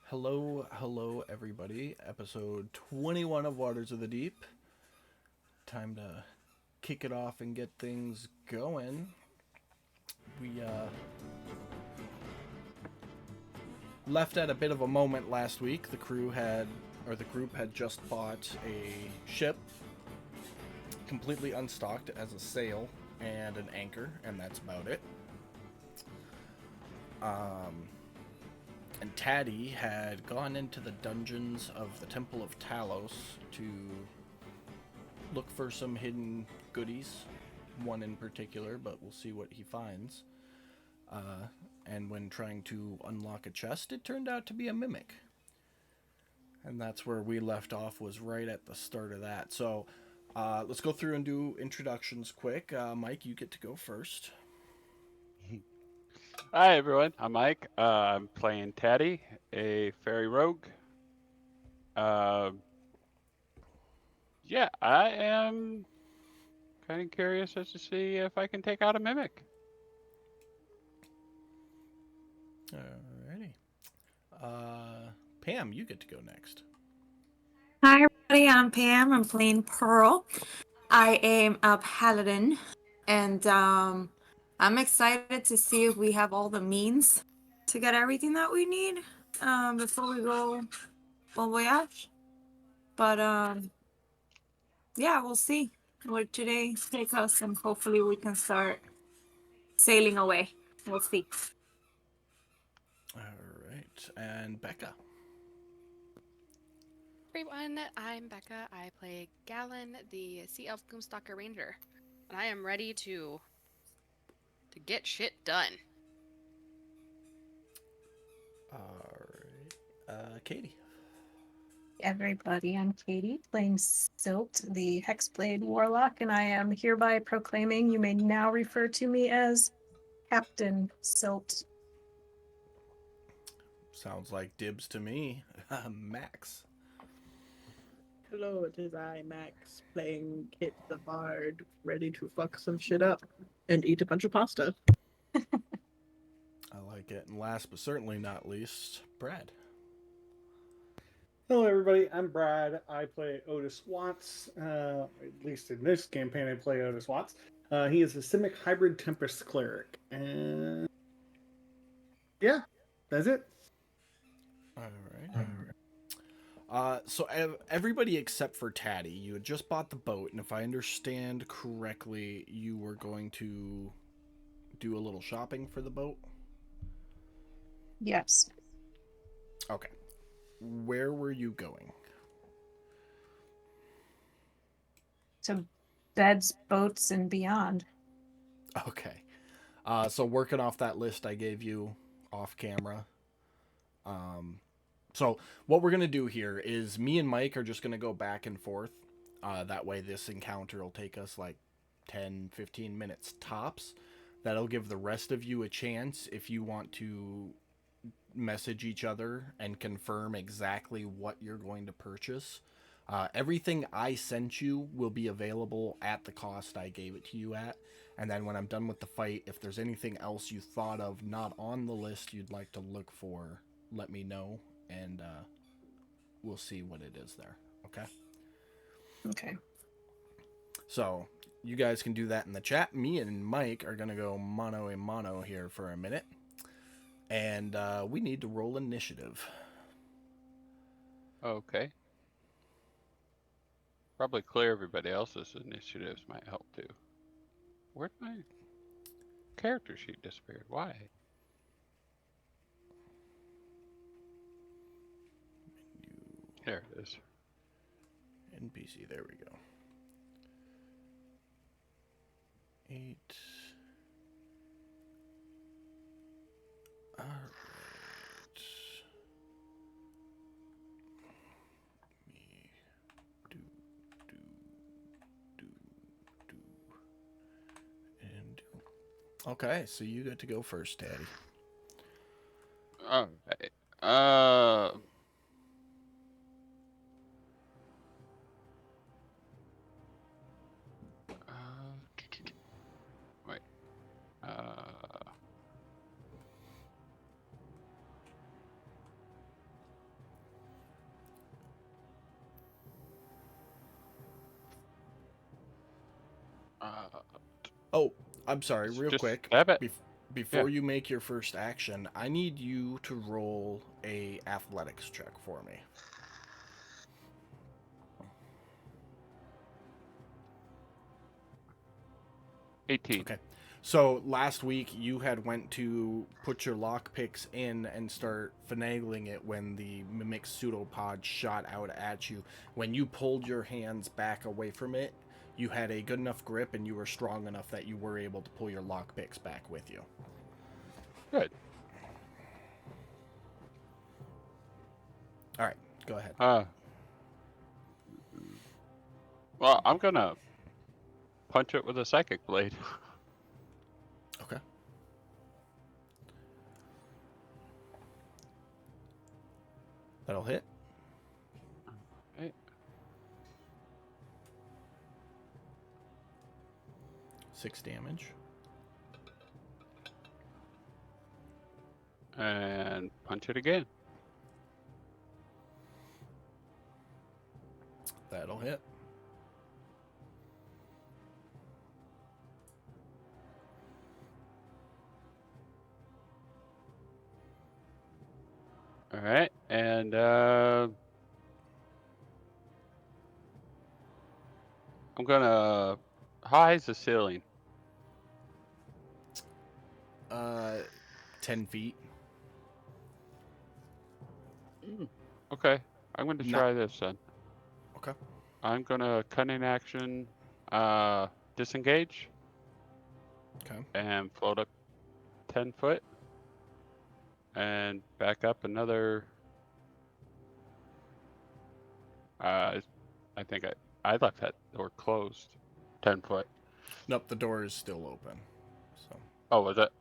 Hello, everybody. Episode 21 of Waters of the Deep. Time to kick it off and get things going. We left at a bit of a moment last week. The group had just bought a ship, completely unstocked, as a sail and an anchor, and that's about it. And Taddy had gone into the dungeons of the Temple of Talos to look for some hidden goodies, one in particular, but we'll see what he finds. And when trying to unlock a chest, it turned out to be a mimic. And that's where we left off, was right at the start of that. So let's go through and do introductions quick. Mike, you get to go first. Hi everyone, I'm Mike. I'm playing Taddy, a fairy rogue. Uh, yeah, I am kind of curious as to see if I can take out a mimic. Alrighty. Pam, you get to go next. Hi, everybody. I'm Pam. I'm playing Pearl. I am a paladin, and I'm excited to see if we have all the means to get everything that we need before we go bon voyage. But yeah, we'll see what today takes us, and hopefully we can start sailing away. We'll see. Alright. And Becca. Everyone, I'm Becca. I play Galen, the Sea Elf Gloomstalker Ranger, and I am ready to get shit done. Alright. Katie. Everybody, I'm Katie, playing Silt, the Hexblade Warlock, and I am hereby proclaiming you may now refer to me as Captain Silt. Sounds like dibs to me. Max. Hello, it is I, Max, playing Kit the Bard, ready to fuck some shit up and eat a bunch of pasta. I like it. And last but certainly not least, Brad. Hello, everybody. I'm Brad. I play Otis Watts. At least in this campaign, I play Otis Watts. He is a Simic Hybrid Tempest Cleric. And yeah, that's it. All right. So everybody except for Taddy, you had just bought the boat, and if I understand correctly, you were going to do a little shopping for the boat. Yes. Okay. Where were you going? So beds, boats, and beyond. Okay. So working off that list I gave you off camera. So what we're gonna do here is me and Mike are just gonna go back and forth. That way this encounter will take us like 10, 15 minutes tops. That'll give the rest of you a chance if you want to message each other and confirm exactly what you're going to purchase. Everything I sent you will be available at the cost I gave it to you at. And then when I'm done with the fight, if there's anything else you thought of not on the list you'd like to look for, let me know, and we'll see what it is there. Okay? Okay. So you guys can do that in the chat. Me and Mike are going to go mano a mano here for a minute. And we need to roll initiative. Okay. Probably clear everybody else's initiatives might help too. Where'd my character sheet disappeared? Why? There it is. NPC, there we go. 8. Alright. Me do do do do and do. Okay, so you get to go first, Taddy. Alright. Wait. Oh, I'm sorry, Just- real just quick. stab it. Before you make your first action, I need you to roll a athletics check for me. $18. Okay. So last week you had went to put your lockpicks in and start finagling it when the mimic pseudopod shot out at you. When you pulled your hands back away from it, you had a good enough grip and you were strong enough that you were able to pull your lockpicks back with you. Good. All right, go ahead. Well, I'm gonna punch it with a psychic blade. Okay. That'll hit. Right. 6 damage. And punch it again. That'll hit. All right, and I'm gonna. How high is the ceiling? 10 feet. Okay, I'm going to No- try this then. Okay. I'm gonna cunning action, disengage, Okay. and float up 10 foot, and back up another. I think I left that door closed. 10 foot. Nope, the door is still open. So, Oh, was it?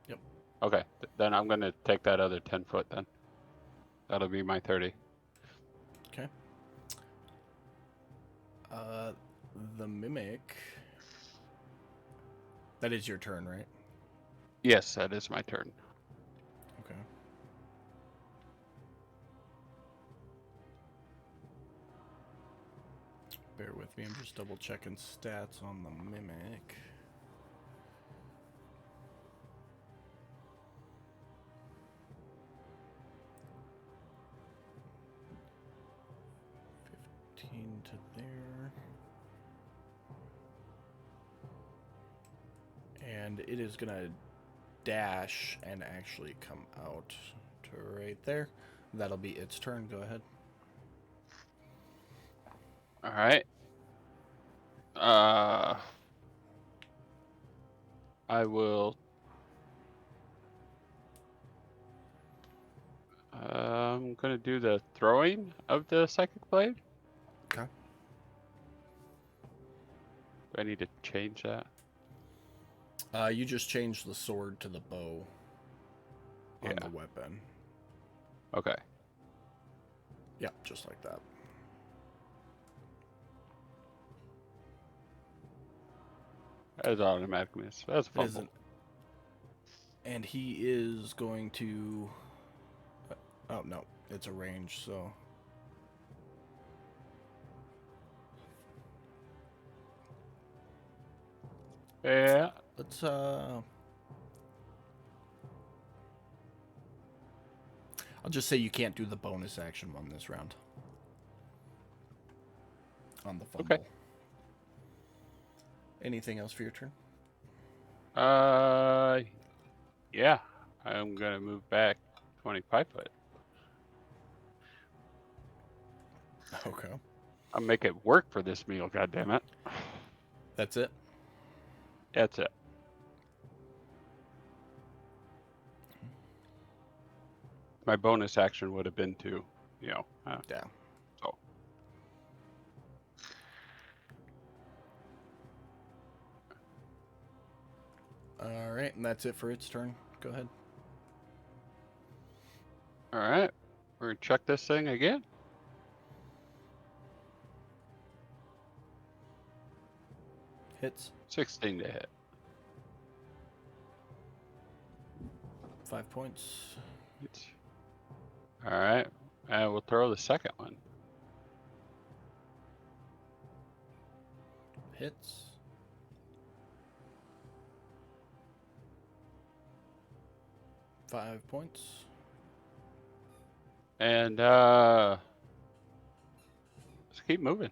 Yep. Okay, then I'm gonna take that other 10 foot then. That'll be my 30. okay. The mimic. That is your turn, right? Yes, that is my turn. Okay. Bear with me, I'm just double checking stats on the mimic. To there. And it is gonna dash and actually come out to right there. That'll be its turn. Go ahead. All right. I will. I'm gonna do the throwing of the psychic blade. Okay. Do I need to change that? You just changed the sword to the bow on Yeah. the weapon. Okay. Yep, just like that. That's automatic miss. That's a It fumble. isn't. And he is going to. Oh no, it's a range. So Yeah. let's I'll just say you can't do the bonus action one this round. On the fumble. Okay. Anything else for your turn? Yeah. I'm gonna move back 25 foot. Okay. I'll make it work for this meal. God damn it. That's it. That's it. My bonus action would have been to, Yeah. so. All right, and that's it for its turn. Go ahead. All right. We're gonna check this thing again. Hits. 16 to hit. 5 points. All right. And we'll throw the second one. Hits. 5 points. And let's keep moving.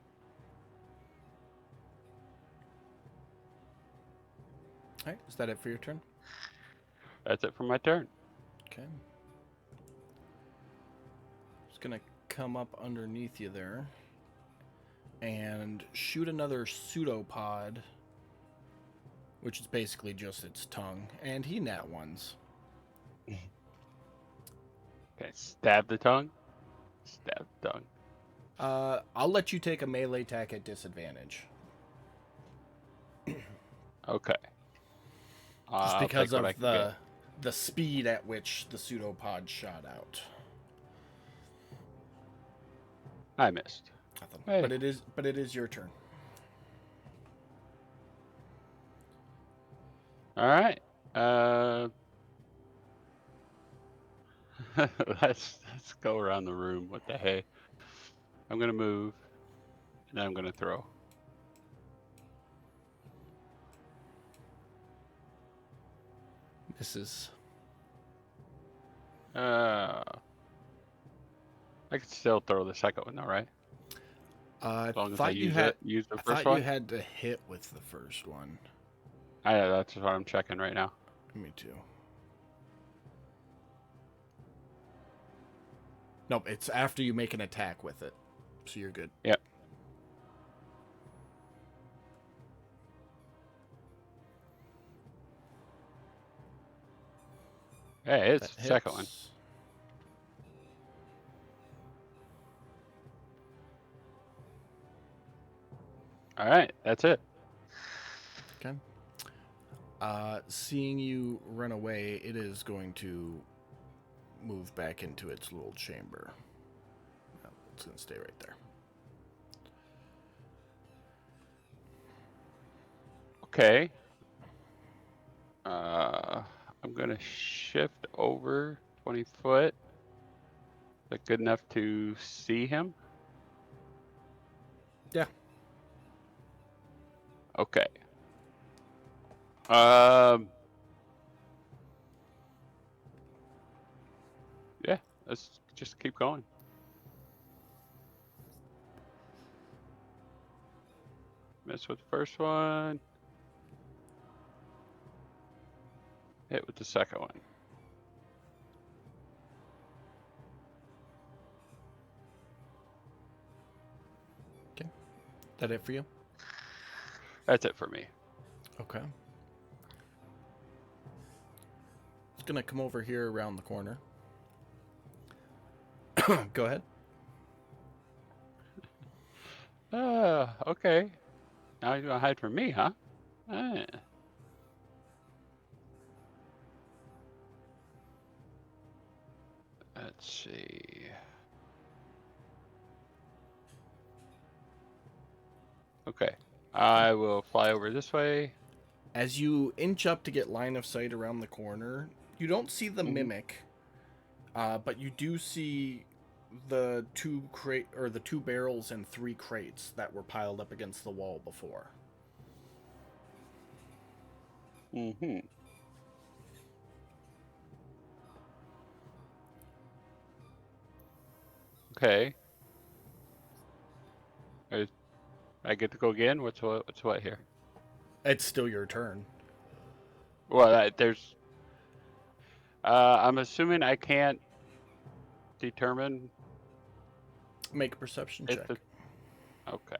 All right, is that it for your turn? That's it for my turn. Okay. Just gonna come up underneath you there and shoot another pseudopod, which is basically just its tongue, and he nat ones. Okay, stab the tongue. Stab the tongue. I'll let you take a melee attack at disadvantage. Okay. Just I'll because take what I of can get. the speed at which the pseudopod shot out. I missed. Nothing. Hey. But it is your turn. All right. Let's go around the room. What the heck? I'm gonna move, and I'm gonna throw. Misses. I could still throw the second one, though, right? I As long as I thought you use had. it. Use the I first thought one. you had to hit with the first one. That's what I'm checking right now. Me too. Nope, it's after you make an attack with it, so you're good. Yep. Hey, it's That the second one. hits. All right, that's it. Okay. Seeing you run away, it is going to move back into its little chamber. No, it's going to stay right there. Okay. I'm gonna shift over 20 foot. Is that good enough to see him? Yeah. Okay. Yeah, let's just keep going. Miss with the first one. Hit with the second one. That it for you? That's it for me. Okay. It's going to come over here around the corner. Go ahead. Okay. Now you're gonna hide from me, huh? Let's see. Okay. I will fly over this way. As you inch up to get line of sight around the corner, you don't see the Mhm. mimic, but you do see the two barrels and 3 crates that were piled up against the wall before. Mm-hmm. Okay. I get to go again? What's what here? It's still your turn. Well, there's... I'm assuming I can't determine Make a perception if check. the... Okay.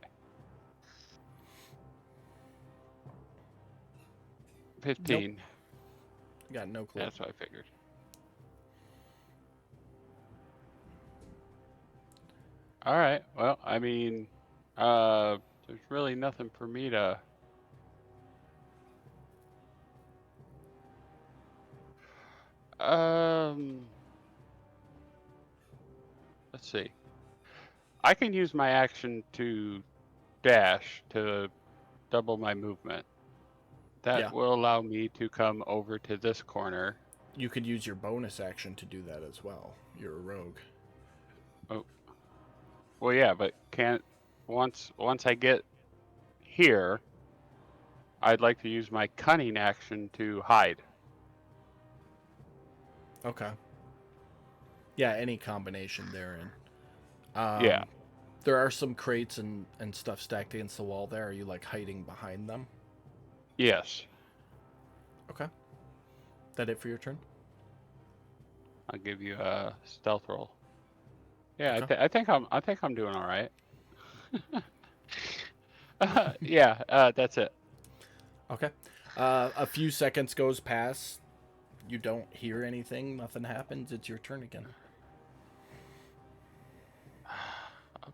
15. Got no clue. That's what I figured. All right. Well, I mean, there's really nothing for me to... Let's see. I can use my action to dash to double my movement. That Yeah. will allow me to come over to this corner. You could use your bonus action to do that as well. You're a rogue. Oh. Well, yeah, but once I get here, I'd like to use my cunning action to hide. Okay. Yeah, any combination therein. Yeah. There are some crates and stuff stacked against the wall there. Are you like hiding behind them? Yes. Okay. That it for your turn? I'll give you a stealth roll. Yeah, Okay. I think I'm doing all right. Yeah, that's it. Okay. A few seconds goes past. You don't hear anything. Nothing happens. It's your turn again.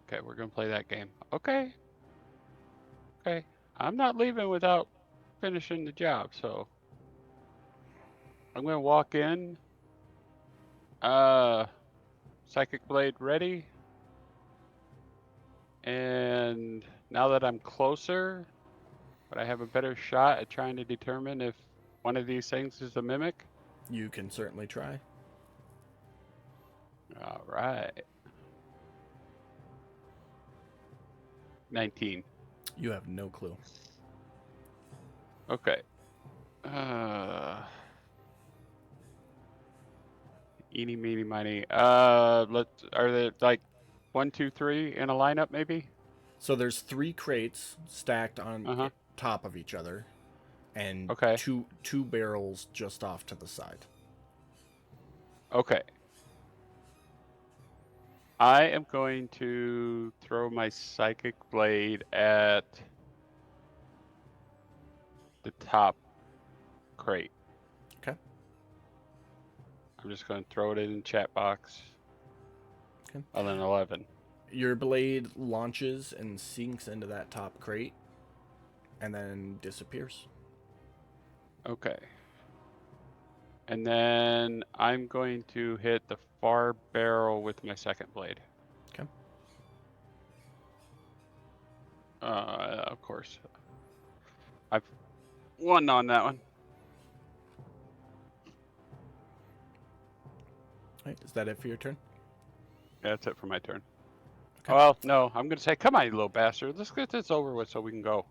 Okay, we're gonna play that game. Okay. Okay. I'm not leaving without finishing the job, so I'm gonna walk in. Psychic Blade ready. And now that I'm closer, but I have a better shot at trying to determine if one of these things is a mimic. You can certainly try. All right. 19. You have no clue. Okay. Eeny, meeny, miny. Are there like 1, 2, 3 in a lineup maybe? So there's 3 crates stacked on Uh-huh. top of each other, and Okay. two barrels just off to the side. Okay. I am going to throw my Psychic Blade at the top crate. Okay. I'm just going to throw it in the chat box. Okay. On an 11. Your blade launches and sinks into that top crate, and then disappears. Okay. And then I'm going to hit the far barrel with my second blade. Okay. Of course. I've won on that one. All right. Is that it for your turn? Yeah, that's it for my turn. Okay. Well, no, I'm going to say, come on, you little bastard. Let's get this over with so we can go.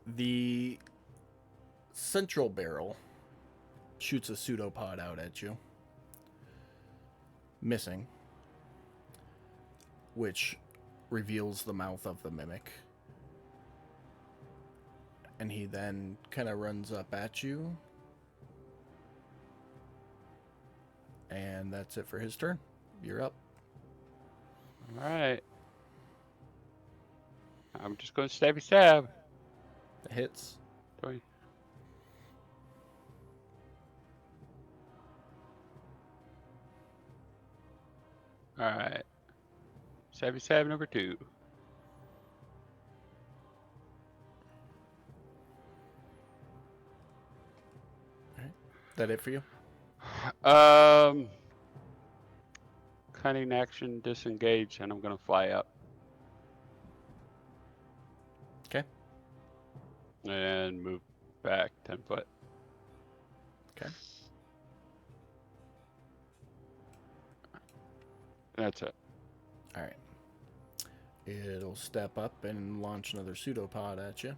The central barrel shoots a pseudopod out at you, missing, which reveals the mouth of the mimic. And he then kind of runs up at you. And that's it for his turn. You're up. All right. I'm just going to stabby stab. It hits. Toy. All right. Stabby stab number 2. That it for you? Cunning action, disengage, and I'm gonna fly up. Okay. And move back 10 foot. Okay. That's it. All right. It'll step up and launch another pseudopod at you.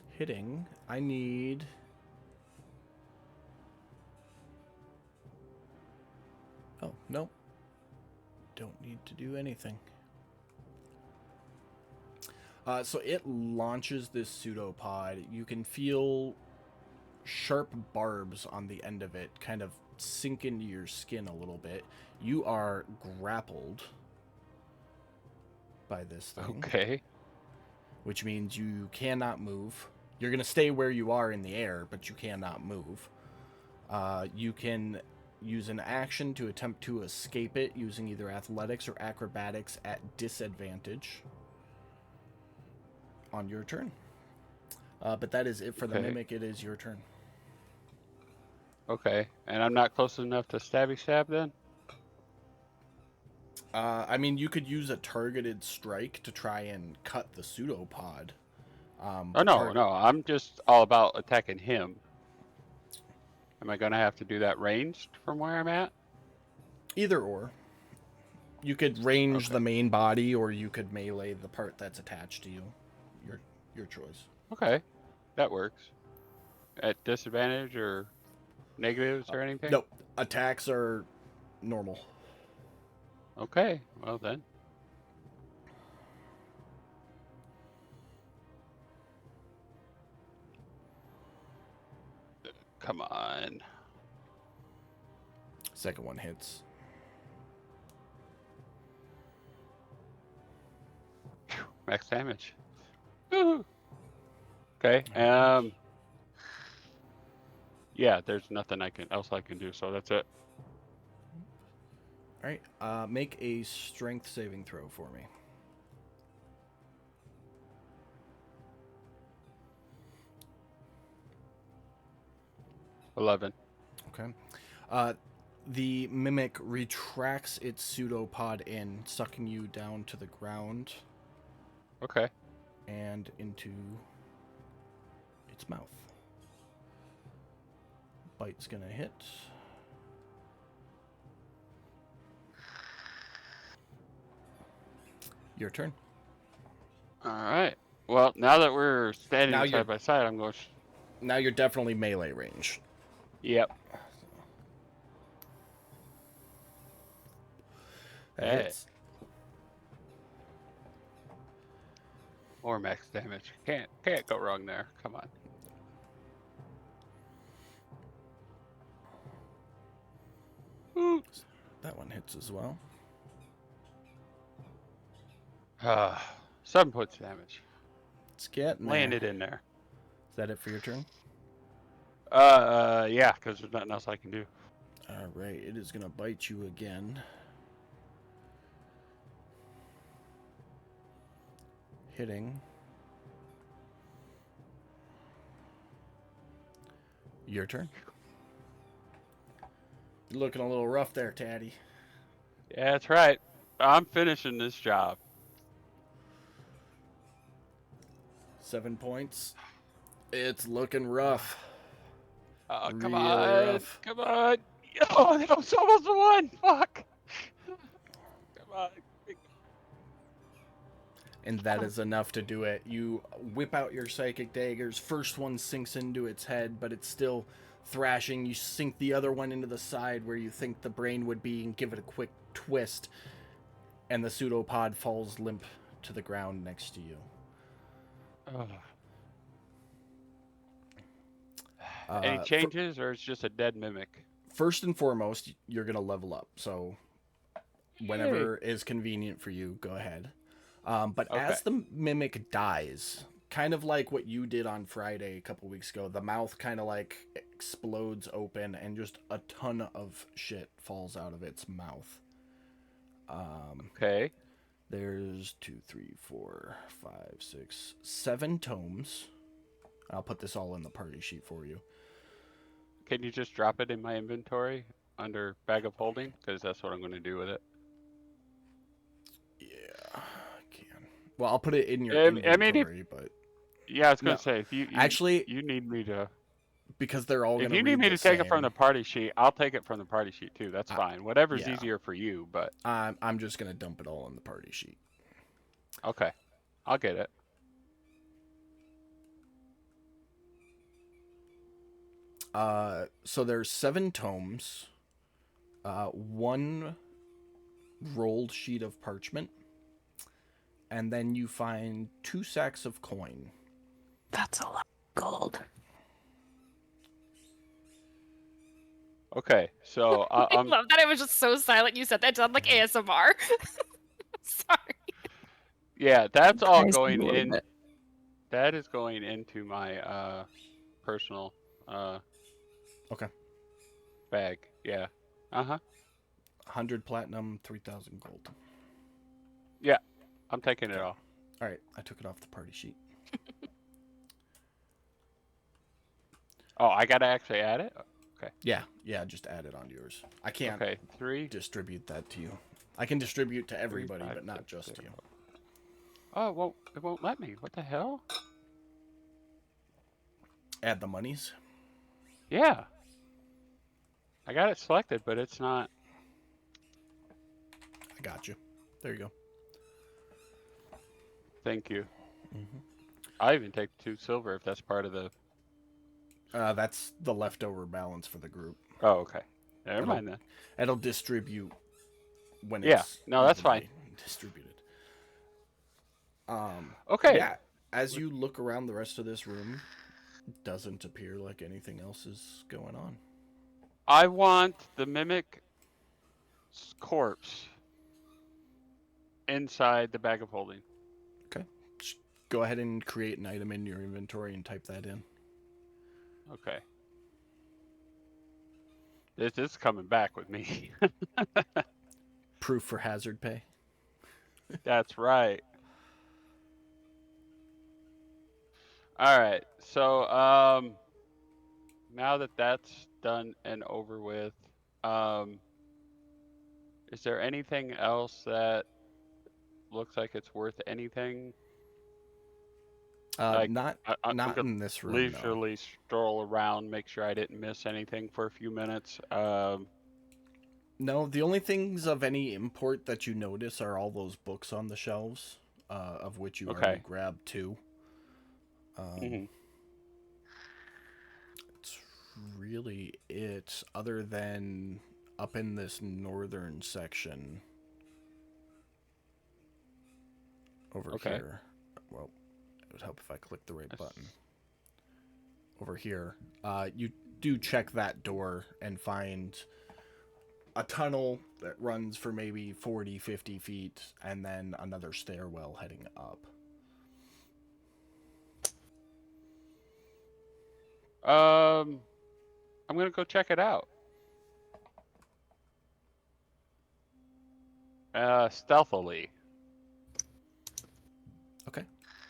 Hitting. I need... Oh, nope. Don't need to do anything. So it launches this pseudopod. You can feel sharp barbs on the end of it kind of sink into your skin a little bit. You are grappled by this thing. Okay. Which means you cannot move. You're going to stay where you are in the air, but you cannot move. You can use an action to attempt to escape it using either athletics or acrobatics at disadvantage on your turn. But that is it for the Okay. mimic. It is your turn. Okay. And I'm not close enough to stabby stab then? I mean, you could use a targeted strike to try and cut the pseudopod. Oh, no, no. I'm just all about attacking him. Am I going to have to do that ranged from where I'm at? Either or. You could range the main body, or you could melee the part that's attached to you. Your choice. Okay. That works. at disadvantage or negatives or anything? Nope. Attacks are normal. Okay, well then. Come on. Second one hits. Max damage. Woo! Okay. Yeah, there's nothing else I can do, so that's it. All right. Make a strength saving throw for me. $11. Okay. The mimic retracts its pseudopod in, sucking you down to the ground Okay. and into its mouth. Bite's gonna hit. Your turn. All right. Well, now that we're standing Now you're- side by side, I'm going. Now you're definitely melee range. Yep. That Hey. hits. More max damage. Can't go wrong there. Come on. Woo. That one hits as well. 7 points damage. It's getting there. Landed in there. Is that it for your turn? Yeah, because there's nothing else I can do. All right. It is gonna bite you again. Hitting. Your turn. You're looking a little rough there, Taddy. Yeah, that's right. I'm finishing this job. 7 points. It's looking rough. Oh, come Real on. rough. Come on. Oh, that was almost the one. Fuck. Come on. And that is enough to do it. You whip out your psychic daggers. First one sinks into its head, but it's still thrashing. You sink the other one into the side where you think the brain would be and give it a quick twist. And the pseudopod falls limp to the ground next to you. Any changes, or it's just a dead mimic? First and foremost, you're going to level up. So whenever is convenient for you, go ahead. But Okay. as the mimic dies, kind of like what you did on Friday a couple weeks ago, the mouth kind of like explodes open and just a ton of shit falls out of its mouth. Okay. There's 2, 3, 4, 5, 6, 7 tomes. I'll put this all in the party sheet for you. Can you just drop it in my inventory under bag of holding? Because that's what I'm going to do with it. Yeah, I can. Well, I'll put it in your I mean, inventory, but Yeah, I was going No. to say, if you actually, you need me to... because they're all If going you need me to take it from the same, party sheet, I'll take it from the party sheet too. That's fine. Whatever's yeah. easier for you, but I'm just going to dump it all in the party sheet. okay. I'll get it. So there's 7 tomes, 1 rolled sheet of parchment, and then you find 2 sacks of coin. That's a lot of gold. Okay, so I love that it was just so silent. You said that sounded like ASMR. Sorry. yeah, that's all Guys, going a little in. bit. That is going into my personal Okay. bag. Yeah. 100 platinum, 3,000 gold. I'm taking it all. All right, I took it off the party sheet. Oh, I gotta actually add it. Yeah, just add it onto yours. I can't Okay, 3. distribute that to you. I can distribute to everybody, five, but not six, just to seven, you. Oh, it won't let me. What the hell? Add the monies. Yeah. I got it selected, but it's not. I got you. There you go. Thank you. Mhm. I even take 2 silver if that's part of the That's the leftover balance for the group. Oh, okay. Never It'll- mind then. It'll distribute when Yeah, it's no, that's fine. evenly distributed. Okay. Yeah, as you look around the rest of this room, it doesn't appear like anything else is going on. I want the mimic corpse inside the bag of holding. Just go ahead and create an item in your inventory and type that in. Okay. This is coming back with me. Proof for hazard pay. That's right. All right. So, now that that's done and over with, is there anything else that looks like it's worth anything? Like, Not I'm not gonna in this room. No. leisurely stroll around, make sure I didn't miss anything for a few minutes. No, the only things of any import that you notice are all those books on the shelves, of which you already Okay. grabbed 2. Mhm. It's really it, other than up in this northern section over Okay. here. Well, it would help if I clicked the right button. Over here, you do check that door and find a tunnel that runs for maybe 40, 50 feet, and then another stairwell heading up. I'm gonna go check it out. Stealthily. Okay.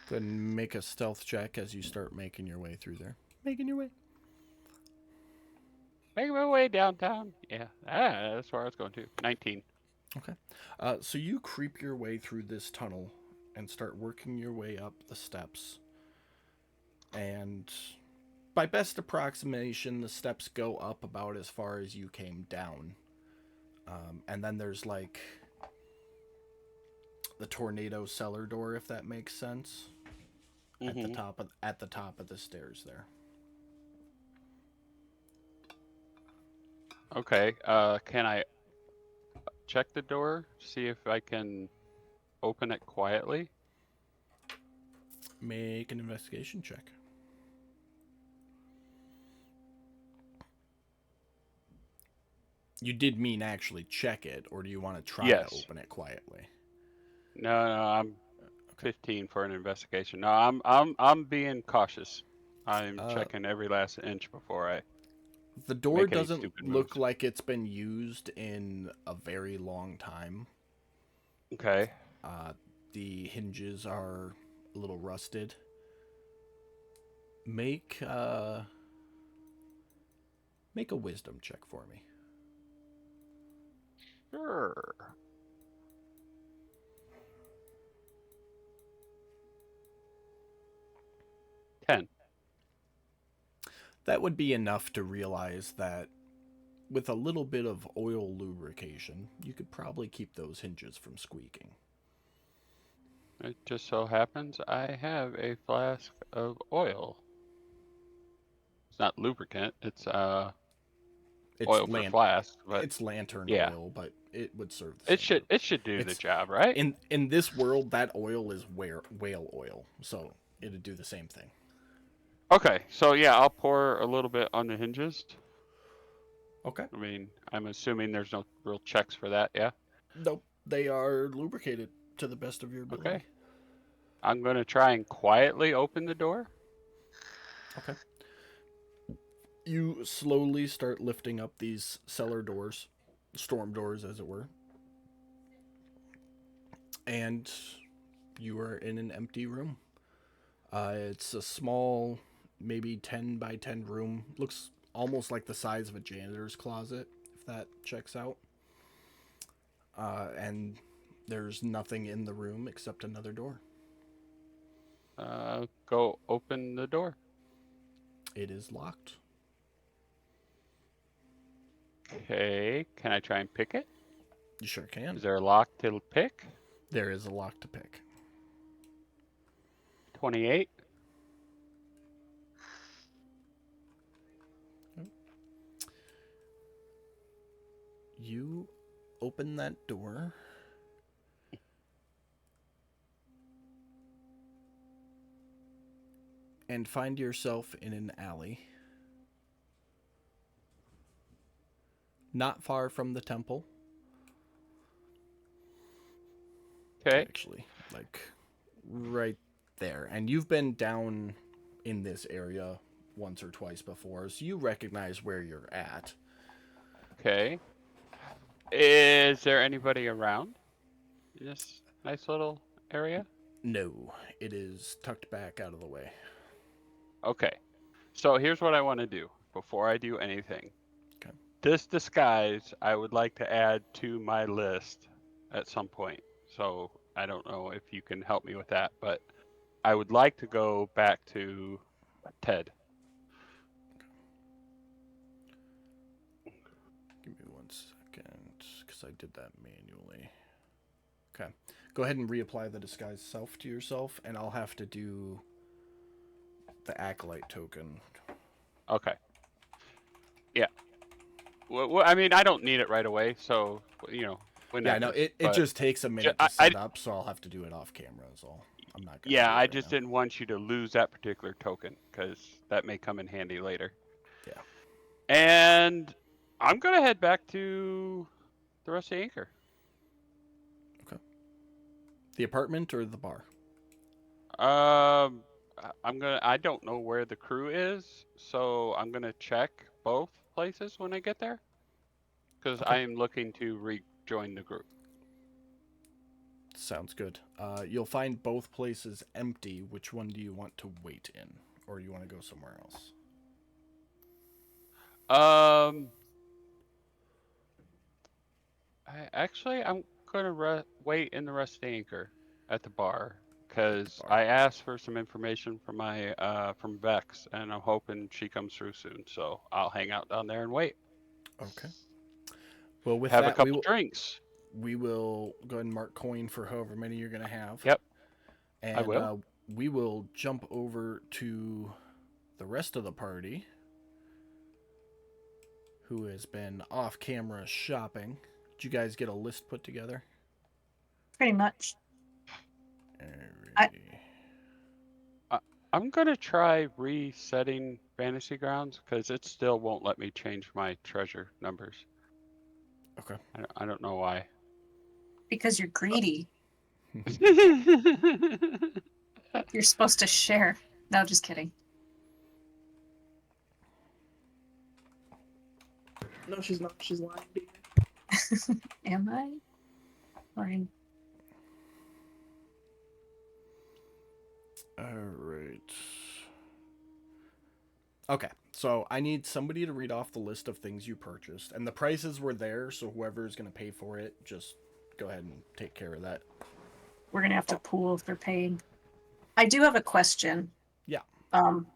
Go ahead and make a stealth check as you start making your way through there. Making your way. Making my way downtown. Yeah, that's where I was going to. 19. Okay. So you creep your way through this tunnel and start working your way up the steps. And by best approximation, the steps go up about as far as you came down. And then there's like the tornado cellar door, if that makes sense, at the top of the stairs there. Okay. Can I check the door? See if I can open it quietly? Make an investigation check. You did mean actually check it, or do you want to try Yes. to open it quietly? No, I'm 15 for an investigation. No, I'm being cautious. I'm checking every last inch before I. The door Make any doesn't stupid look moves. like it's been used in a very long time. Okay. The hinges are a little rusted. Make a wisdom check for me. Sure. That would be enough to realize that with a little bit of oil lubrication, you could probably keep those hinges from squeaking. It just so happens I have a flask of oil. It's not lubricant. It's oil for flask, but it's lantern yeah. oil, but it would serve the same it should purpose. do the It's- job, right? In this world, that oil is whale oil, so it'd do the same thing. Okay, so yeah, I'll pour a little bit on the hinges. Okay. I mean, I'm assuming there's no real checks for that, yeah? Nope, they are lubricated to the best of your ability. Okay. I'm going to try and quietly open the door. Okay. You slowly start lifting up these cellar doors, storm doors as it were. And you are in an empty room. It's a small, maybe 10 by 10 room. Looks almost like the size of a janitor's closet, if that checks out. And there's nothing in the room except another door. Go open the door. It is locked. Okay, can I try and pick it? You sure can. Is there a lock to pick? There is a lock to pick. 28. you open that door. And find yourself in an alley. Not far from the temple. Okay. Actually, like right there. And you've been down in this area once or twice before, so you recognize where you're at. Okay. Is there anybody around in this nice little area? No, it is tucked back out of the way. Okay. So here's what I want to do before I do anything. Okay. This disguise I would like to add to my list at some point. So I don't know if you can help me with that, but I would like to go back to Ted. Give me 1 second, because I did that manually. Okay. Go ahead and reapply the disguise self to yourself, and I'll have to do the acolyte token. Okay. Yeah. Well, I mean, I don't need it right away, so whenever. Yeah, no, it but- just takes a minute I- to set up, so I'll have to do it off camera. Is all. I'm not. Gonna Yeah, do it I right just now. didn't want you to lose that particular token because that may come in handy later. Yeah. And I'm gonna head back to the Rusty Anchor. The apartment or the bar? I don't know where the crew is, so I'm gonna check both places when I get there, because Okay. I am looking to rejoin the group. Sounds good. You'll find both places empty. Which one do you want to wait in, or you want to go somewhere else? I'm gonna wait in the Rusty Anchor at the bar because bar. I asked for some information from my from Vex, and I'm hoping she comes through soon. So I'll hang out down there and wait. Okay. Well, with Have a that, couple drinks. we will go ahead and mark coin for however many you're going to have. Yep. And I will. We will jump over to the rest of the party, who has been off camera shopping. Did you guys get a list put together? Pretty much. Alrighty. I'm gonna try resetting Fantasy Grounds because it still won't let me change my treasure numbers. Okay. I don't know why. Because you're greedy. You're supposed to share. No, just kidding. No, she's not. She's lying to you. Am I? Or in... All right. Okay, so I need somebody to read off the list of things you purchased, and the prices were there, so whoever is going to pay for it, just go ahead and take care of that. We're gonna have to pool if they're paying. I do have a question. Yeah.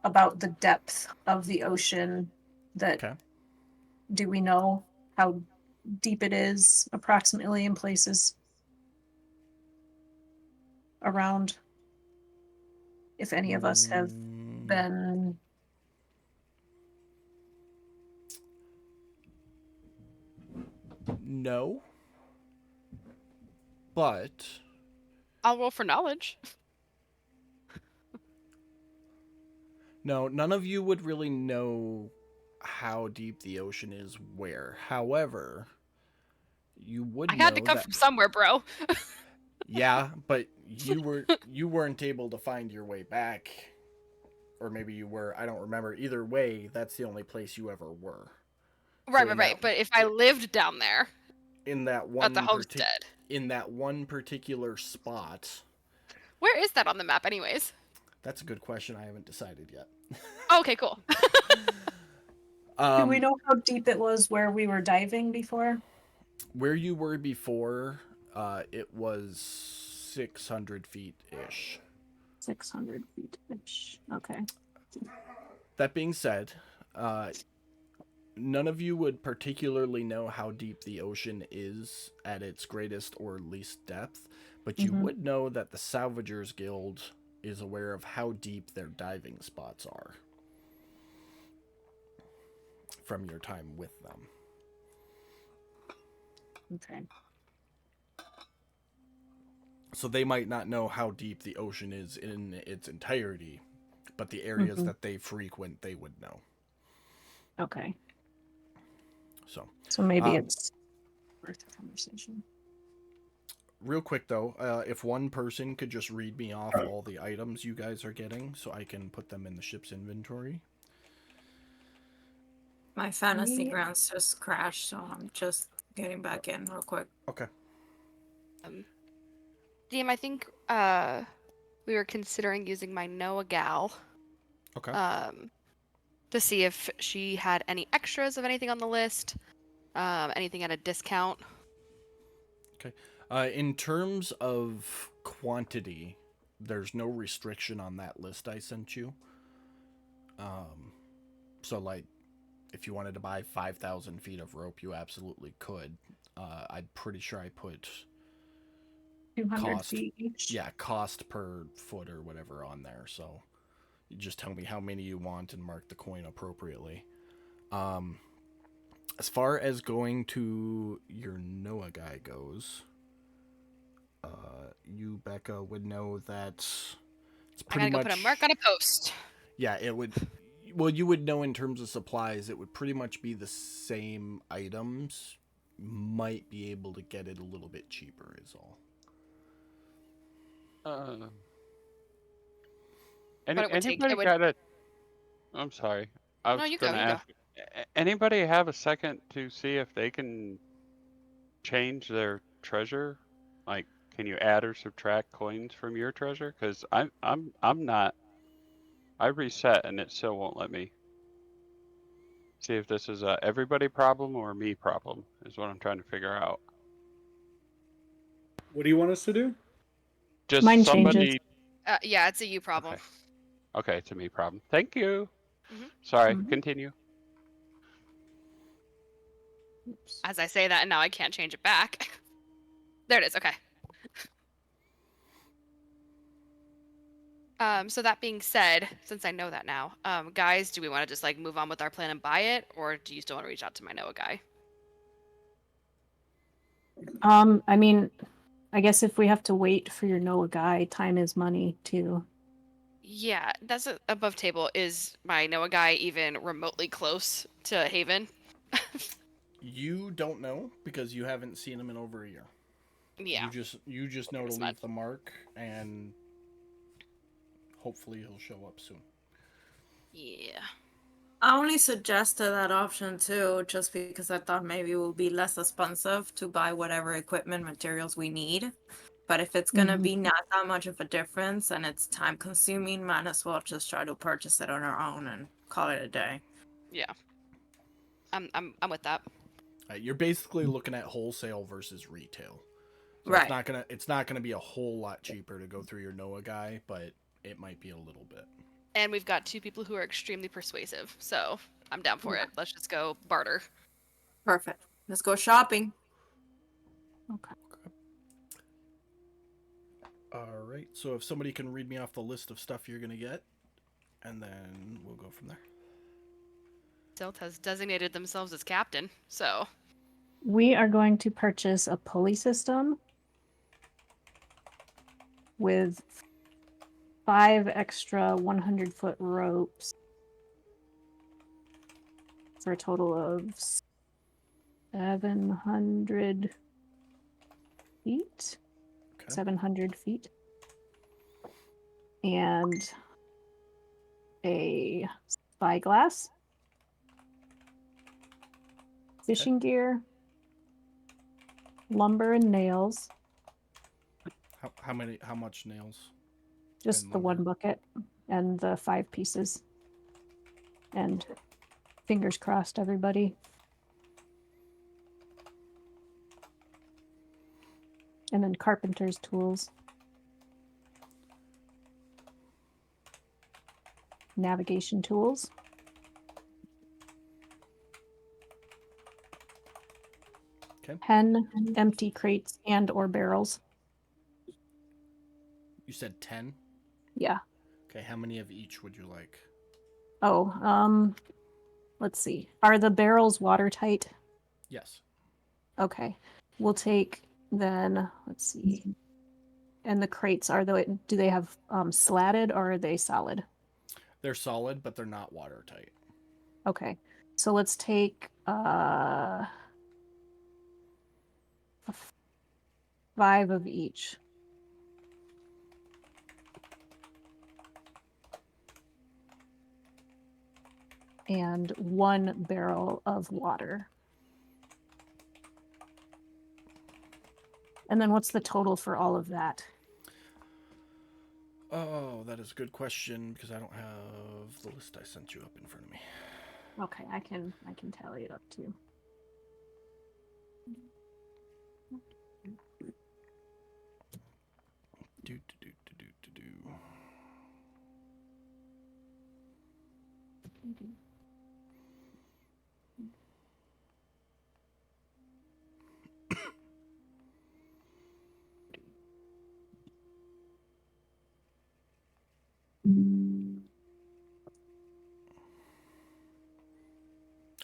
About the depth of the ocean. That Okay. do we know how deep it is approximately in places around? If any of us have been No. But I'll roll for knowledge. no, none of you would really know how deep the ocean is where. However, you would I had to know come that- from somewhere, bro. Yeah, but you weren't able to find your way back, or maybe you were. I don't remember. Either way, that's the only place you ever were. Right, in right, right. that- But if I lived down there In that one at the homestead, in that one particular spot. where is that on the map, anyways? That's a good question. I haven't decided yet. Okay, cool. do we know how deep it was where we were diving before? Where you were before, it was 600 feet ish. 600 feet ish. Okay. That being said, none of you would particularly know how deep the ocean is at its greatest or least depth, but you Mhm. would know that the Salvagers Guild is aware of how deep their diving spots are from your time with them. Okay. So they might not know how deep the ocean is in its entirety, but the areas Mhm. that they frequent, they would know. Okay. So, So maybe Uh, it's worth a conversation. real quick though, if one person could just read me off all the items you guys are getting so I can put them in the ship's inventory. My fantasy Me- grounds just crashed, so I'm just getting back in real quick. Okay. DM, I think we were considering using my Noah gal Okay. to see if she had any extras of anything on the list, anything at a discount. In terms of quantity, there's no restriction on that list I sent you. So like, if you wanted to buy 5,000 feet of rope, you absolutely could. I'm pretty sure I put 200 cost. feet each. Yeah, cost per foot or whatever on there. So you just tell me how many you want and mark the coin appropriately. As far as going to your Noah guy goes, you, Becca, would know that it's I pretty gotta go much. put a mark on a post. Yeah, it would. Well, you would know in terms of supplies, it would pretty much be the same items. Might be able to get it a little bit cheaper, is all. But it would take- Anybody it would- got a? I'm sorry. I No, was you go, gonna you go. ask. Anybody have a second to see if they can change their treasure? Like, can you add or subtract coins from your treasure? Because I'm not. I reset and it still won't let me. See if this is a everybody problem or a me problem is what I'm trying to figure out. What do you want us to do? Just Mine somebody. changes. Yeah, it's a you problem. Okay. Okay, it's a me problem. Thank you. Mhm. Sorry, Mhm. continue. Oops. As I say that, and now I can't change it back. There it is. Okay. So that being said, since I know that now, guys, do we want to just like move on with our plan and buy it, or do you still want to reach out to my Noah guy? I mean, I guess if we have to wait for your Noah guy, time is money too. Yeah, that's above table. Is my Noah guy even remotely close to Haven? You don't know because you haven't seen him in over a year. Yeah. You just know to Pretty leave much. the mark, and hopefully he'll show up soon. Yeah. I only suggested that option too, just because I thought maybe it would be less expensive to buy whatever equipment materials we need. But if it's gonna Mhm. be not that much of a difference and it's time consuming, might as well just try to purchase it on our own and call it a day. Yeah. I'm with that. You're basically looking at wholesale versus retail. So Right. it's not gonna be a whole lot cheaper to go through your Noah guy, but it might be a little bit. And we've got two people who are extremely persuasive, so I'm down for Yeah. it. Let's just go barter. Perfect. Let's go shopping. Okay. All right. So if somebody can read me off the list of stuff you're gonna get, and then we'll go from there. Silt has designated themselves as captain, so We are going to purchase a pulley system with 5 extra 100-foot ropes for a total of 700 feet. Okay. 700 feet. And a spyglass, fishing gear, lumber and nails, How much nails? just And the one lumber. bucket and the 5 pieces. And fingers crossed, everybody. And then carpenter's tools. Navigation tools. Okay. 10 empty crates and or barrels. You said 10. Yeah. Okay. How many of each would you like? Oh, let's see. Are the barrels watertight? Yes. Okay. we'll take then, let's see. And the crates, do they have slatted or are they solid? They're solid, but they're not watertight. Okay. So let's take 5 of each. And 1 barrel of water. And then what's the total for all of that? Oh, that is a good question because I don't have the list I sent you up in front of me. Okay, I can tally it up too. Do, do, do, do, do, do, do.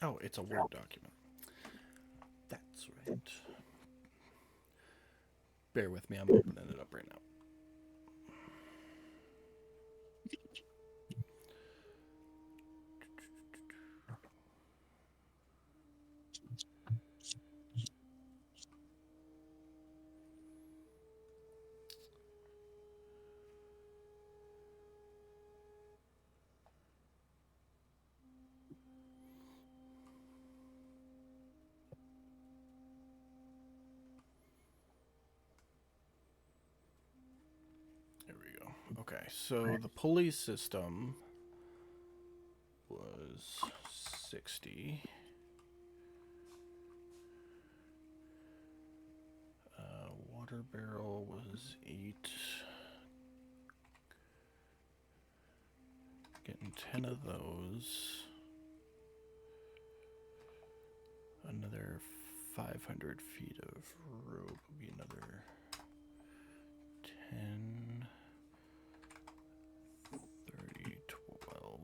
Oh, it's a Word document. That's right. Bear with me, I'm opening it up right now. There we go. Okay, so the pulley system was 60. Water barrel was 8. Getting 10 of those. Another 500 feet of rope would be another 10, 30, 12,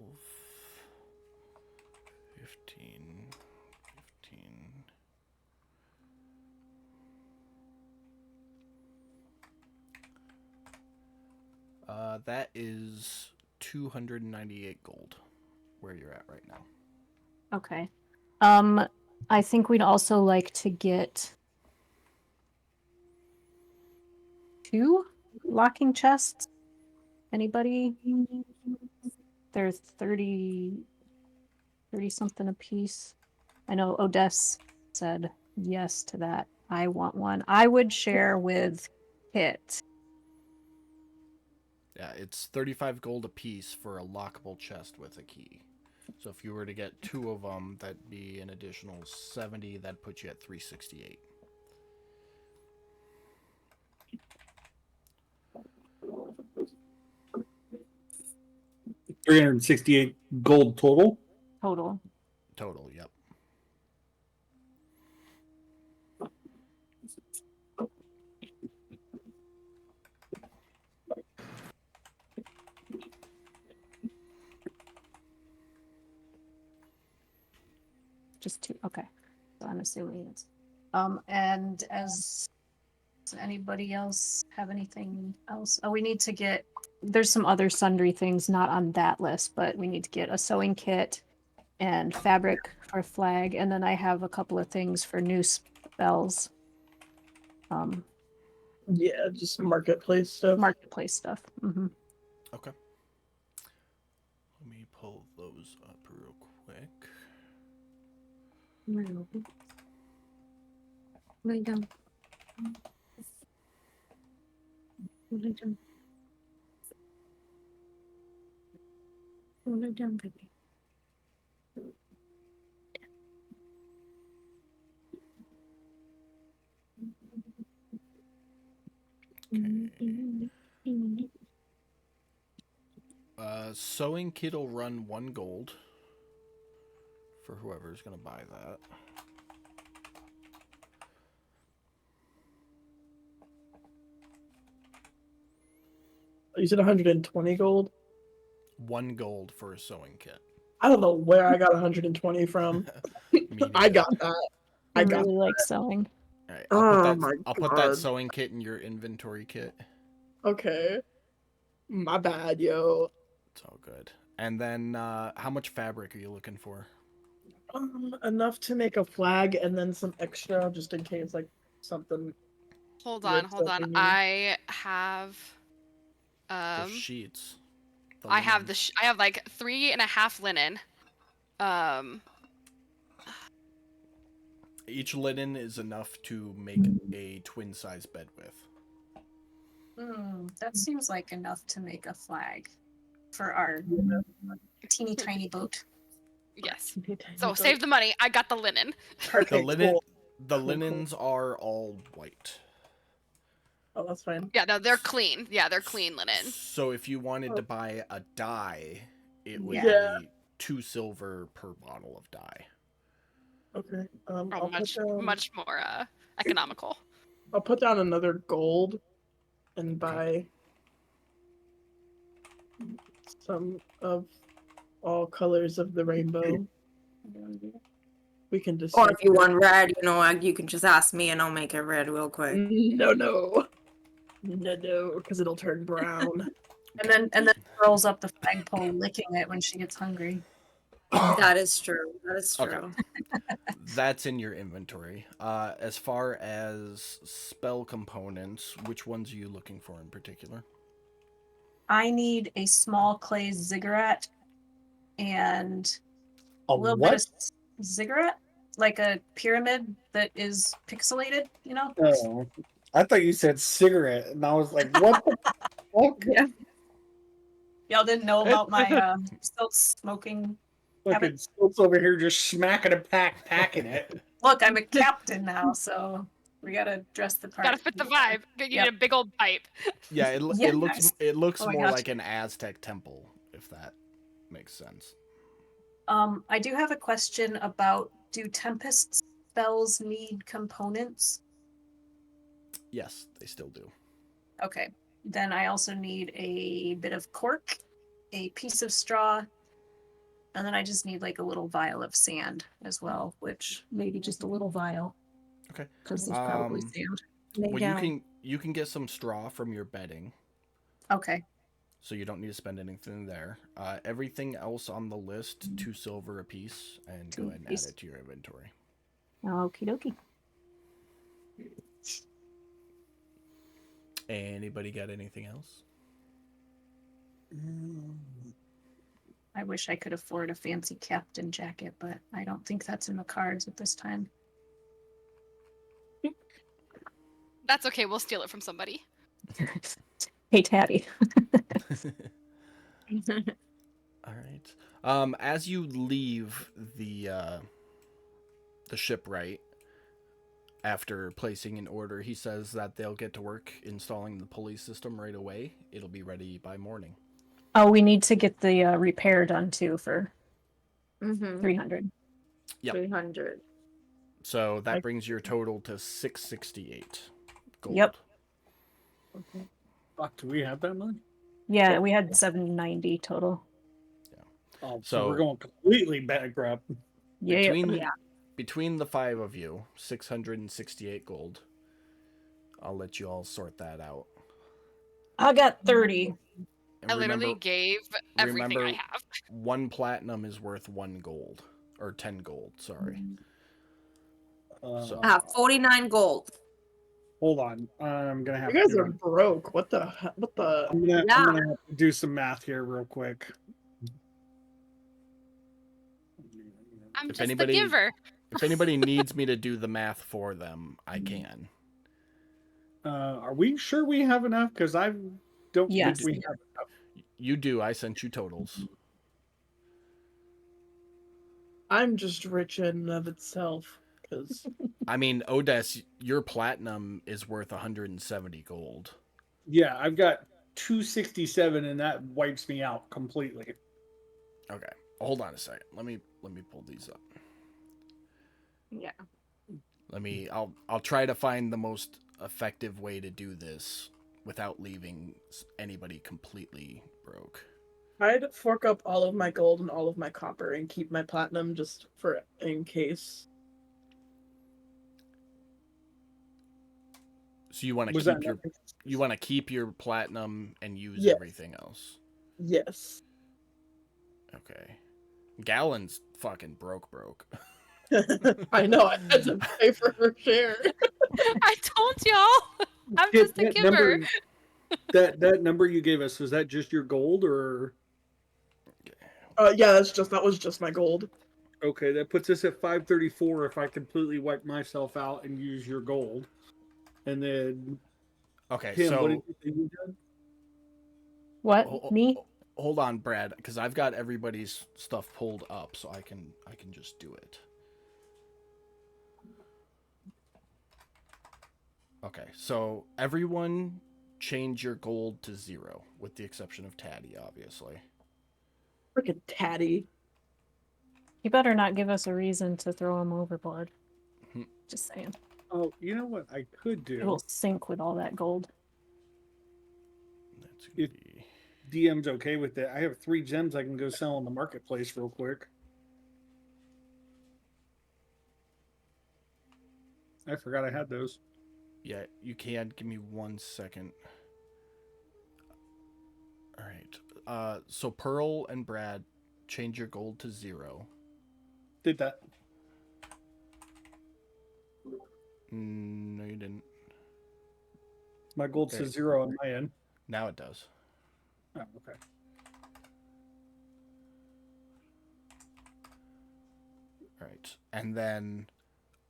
15, 15. That is 298 gold where you're at right now. Okay. I think we'd also like to get 2 locking chests. Anybody? They're 30 something a piece. I know Odess said yes to that. I want one. I would share with Kit. Yeah, it's 35 gold a piece for a lockable chest with a key. So if you were to get 2 of them, that'd be an additional 70. That'd put you at 368. $368 gold total. Total. Total, yep. Just 2. Okay. So I'm assuming it's. And does anybody else have anything else? Oh, we need to get. There's some other sundry things not on that list, but we need to get a sewing kit and fabric for a flag, and then I have a couple of things for new spells. Yeah, just marketplace stuff. Marketplace stuff. Mm-hmm. Okay. Let me pull those up real quick. Lay down. Lay down. Lay down, baby. Sewing kit will run 1 gold for whoever's gonna buy that. You said 120 gold? 1 gold for a sewing kit. I don't know where I got 120 from. Me I neither. got that. I I got really like sewing. All right, Oh my I'll put that God. sewing kit in your inventory kit. Okay. My bad, yo. It's all good. And then, how much fabric are you looking for? Enough to make a flag and then some extra just in case like something Hold rips on. open here. I have The sheets. The I have linens. I have like 3.5 linen. Each linen is enough to make a twin size bed with. That seems like enough to make a flag for our teeny tiny boat. Yes. Teeny tiny So boat. save the money. I got the linen. Okay, The linen cool. the Cool. linens are all white. Oh, that's fine. Yeah, no, they're clean. Yeah, they're clean linen. So if you wanted to buy a dye, it would Yeah. be 2 silver per bottle of dye. Okay. Oh, I'll much more economical. I'll put down another gold and Okay. buy some of all colors of the rainbow. We can just. Or if you want red, you can just ask me and I'll make it red real quick. No, because it'll turn brown. And then rolls up the flagpole, licking it when she gets hungry. That is true. That is Okay. true. That's in your inventory. As far as spell components, which ones are you looking for in particular? I need a small clay ziggurat and A a little bit what? of ziggurat, like a pyramid that is pixelated, you know? Oh, I thought you said cigarette, and I was like, what the fuck? Yeah. Y'all didn't know about my stilt smoking. Fucking Stilt's over here just smacking a packing it. Look, I'm a captain now, so we gotta dress the part. Gotta fit the vibe. You need a big old pipe. Yeah, it Yes. looks Oh my more gosh. like an Aztec temple, if that makes sense. I do have a question about, do tempest spells need components? Yes, they still do. Okay. Then I also need a bit of cork, a piece of straw, and then I just need like a little vial of sand as well, which maybe just a little vial. Okay. Because there's probably Um, sand. Well, you can get some straw from your bedding, Okay. so you don't need to spend anything there. Everything else on the list, 2 silver apiece, and go 2 ahead and apiece. add it to your inventory. Okie dokie. Anybody got anything else? I wish I could afford a fancy captain jacket, but I don't think that's in the cards at this time. That's okay. We'll steal it from somebody. Hey, Tabby. All right. As you leave the shipwright, after placing an order, he says that they'll get to work installing the pulley system right away. It'll be ready by morning. Oh, we need to get the repair done too for Mm-hmm. 300. Yep. 300. So that brings your total to 668 gold. Yep. Okay. Fuck, do we have that much? Yeah, we had 790 total. Oh, so So- we're going completely bankrupt. Yeah. Between the 5 of you, 668 gold. I'll let you all sort that out. I got 30. And I literally remember, gave everything I remember- have. 1 platinum is worth 1 gold. Or 10 gold, sorry. So- 49 gold. Hold on, I'm gonna have You guys to. are broke. What the? I'm gonna have to do some math here real quick. I'm If just anybody- the giver. If anybody needs me to do the math for them, I can. Are we sure we have enough? Because I don't Yes. think we have enough. You do, I sent you totals. I'm just rich in and of itself. Because I mean, Odess, your platinum is worth 170 gold. Yeah, I've got 267, and that wipes me out completely. Okay. Hold on a second. Let me pull these up. Yeah. I'll try to find the most effective way to do this without leaving anybody completely broke. I'd fork up all of my gold and all of my copper and keep my platinum just for in case. So you want to Was keep that your keep your platinum and use Yes. everything else. Yes. Okay. Gallon's fucking broke. I know. I had to pay for her share. I told y'all. I'm Yeah, just a that giver. number, that number you gave us, was that just your gold or? Yeah, that was just my gold. Okay, that puts us at 534 if I completely wipe myself out and use your gold. And then, Okay, Pam, what did so you say you did? What? Me? hold on, Brad, because I've got everybody's stuff pulled up, so I can just do it. Okay, so everyone change your gold to 0, with the exception of Taddy, obviously. Freaking Tatty. You better not give us a reason to throw him overboard. Just saying. Oh, you know what I could It will do? sink with all that gold. That's gonna If- be... DM's okay with it. I have 3 gems I can go sell on the marketplace real quick. I forgot I had those. Yeah, you can. Give me 1 second. All right. So Pearl and Brad, change your gold to 0. Did that. No, you didn't. My gold Okay. says 0 on my end. Now it does. Oh, okay. All right. And then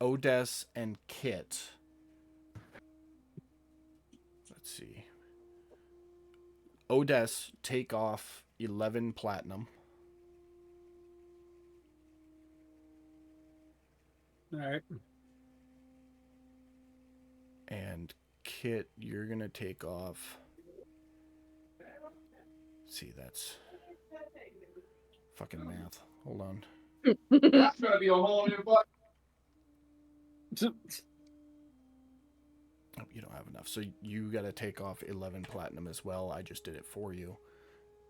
Odess and Kit. Let's see. Odess, take off 11 platinum. All right. And Kit, you're going to take off... Let's see, that's... fucking math. Hold on. That's gonna be a whole new book. Oh, you don't have enough. So you got to take off 11 platinum as well. I just did it for you.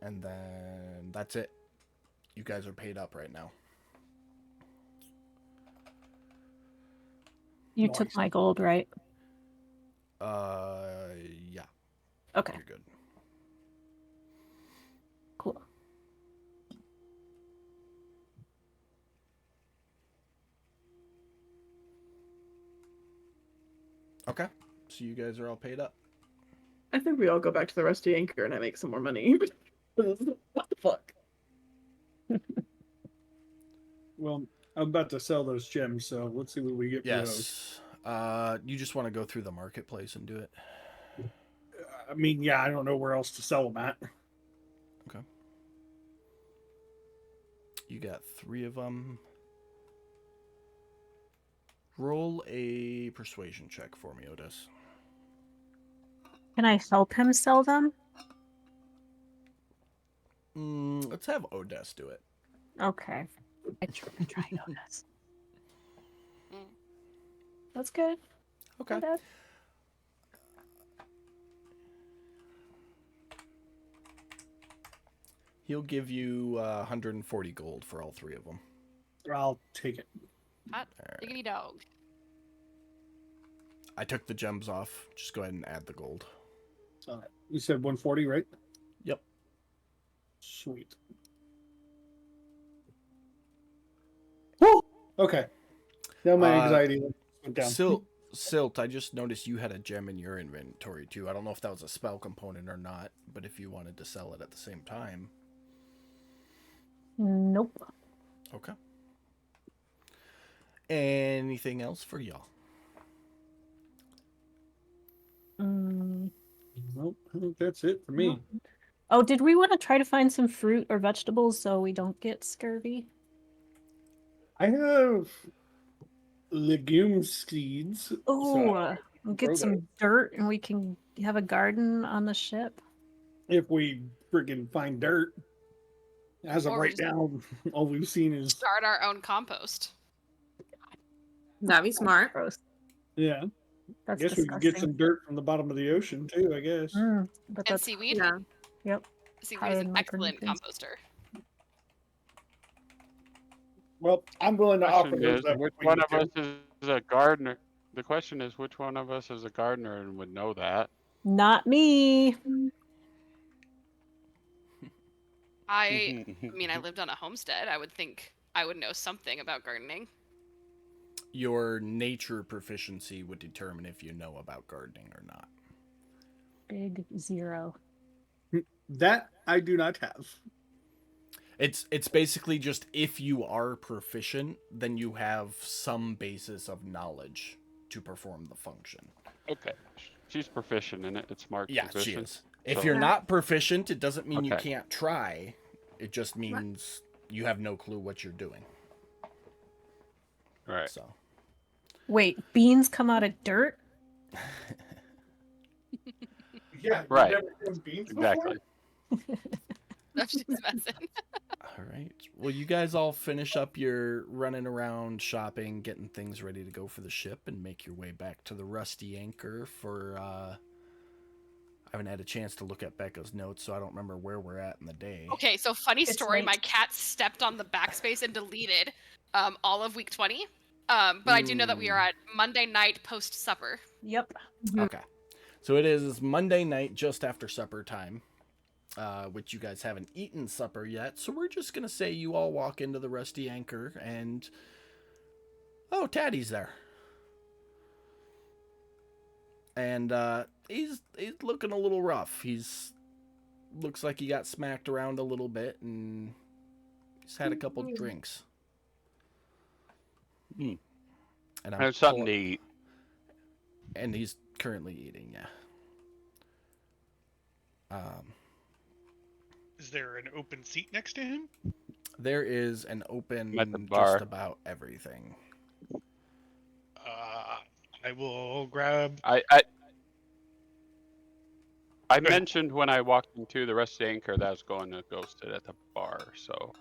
And then that's it. You guys are paid up right now. You Nice. took my gold, right? Yeah, Okay, you're good. cool. Okay. So you guys are all paid up. I think we all go back to the Rusty Anchor and I make some more money. What the fuck? Well, I'm about to sell those gems, so let's see what we get for those. Yes. You just want to go through the marketplace and do it. I mean, yeah, I don't know where else to sell them at. Okay. You got 3 of them. Roll a persuasion check for me, Otis. Can I help him sell them? Let's have Odess do it. Okay. I tried on this. Mm. That's good. Okay. Good. He'll give you 140 gold for all 3 of them. I'll take it. Hot diggity dog. I took the gems off. Just go ahead and add the gold. You said 140, right? Yep. Sweet. Woo! Okay. Now my anxiety went down. Silt, I just noticed you had a gem in your inventory too. I don't know if that was a spell component or not, but if you wanted to sell it at the same time. Nope. Okay. Anything else for y'all? Nope, I think that's it for me. Oh, did we want to try to find some fruit or vegetables so we don't get scurvy? I have legume seeds. Oh, we'll grow get some dirt and we can have a garden on the ship. if we friggin' find dirt. As of Or right just- now, all we've seen is Start our own compost. That'd be smart. Gross. yeah. That's I guess we could get disgusting. some dirt from the bottom of the ocean too. I guess. But And that's seaweed. Yeah. Yep. Seaweed is High an in excellent micronutrients. composter. Well, I'm willing to offer Question those is, up. which if we one need of us to. is a gardener? The question is, which one of us is a gardener and would know that? Not me. I mean, I lived on a homestead. I would think I would know something about gardening. Your nature proficiency would determine if you know about gardening or not. Big 0. That I do not have. It's basically just if you are proficient, then you have some basis of knowledge to perform the function. Okay. She's proficient in it. It's marked Yeah, she proficient. is. If So- you're not proficient, it doesn't mean you Okay. can't try. It just means you have no clue what you're doing. Right. So Wait, beans come out of dirt? Yeah, you've Right. never done beans Exactly. I'm just messing. all right. Well, you guys all finish up your running around, shopping, getting things ready to go for the ship, and make your way back to the Rusty Anchor for. I haven't had a chance to look at Becca's notes, so I don't remember where we're at in the day. Okay, so funny It's story. late. My cat stepped on the backspace and deleted all of week 20. But I do know that we are at Monday night post supper. Yep. Okay. So it is Monday night just after supper time, which you guys haven't eaten supper yet. So we're just going to say you all walk into the Rusty Anchor and... Oh, Taddy's there. And he's looking a little rough. Looks like he got smacked around a little bit and he's had a couple drinks. Hmm. And I'm There's something pull- to eat. And he's currently eating, yeah. Is there an open seat next to him? There is an open At the bar. just about everything. I will grab. I ahead. mentioned when I walked into the rest of the anchor that I was going to go sit at the bar, so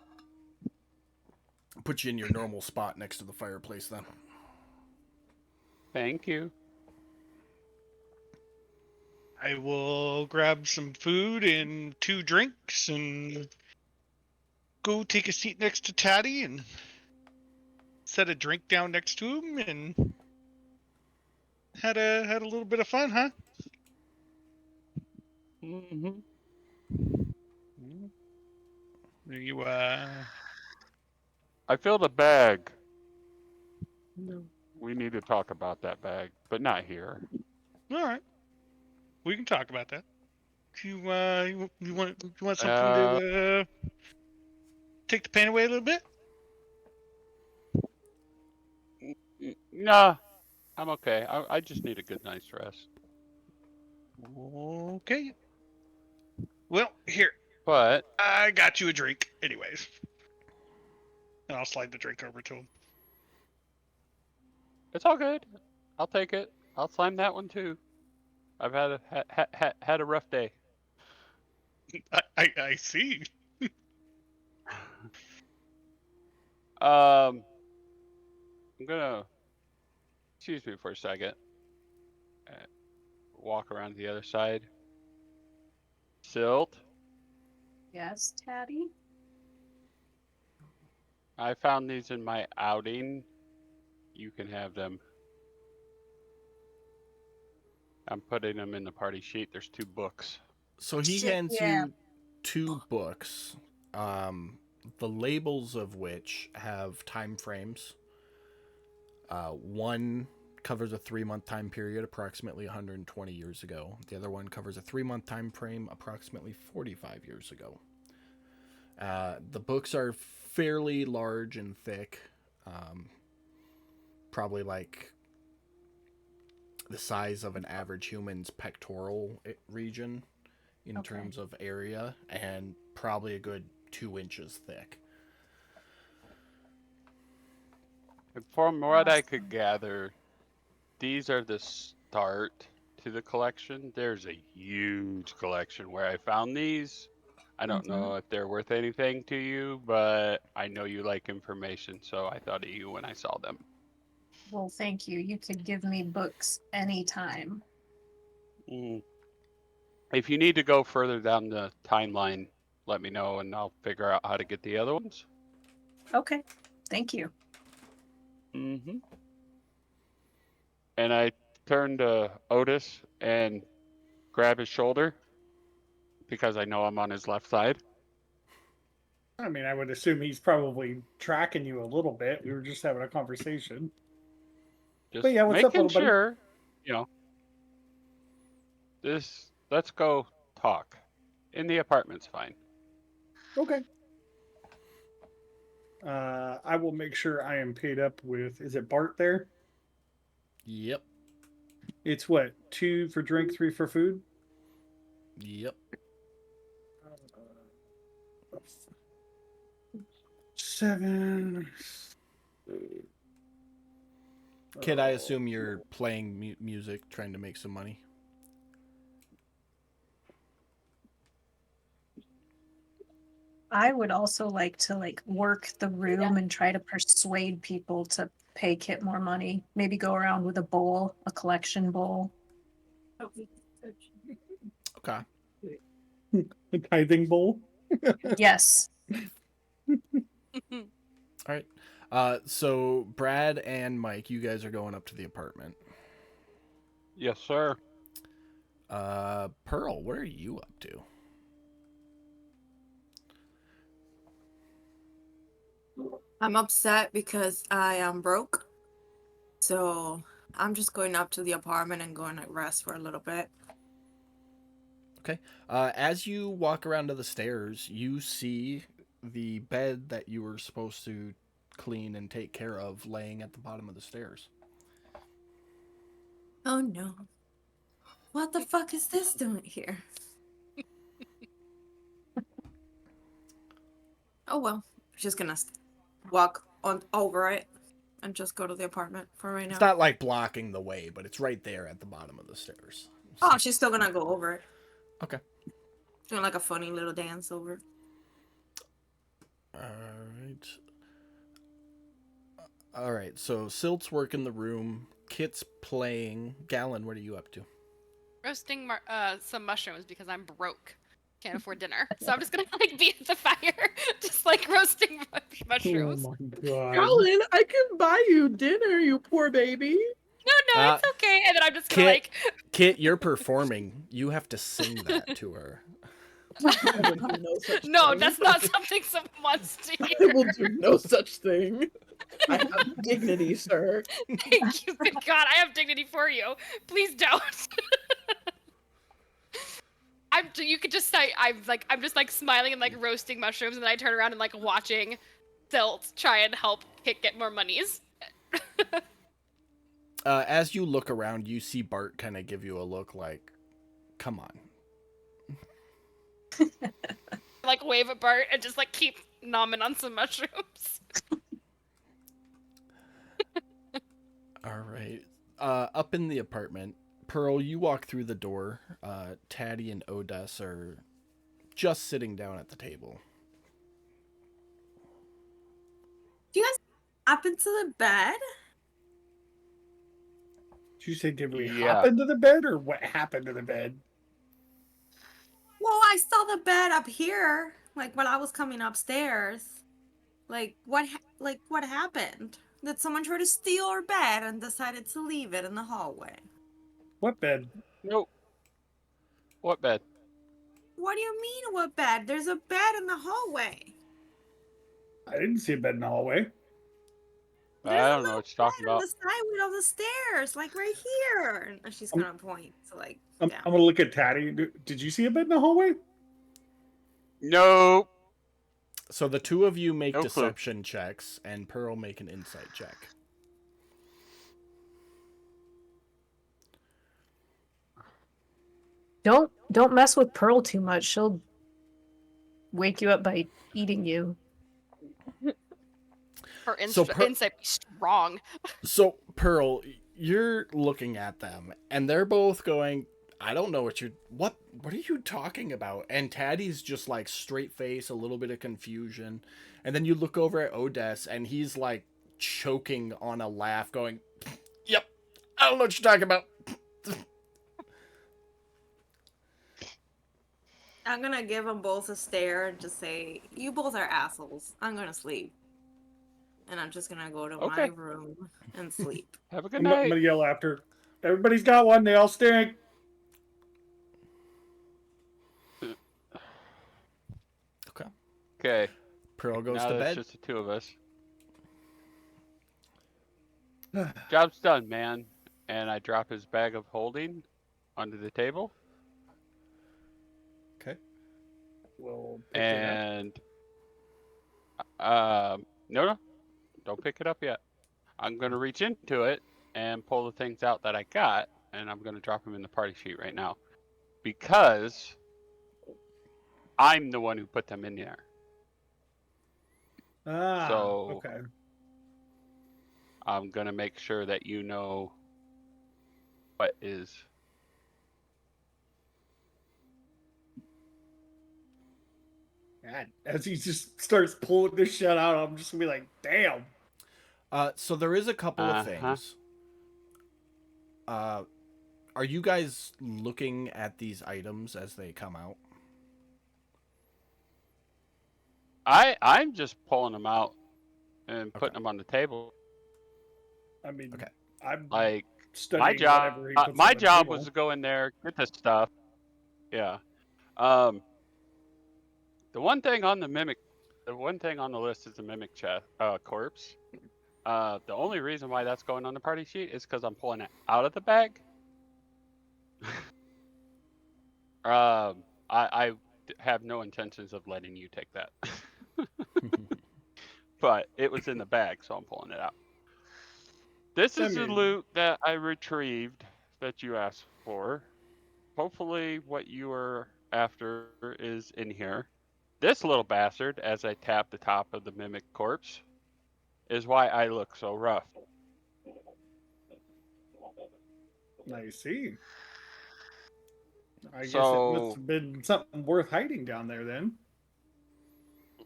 Put you in your normal spot next to the fireplace then. thank you. I will grab some food and 2 drinks and go take a seat next to Taddy and set a drink down next to him and had a little bit of fun, huh? Mm-hmm. Are you I filled a bag. No. We need to talk about that bag, but not here. all right? We can talk about that. You want something to take the pain away a little bit? Nah, I'm okay. I just need a good night's rest. Okay. Well, here, But I got you a drink, anyways. And I'll slide the drink over to him. it's all good. I'll take it. I'll slime that one too. I've had a rough day. I see. I'm gonna excuse me for a second. Walk around to the other side. Silt, Yes, Taddy? I found these in my outing. You can have them. I'm putting them in the party sheet. There's 2 books. So he Shit, hands yeah. you 2 books, the labels of which have time frames. One covers a 3-month time period, approximately 120 years ago. The other one covers a 3-month time frame, approximately 45 years ago. The books are fairly large and thick, probably like the size of an average human's pectoral region in Okay. terms of area, and probably a good 2 inches thick. And from what I could gather, these are the start to the collection. There's a huge collection where I found these. I don't know if they're worth anything to you, but I know you like information, so I thought of you when I saw them. Well, thank you. You could give me books anytime. If you need to go further down the timeline, let me know and I'll figure out how to get the other ones. Okay. Thank you. Mm-hmm. and I turn to Otis and grab his shoulder because I know I'm on his left side. I mean, I would assume he's probably tracking you a little bit. We were just having a conversation. Just But yeah, what's up, making little buddy? sure, let's go talk. In the apartment's fine. Okay. I will make sure I am paid up with. Is it Bart there? Yep. It's what, 2 for drink, 3 for food? Yep. 7. Kid, I assume you're playing music, trying to make some money. I would also like to work the room and try to persuade people to pay Kit more money. Maybe go around with a bowl, a collection bowl. Okay. A tithing bowl? Yes. All right. So Brad and Mike, you guys are going up to the apartment. Yes, sir. Pearl, what are you up to? I'm upset because I am broke. So I'm just going up to the apartment and going to rest for a little bit. Okay. As you walk around to the stairs, you see the bed that you were supposed to clean and take care of laying at the bottom of the stairs. Oh no. What the fuck is this doing here? Oh well. Just gonna walk on over it and just go to the apartment for right now. It's not like blocking the way, but it's right there at the bottom of the stairs. Oh, she's still gonna go over it. Okay. Doing like a funny little dance over it. All right. So Silt's working the room. Kit's playing. Gallon, what are you up to? Roasting some mushrooms because I'm broke. Can't afford dinner. So I'm just gonna be at the fire, just musroasting mushrooms. Oh my god. Colin, I can buy you dinner, you poor baby. No, it's okay. And then I'm just gonna Kit, you're performing. You have to sing that to her. I will do no such No, thing. that's not something someone wants to I hear. will do no such thing. I have dignity, sir. Thank you. Good God, I have dignity for you. Please don't. You could just say I'm just smiling and roasting mushrooms, and then I turn around and watching Silt try and help Kit get more monies. As you look around, you see Bart kind of give you a look like, come on. Wave at Bart and just keep nomming on some mushrooms. All right. Up in the apartment, Pearl, you walk through the door. Taddy and Odess are just sitting down at the table. Do you guys hop into the bed? Did you say, did we Yeah. hop into the bed, or what happened to the bed? Well, I saw the bed up here, when I was coming upstairs. What happened? Did someone try to steal our bed and decided to leave it in the hallway? What bed? Nope. What bed? What do you mean, what bed? There's a bed in the hallway. I didn't see a bed in the hallway. I don't know what you're talking Bed on about. the side of the stairs, right here. And she's gonna point to I'm down. gonna look at Taddy. Did you see a bed in the hallway? Nope. So the two of you make No clue. deception checks, and Pearl make an insight check. Don't mess with Pearl too much. She'll wake you up by eating you. Her So insight be strong. So, Pearl, you're looking at them, and they're both going, I don't know what are you talking about? And Taddy's just straight face, a little bit of confusion. And then you look over at Odess, and he's choking on a laugh, going, yep, I don't know what you're talking about. I'm gonna give them both a stare and just say, "You both are assholes. I'm gonna sleep." and I'm just gonna go to my Okay. room and sleep. Have a good I'm night. gonna yell after. Everybody's got one. They all stink. Okay. Okay. Pearl goes Now to there's bed. just the two of us. Job's done, man. And I drop his bag of holding onto the table. Okay. We'll pick it up. And no, don't pick it up yet. I'm gonna reach into it and pull the things out that I got, and I'm gonna drop them in the party sheet right now because I'm the one who put them in there. Ah, So okay. I'm gonna make sure that you know what is. God, as he just starts pulling this shit out, I'm just gonna be like, damn. So there is a couple of Uh-huh. things. Are you guys looking at these items as they come out? I'm just pulling them out and putting Okay. them on the table. I mean, Okay. I'm Like studying whatever he puts on my the job table. was to go in there, get the stuff. Yeah. The one thing on the list is the mimic corpse. The only reason why that's going on the party sheet is because I'm pulling it out of the bag. I have no intentions of letting you take that, but it was in the bag, so I'm pulling it out. This I is the mean- loot that I retrieved that you asked for. Hopefully, what you are after is in here. This little bastard, as I tap the top of the mimic corpse, is why I look so rough. I see. I guess it So- must have been something worth hiding down there then.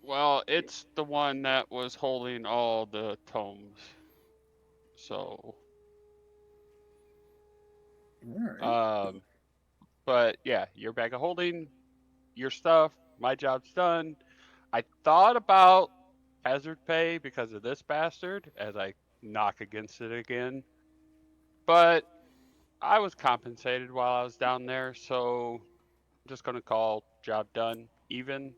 Well, it's the one that was holding all the tomes. So, All right. but yeah, your bag of holding, your stuff, my job's done. I thought about hazard pay because of this bastard as I knock against it again. But I was compensated while I was down there, so I'm just gonna call job done. Even.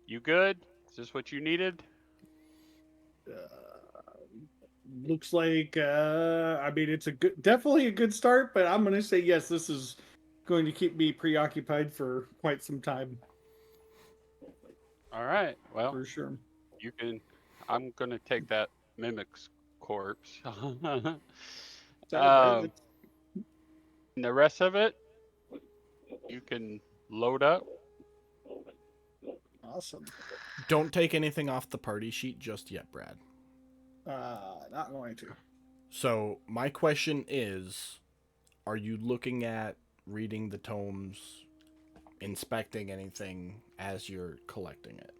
You good? Is this what you needed? Looks like I mean it's definitely a good start, but I'm gonna say yes, this is going to keep me preoccupied for quite some time All right. Well, for sure. you can. I'm gonna take that mimic's corpse. So, And the rest of it, you can load up. awesome. Don't take anything off the party sheet just yet, Brad. Not going to. So my question is, are you looking at reading the tomes, inspecting anything as you're collecting it?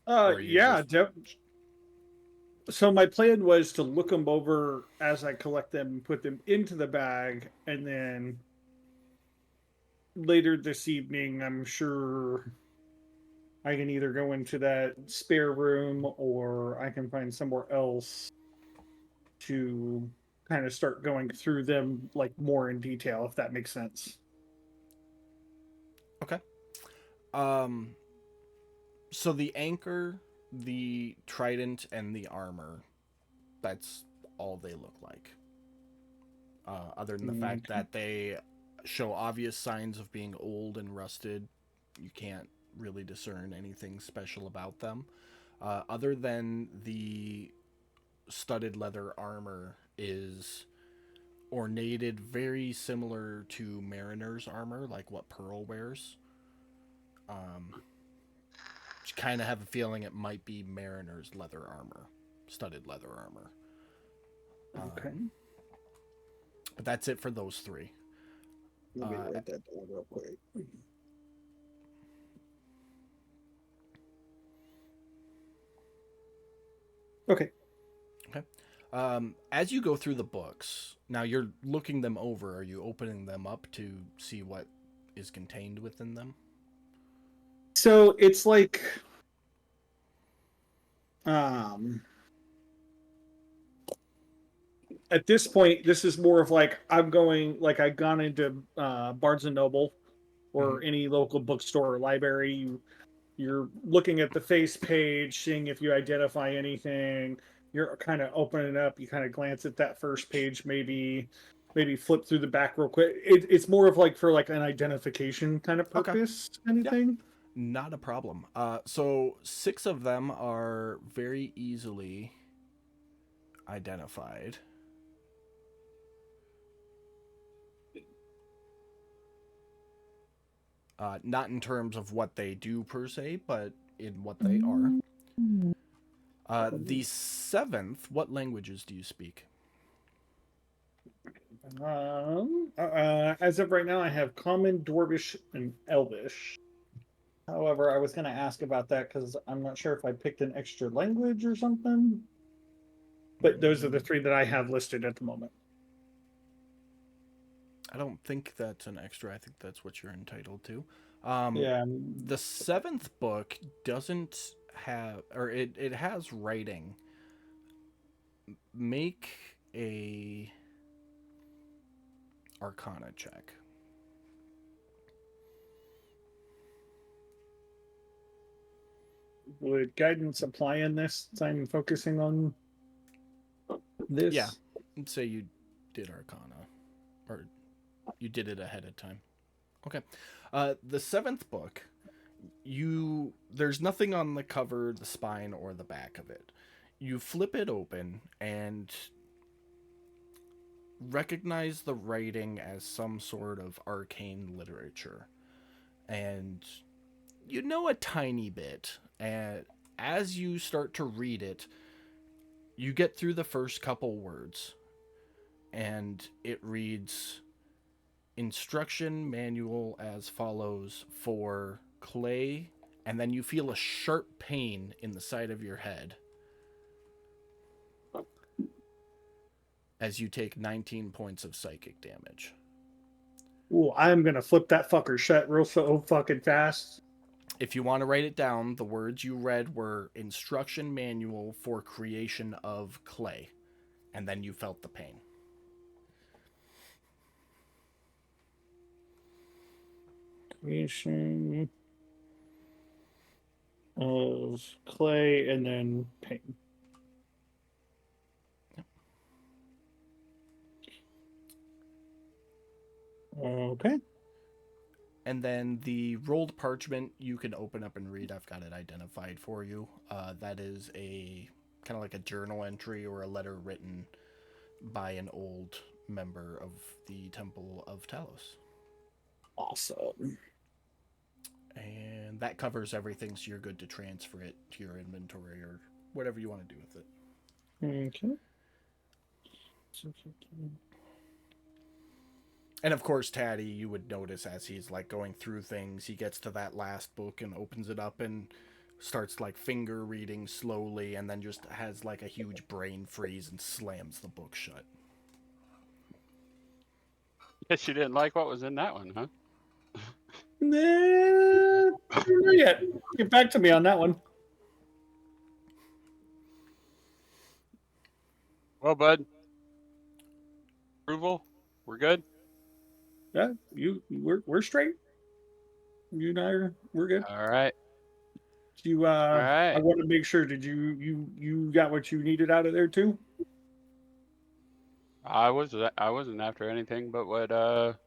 Or you Yeah. just- So my plan was to look them over as I collect them, put them into the bag, and then later this evening, I'm sure I can either go into that spare room or I can find somewhere else to kind of start going through them like more in detail, if that makes sense. Okay. So the anchor, the trident, and the armor, that's all they look like. Other than the fact that they show obvious signs of being old and rusted, you can't really discern anything special about them. Other than the studded leather armor is ornated very similar to Mariner's armor, like what Pearl wears. Just kind of have a feeling it might be Mariner's leather armor, studded leather armor. Okay. But that's it for those three. Let me write that down real quick. Okay. As you go through the books, now you're looking them over. Are you opening them up to see what is contained within them? So it's like At this point, this is more of like I'm going like I've gone into Barnes and Noble or any local bookstore or library. You're looking at the face page, seeing if you identify anything. You're kind of opening it up. You kind of glance at that first page, maybe flip through the back real quick. It's more of like for like an identification kind of Okay. purpose. Anything? Not a problem. So 6 of them are very easily identified. Not in terms of what they do per se, but in what they are. The 7th, what languages do you speak? As of right now, I have Common, Dwarvish, and Elvish. However, I was going to ask about that because I'm not sure if I picked an extra language or something. But those are the 3 that I have listed at the moment. I don't think that's an extra. I think that's what you're entitled to. Yeah. The 7th book doesn't have, or it has writing. Make a Arcana check. Would guidance apply in this since I'm focusing on this? Yeah. Let's say you did Arcana, or you did it ahead of time. Okay. The 7th book, there's nothing on the cover, the spine, or the back of it. You flip it open and recognize the writing as some sort of arcane literature. And you know a tiny bit. And as you start to read it, you get through the first couple words. And it reads, instruction manual as follows for clay, and then you feel a sharp pain in the side of your head as you take 19 points of psychic damage. Ooh, I'm gonna flip that fucker shut real so fucking fast. If you want to write it down, the words you read were instruction manual for creation of clay, and then you felt the pain. Creation of clay and then paint. Okay. And then the rolled parchment you can open up and read. I've got it identified for you. That is a kind of like a journal entry or a letter written by an old member of the Temple of Talos. Awesome. And that covers everything, so you're good to transfer it to your inventory or whatever you want to do with it. Okay. And of course, Taddy, you would notice as he's like going through things, he gets to that last book and opens it up and starts like finger reading slowly, and then just has like a huge brain freeze and slams the book shut. Guess you didn't like what was in that one, huh? Nah, not yet. Get back to me on that one. Well, bud. Approval? We're good? Yeah, we're straight. You and I we're good. All right. You All right. I want to make sure, did you got what you needed out of there too? I wasn't after anything but what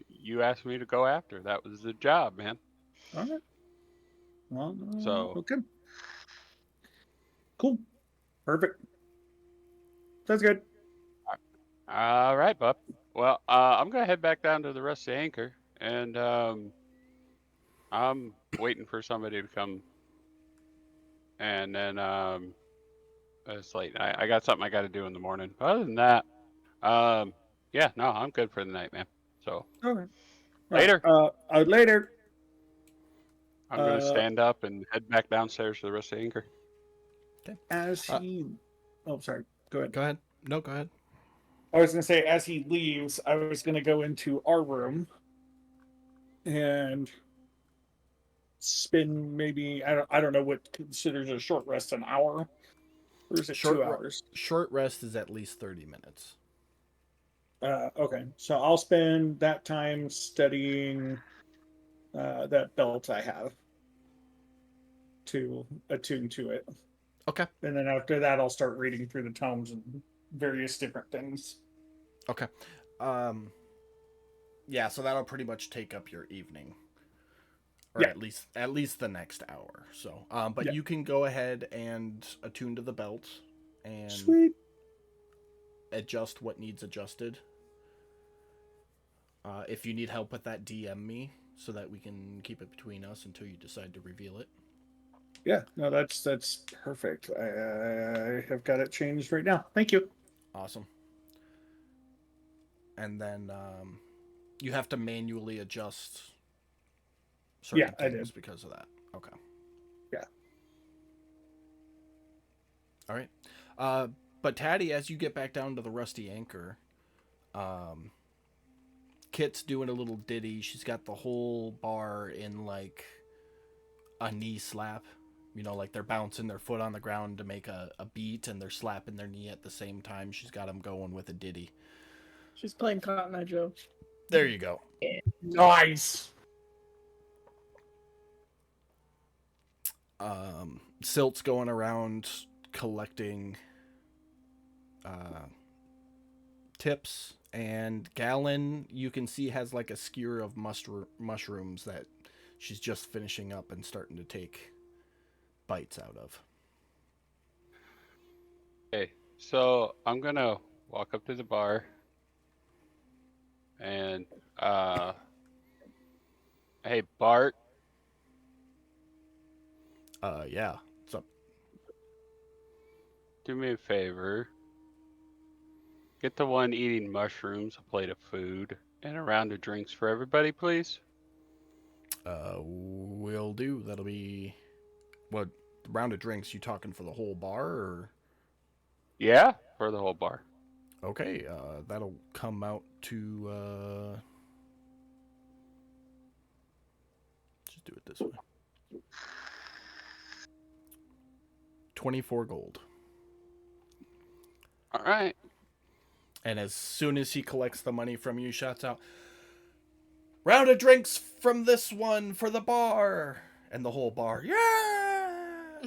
you asked me to go after. That was the job, man. All right. Well, So- okay. Cool. Perfect. Sounds good. All right, bub. Well, I'm gonna head back down to the Rusty Anchor, and I'm waiting for somebody to come. And then it's late. I got something I got to do in the morning. Other than that, yeah, no, I'm good for the night, man. So Okay. Later. Later. I'm gonna stand up and head back downstairs to the Rusty Anchor. As he oh sorry, go ahead. Go ahead. No, go ahead. I was gonna say as he leaves, I was gonna go into our room and spend maybe I don't know what considers a short rest, an hour, or is it Short 2 re- hours? Short rest is at least 30 minutes. Okay, so I'll spend that time studying that belt I have to attune to it, Okay. and then after that, I'll start reading through the tomes and various different things. Okay. Yeah, so that'll pretty much take up your evening. Or Yeah. at least the next hour. So, but Yeah. you can go ahead and attune to the belt and Sweet. adjust what needs adjusted. If you need help with that, DM me so that we can keep it between us until you decide to reveal it. Yeah, no, that's perfect. I have got it changed right now. Thank you. Awesome. And then you have to manually adjust certain Yeah, I things did. because of that. Okay. Yeah. All right. But Taddy, as you get back down to the Rusty Anchor, Kit's doing a little ditty. She's got the whole bar in like a knee slap. You know, like they're bouncing their foot on the ground to make a beat, and they're slapping their knee at the same time. She's got them going with a ditty. She's playing Cotton Eye Joe. There you go. Nice. Silt's going around collecting tips, and Gallon, you can see, has like a skewer of mushrooms that she's just finishing up and starting to take bites out of. Okay, so I'm gonna walk up to the bar and hey Bart, Yeah. What's up? do me a favor. Get the one eating mushrooms a plate of food and a round of drinks for everybody, please. Will do. That'll be what round of drinks you talking for the whole bar or Yeah, for the whole bar. okay, that'll come out to just do it this way. 24 gold. All right. And as soon as he collects the money from you, shouts out, "Round of drinks from this one for the bar!" And the whole bar, yeah!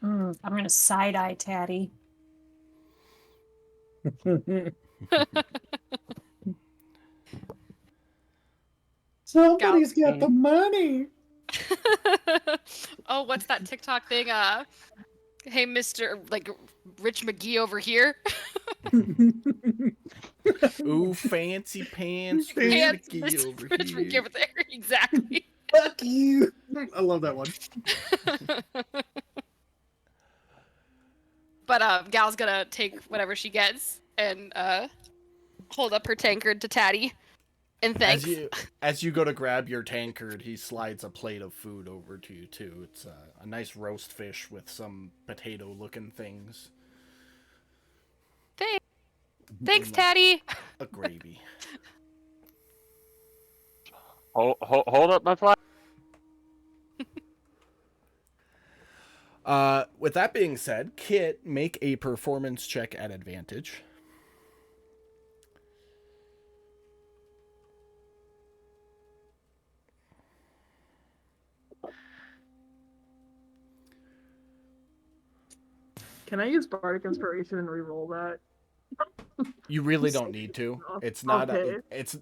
I'm gonna side eye Taddy. Somebody's got the money. Oh, what's that TikTok thing? Hey, Mr. like Rich McGee over here. Ooh, fancy pants, Pants, Ricky Rich over McGee here. over there. Exactly. Fuck you. I love that one. But Gal's gonna take whatever she gets and hold up her tankard to Taddy. And thanks. As you go to grab your tankard, he slides a plate of food over to you too. It's a nice roast fish with some potato-looking things. Thanks, and Taddy. a gravy. Hold up my flag. With that being said, Kit, make a performance check at advantage. Can I use Bardic Inspiration and re-roll that? You really don't need to. It's not. Okay. It's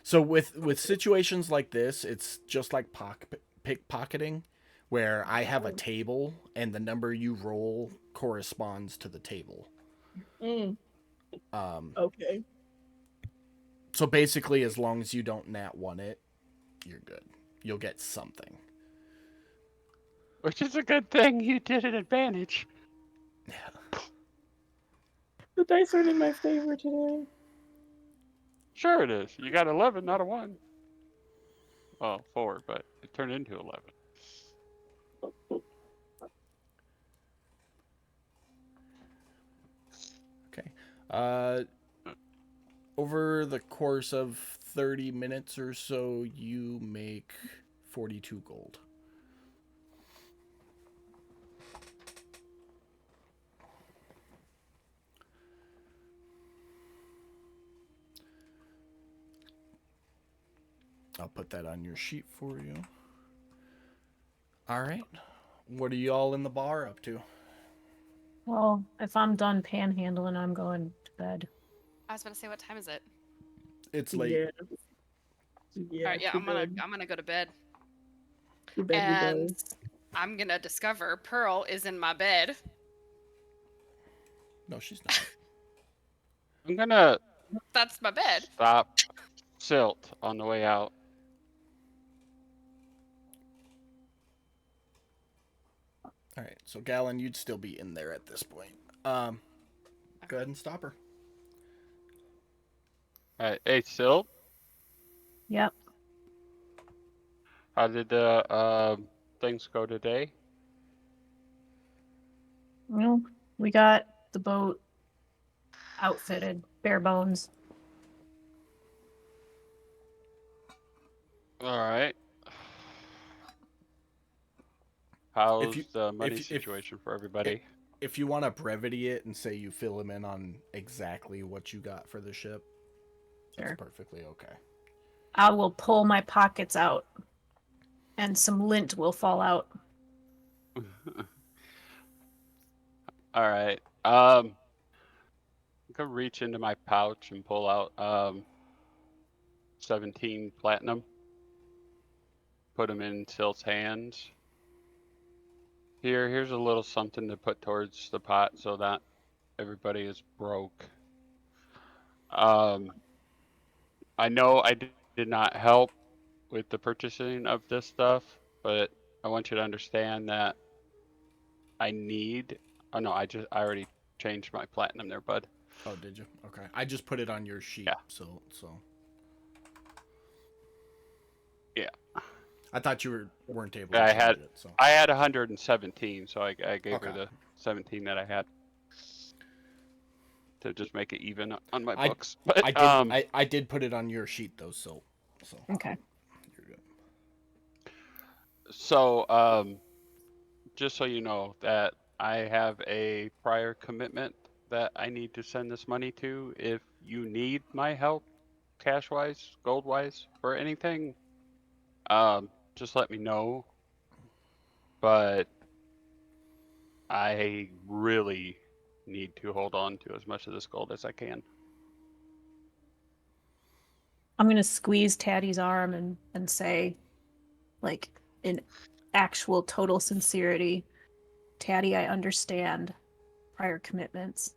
so with situations like this, it's just like pickpocketing, where I have a table and the number you roll corresponds to the table. Okay. So basically, as long as you don't nat one it, you're good. You'll get something. Which is a good thing. You did an advantage. Yeah. The dice aren't in my favor today. Sure it is. You got 11, not a 1. Well, 4, but it turned into 11. Okay. Over the course of 30 minutes or so, you make 42 gold. I'll put that on your sheet for you. All right. What are you all in the bar up to? Well, if I'm done panhandling, I'm going to bed. I was about to say, what time is it? It's late. Yeah. Yeah. All right, yeah, to I'm gonna go to bed, to bed we go. and I'm gonna discover Pearl is in my bed. No, she's not. I'm gonna That's my bed. stop Silt on the way out. All right. So Gallon, you'd still be in there at this point. Go ahead and stop her. Alright, hey Silt, Yep. how did the things go today? Well, we got the boat outfitted, bare bones. Alright. How's you- the money if- situation for everybody? If you want to brevity it and say you fill him in on exactly what you got for the ship, Sure. that's perfectly okay. I will pull my pockets out, and some lint will fall out. Alright. I could reach into my pouch and pull out 17 platinum. Put them in Silt's hands. Here's a little something to put towards the pot so that everybody is broke. I know I did not help with the purchasing of this stuff, but I want you to understand that I need. Oh no, I already changed my platinum there, bud. Oh, did you? Okay. I just put it on your sheet. Yeah. So. Yeah. I thought you weren't able. Yeah, to I had- change it, so. I had 117, so I gave her Okay. the 17 that I had to just make it even on my I- books. But I did put it on your sheet though, so Okay. you're good. So, just so you know that I have a prior commitment that I need to send this money to. If you need my help, cash-wise, gold-wise, or anything, just let me know. But I really need to hold on to as much of this gold as I can. I'm gonna squeeze Taddy's arm and say, like, in actual total sincerity, Taddy, I understand prior commitments.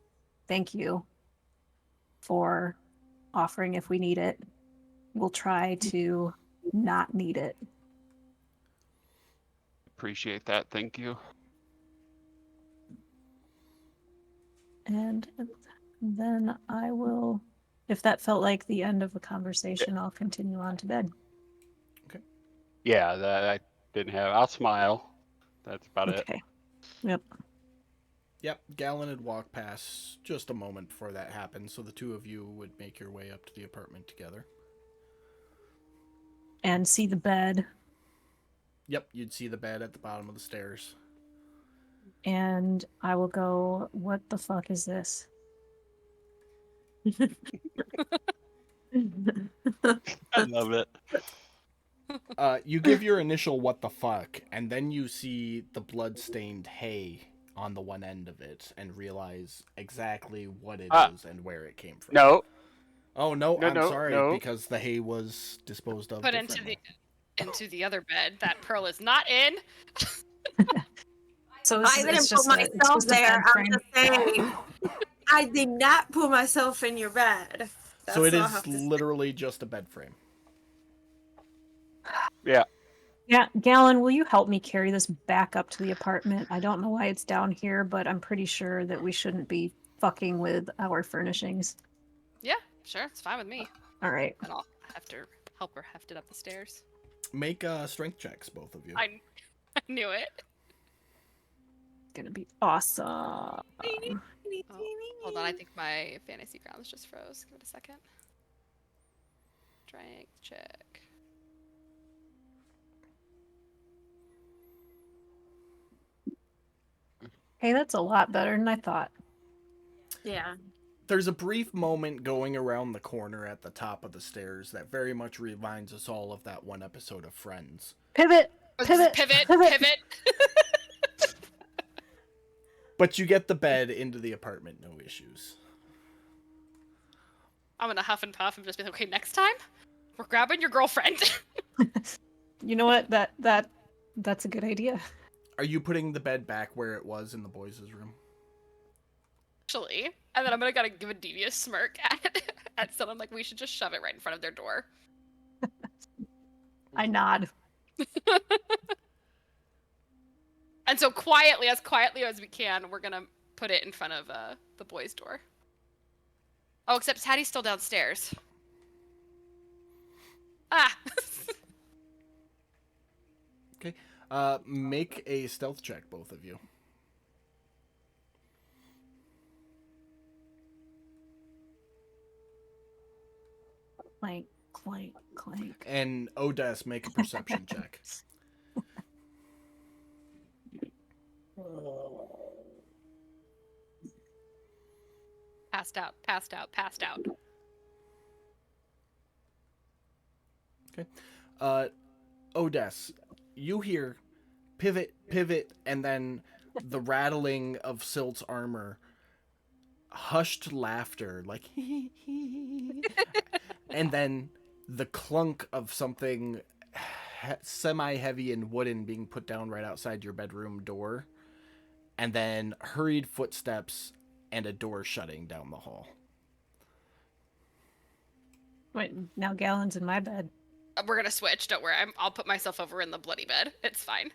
Thank you for offering if we need it. We'll try to not need it. Appreciate that. Thank you. And then I will, if that felt like the end of the conversation, I'll continue on to bed. Yeah, that I didn't have. I'll smile. That's about it. Okay. Yep. Yep, Gallon had walked past just a moment before that happened, so the two of you would make your way up to the apartment together. And see the bed. Yep, you'd see the bed at the bottom of the stairs. And I will go, what the fuck is this? I love it. You give your initial what the fuck, and then you see the blood-stained hay on the one end of it and realize exactly what it is and where it came from. No, Oh, no, I'm no, sorry, no. because the hay was disposed of Put into differently. the other bed that Pearl is not in. So I didn't put myself there. I'm just saying. I did not put myself in your bed. So it That's all I is have to say. literally just a bed frame. Yeah. Yeah, Gallon, will you help me carry this back up to the apartment? I don't know why it's down here, but I'm pretty sure that we shouldn't be fucking with our furnishings. Yeah, sure, it's fine with me. All right. And I'll have to help her heft it up the stairs. Make strength checks, both of you. I knew it. Gonna be awesome. Oh, hold on, I think my fantasy grounds just froze. Give it a second. Strength check. Hey, that's a lot better than I thought. Yeah. There's a brief moment going around the corner at the top of the stairs that very much reminds us all of that one episode of Friends. Pivot! Pivot, Pivot! pivot. But you get the bed into the apartment, no issues. I'm gonna huff and puff and just be like, okay, next time, we're grabbing your girlfriend. You know what? That's a good idea. Are you putting the bed back where it was in the boys' room? Actually, and then I'm gonna gotta give a devious smirk at someone like we should just shove it right in front of their door. I nod. And so quietly as we can, we're gonna put it in front of the boys' door. Oh, except Tattie's still downstairs. Ah! Okay. Make a stealth check, both of you. Clank, clank, clank. And Odess, make a perception check. Passed out, passed out, passed out. Okay. Odess, you hear pivot, pivot, and then the rattling of Silt's armor, hushed laughter, like and then the clunk of something semi-heavy and wooden being put down right outside your bedroom door, and then hurried footsteps and a door shutting down the hall. Wait, now Gallon's in my bed. We're gonna switch. Don't worry. I'll put myself over in the bloody bed. It's fine.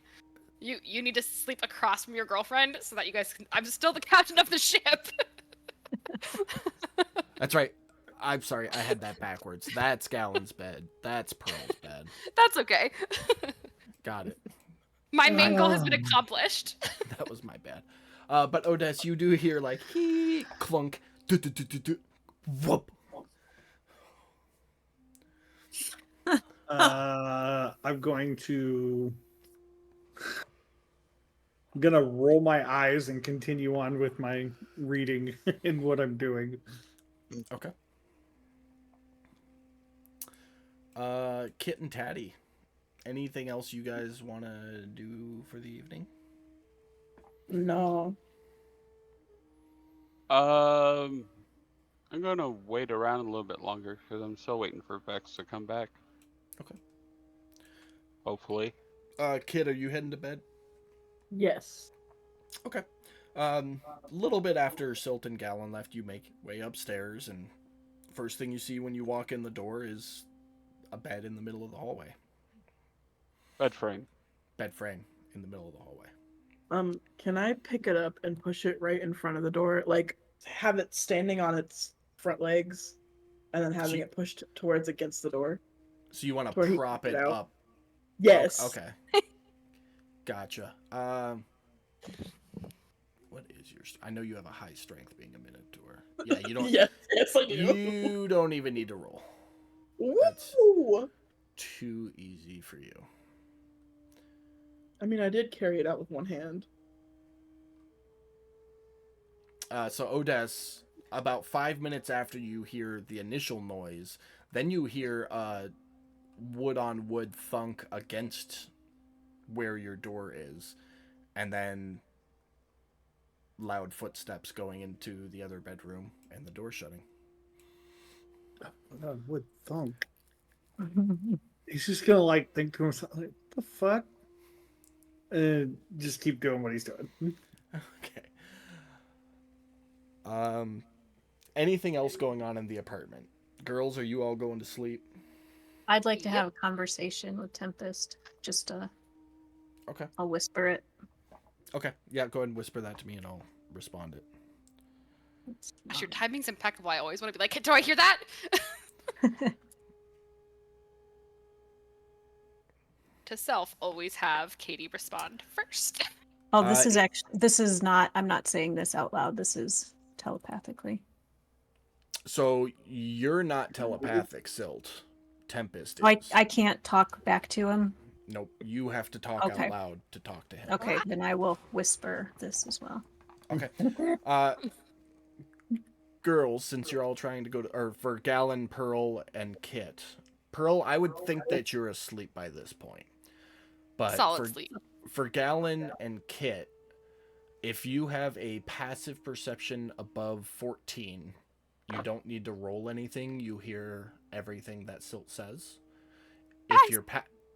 You need to sleep across from your girlfriend so that you guys can. I'm still the captain of the ship. That's right. I'm sorry, I had that backwards. That's Gallon's bed. That's Pearl's bed. That's okay. Got it. My main goal has been accomplished. That was my bad. But Odess, you do hear like clunk, whoop. I'm gonna roll my eyes and continue on with my reading in what I'm doing. Okay. Kit and Tatty, anything else you guys want to do for the evening? No. I'm gonna wait around a little bit longer because I'm still waiting for Vex to come back. Okay. Hopefully. Kit, are you heading to bed? Yes. Okay. Little bit after Silt and Gallon left, you make way upstairs, and first thing you see when you walk in the door is a bed in the middle of the hallway. Bed frame. Bed frame in the middle of the hallway. Can I pick it up and push it right in front of the door? Like, have it standing on its front legs, and then having it pushed towards against the door? So you want Where to he prop can it get out? up? Yes. Okay. Gotcha. What is your? I know you have a high strength being a Minotaur. Yeah, you don't. Yes, I do. You don't even need to roll. That's Woo! too easy for you. I mean, I did carry it out with one hand. So Odess, about 5 minutes after you hear the initial noise, then you hear wood on wood thunk against where your door is, and then loud footsteps going into the other bedroom and the door shutting. Would thunk. He's just gonna like think to himself, like, "What the fuck?" And just keep doing what he's doing. Okay. Anything else going on in the apartment? Girls, are you all going to sleep? I'd like to have a conversation with Tempest. Just Okay. I'll whisper it. Okay. Yeah, go ahead and whisper that to me and I'll respond it. Gosh, your timing's impeccable. I always want to be like, do I hear that? To self, always have Katie respond first. Oh, this is not, I'm not saying this out loud. This is telepathically. So you're not telepathic, Silt. Tempest is. I can't talk back to him. Nope. You have to talk Okay. out loud to talk to him. Okay, then I will whisper this as well. Okay. Girls, since you're all trying to go to, or for Gallon, Pearl, and Kit. Pearl, I would think that you're asleep by this point. But Solid sleep. for Gallon and Kit, if you have a passive perception above 14, you don't need to roll anything. You hear everything that Silt says.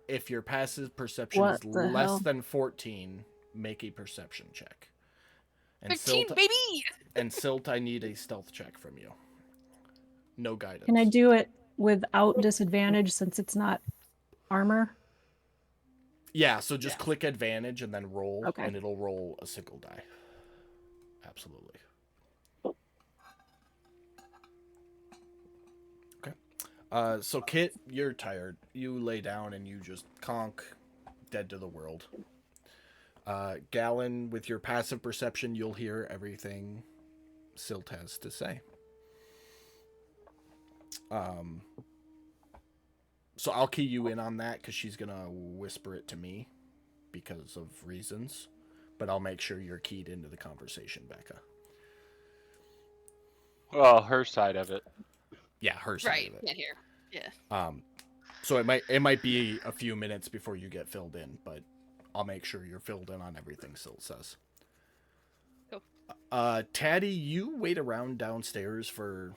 If your passive perception What is the less hell? than 14, make a perception check. And 15, Silt, baby! and Silt, I need a stealth check from you. No guidance. Can I do it without disadvantage since it's not armor? Yeah, so just click advantage and then roll, Okay. and it'll roll a single die. Absolutely. Okay. So Kit, you're tired. You lay down and you just conk, dead to the world. Gallon, with your passive perception, you'll hear everything Silt has to say. So I'll key you in on that because she's gonna whisper it to me because of reasons, but I'll make sure you're keyed into the conversation, Becca. Well, her side of it. Yeah, her side Right, of it. can't hear. Yeah. So it might be a few minutes before you get filled in, but I'll make sure you're filled in on everything Silt says. Cool. Taddy, you wait around downstairs for.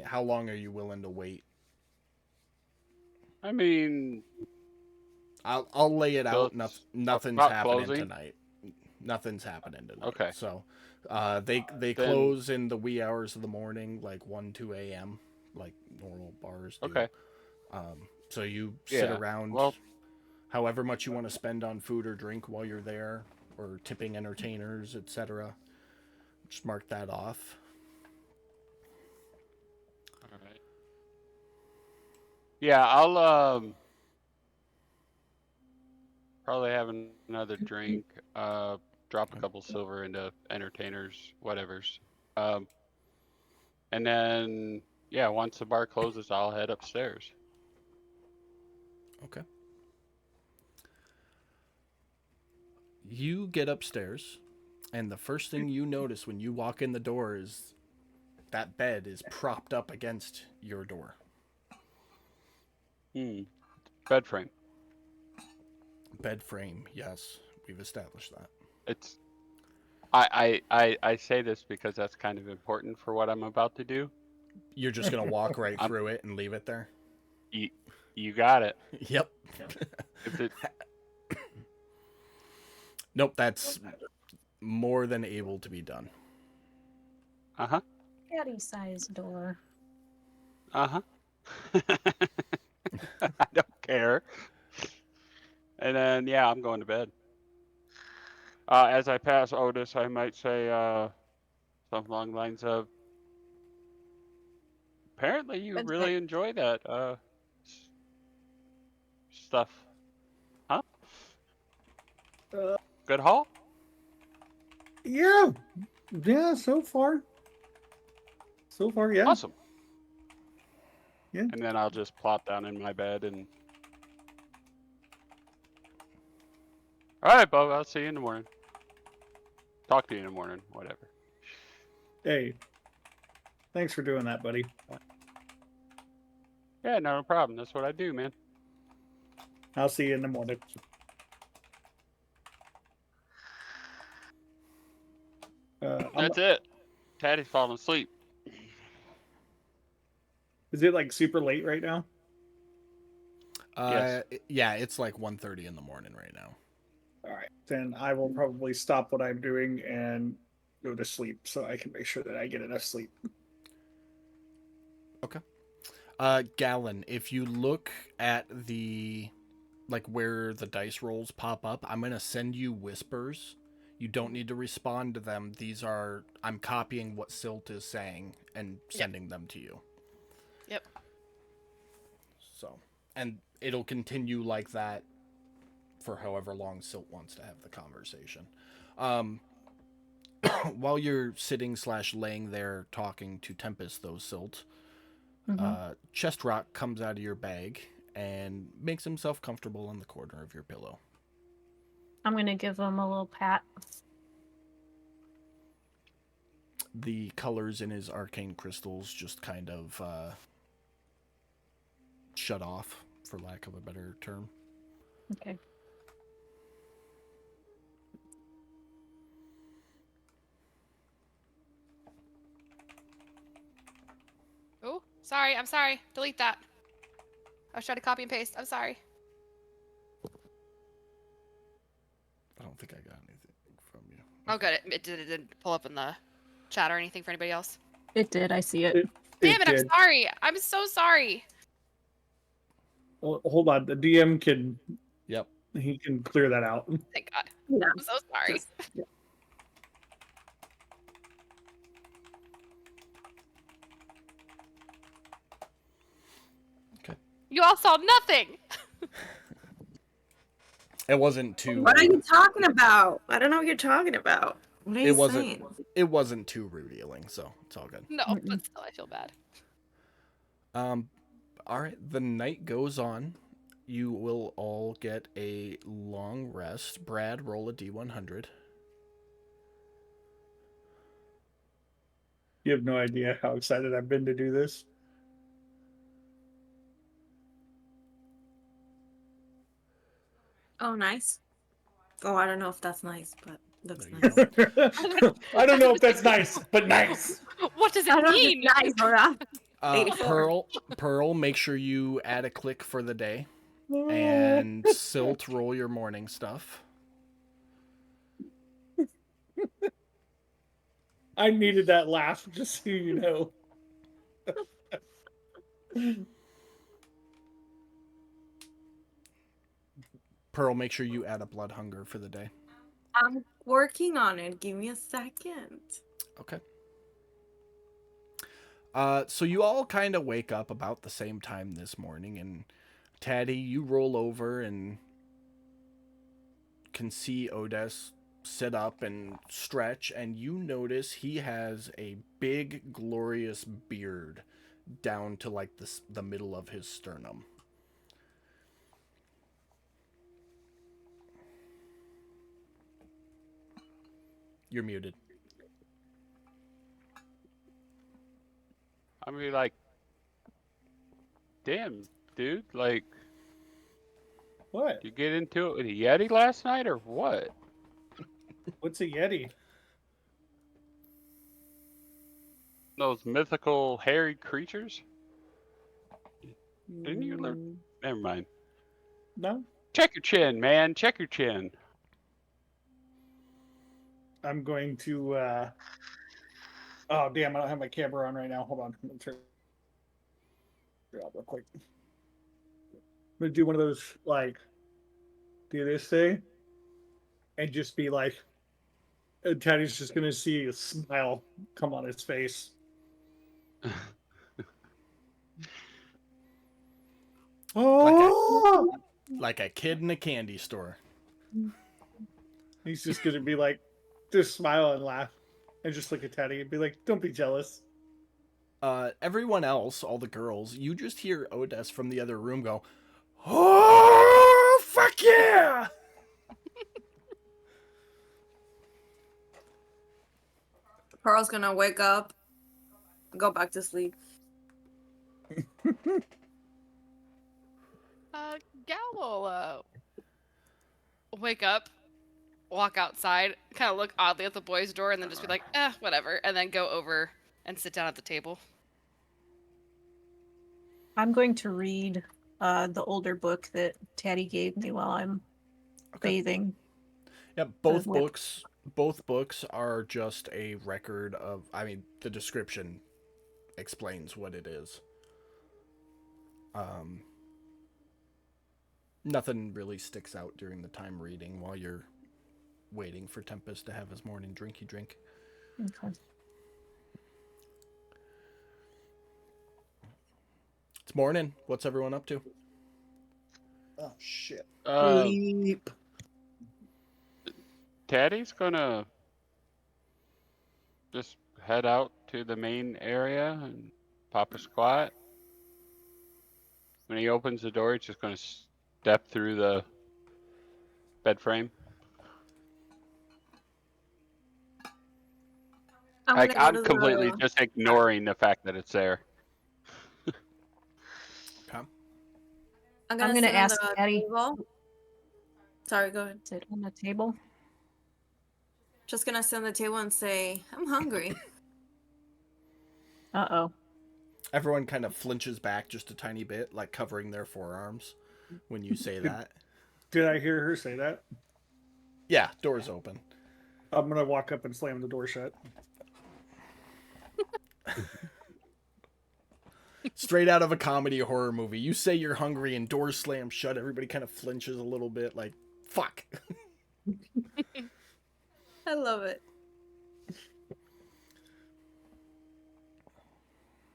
How long are you willing to wait? I mean, I'll lay it out. So Nothing's about happening closing? tonight. Nothing's happening tonight. Okay. So, they Then- close in the wee hours of the morning, like 1-2 a.m., like normal bars do. okay. So you sit Yeah, around, well- however much you want to spend on food or drink while you're there, or tipping entertainers, etc. Just mark that off. All right. Yeah, I'll probably have another drink. Drop a couple silver into entertainers, whatever's. And then yeah, once the bar closes, I'll head upstairs. Okay. You get upstairs, and the first thing you notice when you walk in the door is that bed is propped up against your door. Bed frame. Bed frame, yes, we've established that. It's. I say this because that's kind of important for what I'm about to do. You're just gonna walk right through it and leave it there? You got it. Yep. If it Nope, that's more than able to be done. uh-huh. Caddy size door. Uh-huh. I don't care. And then, yeah, I'm going to bed. As I pass Otis, I might say something along the lines of, apparently you Bed's really like- enjoy that stuff. Huh? Good haul? Yeah. Yeah, so far. So far, yeah. Awesome. Yeah. And then I'll just plop down in my bed and... All right, Bob, I'll see you in the morning. Talk to you in the morning, whatever. Hey. Thanks for doing that, buddy. Yeah, no problem. That's what I do, man. I'll see you in the morning. That's it. Taddy's falling asleep. Is it like super late right now? Yes. Yeah, it's like 1:30 in the morning right now. All right. Then I will probably stop what I'm doing and go to sleep so I can make sure that I get enough sleep. Gallon, if you look at the, like where the dice rolls pop up, I'm going to send you whispers. You don't need to respond to them. I'm copying what Silt is saying and sending them to you. Yep. So, and it'll continue like that for however long Silt wants to have the conversation. While you're sitting / laying there talking to Tempest, though, Silt, Chest Rock comes out of your bag and makes himself comfortable in the corner of your pillow. I'm gonna give him a little pat. the colors in his arcane crystals just kind of shut off, for lack of a better term. Okay. Oh, sorry. I'm sorry. Delete that. I was trying to copy and paste. I'm sorry. I don't think I got anything from you. Oh, good. It didn't pull up in the chat or anything for anybody else. It did. I see it. Damn it! I'm did. sorry. I'm so sorry. Well, hold on. The DM can Yep. he can clear that out. Thank God. Yeah. I'm so sorry. Just- yeah. You all saw nothing. It wasn't too. What are you talking about? I don't know what you're talking about. What are you It wasn't. saying? It wasn't too revealing, so it's all good. No, but still, I feel bad. All right. The night goes on. You will all get a long rest. Brad, roll a d100. You have no idea how excited I've been to do this. Oh, nice. Oh, I don't know if that's nice, but looks There you nice. go. I don't know if that's nice, but nice. What does I it don't know if mean? it's nice or not. 84. Pearl, make sure you add a click for the day. And Silt, roll your morning stuff. I needed that laugh, just so you know. Pearl, make sure you add a blood hunger for the day. I'm working on it. Give me a second. Okay. So you all kind of wake up about the same time this morning, and Taddy, you roll over and can see Odess sit up and stretch, and you notice he has a big, glorious beard down to like the middle of his sternum. You're muted. I mean, like, damn, dude, like, What? you get into it with a Yeti last night or what? What's a Yeti? Those mythical hairy creatures? Didn't you learn? Never mind. No? Check your chin, man. Check your chin. I'm going to oh damn, I don't have my camera on right now. Hold on. Let me turn it off real quick. I'm gonna do one of those like do this thing and just be like Teddy's just gonna see a smile come on his face. Oh, Like a kid in a candy store. he's just gonna be like just smile and laugh and just look at Teddy and be like, don't be jealous. Everyone else, all the girls, you just hear Odess from the other room go, "Oh, fuck yeah!" Pearl's gonna wake up, go back to sleep. Gal will wake up, walk outside, kind of look oddly at the boys' door, and then just be like, whatever, and then go over and sit down at the table. I'm going to read the older book that Taddy gave me while I'm bathing. Yeah, both whip. books are just a record of, I mean, the description explains what it is. Nothing really sticks out during the time reading while you're waiting for Tempest to have his morning drinky drink. Okay. It's morning. What's everyone up to? Oh shit. Taddy's gonna just head out to the main area and pop a squat. When he opens the door, he's just gonna step through the bed frame. Like, gonna I'm go to completely the. just ignoring the fact that it's there. Okay. I'm I'm gonna gonna sit on ask the Patty. table. Sorry, go ahead. Sit on the table. Just gonna sit on the table and say, I'm hungry. Uh-oh. Everyone kind of flinches back just a tiny bit, like covering their forearms when you say that. Did I hear her say that? Yeah, door's open. I'm gonna walk up and slam the door shut. Straight out of a comedy horror movie. You say you're hungry and doors slam shut, everybody kind of flinches a little bit, like, fuck. I love it.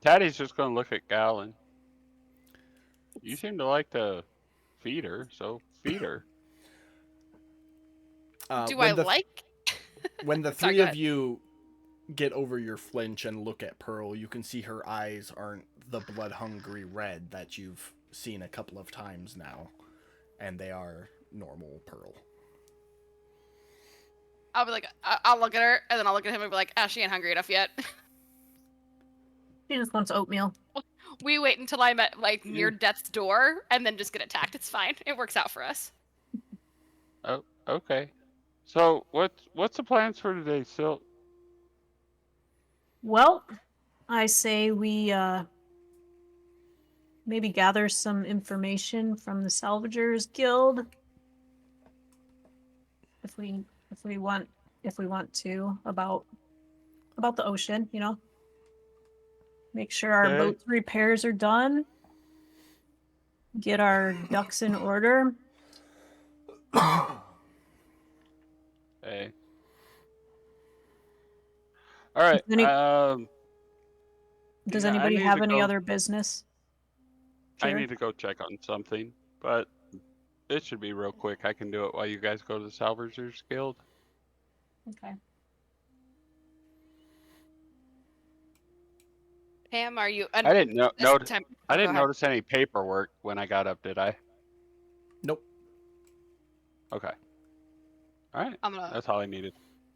Taddy's just gonna look at Galen. You seem to like to feed her, so feed her. Do when I the, like? when the Sorry, three go of ahead. you get over your flinch and look at Pearl, you can see her eyes aren't the blood-hungry red that you've seen a couple of times now, and they are normal Pearl. I'll be like, I'll look at her, and then I'll look at him and be like, ah, she ain't hungry enough yet. She just wants oatmeal. We wait until I'm at like near death's door, and then just get attacked. It's fine. It works out for us. Oh, okay. So what's the plans for today, Sil? Well, I say we maybe gather some information from the Salvagers Guild. If we want to about the ocean, you know. Make sure our Okay. boat repairs are done. Get our ducks in order. Hey. All right. Any- Does Yeah, I anybody need have to any go- other business? I Jared? need to go check on something, but it should be real quick. I can do it while you guys go to the Salvagers Guild. Okay. Pam, are you? I didn't know. this Notice. time- I oh, go didn't ahead. notice any paperwork when I got up. Did I? Nope. Okay. All right. I'm gonna That's all I needed.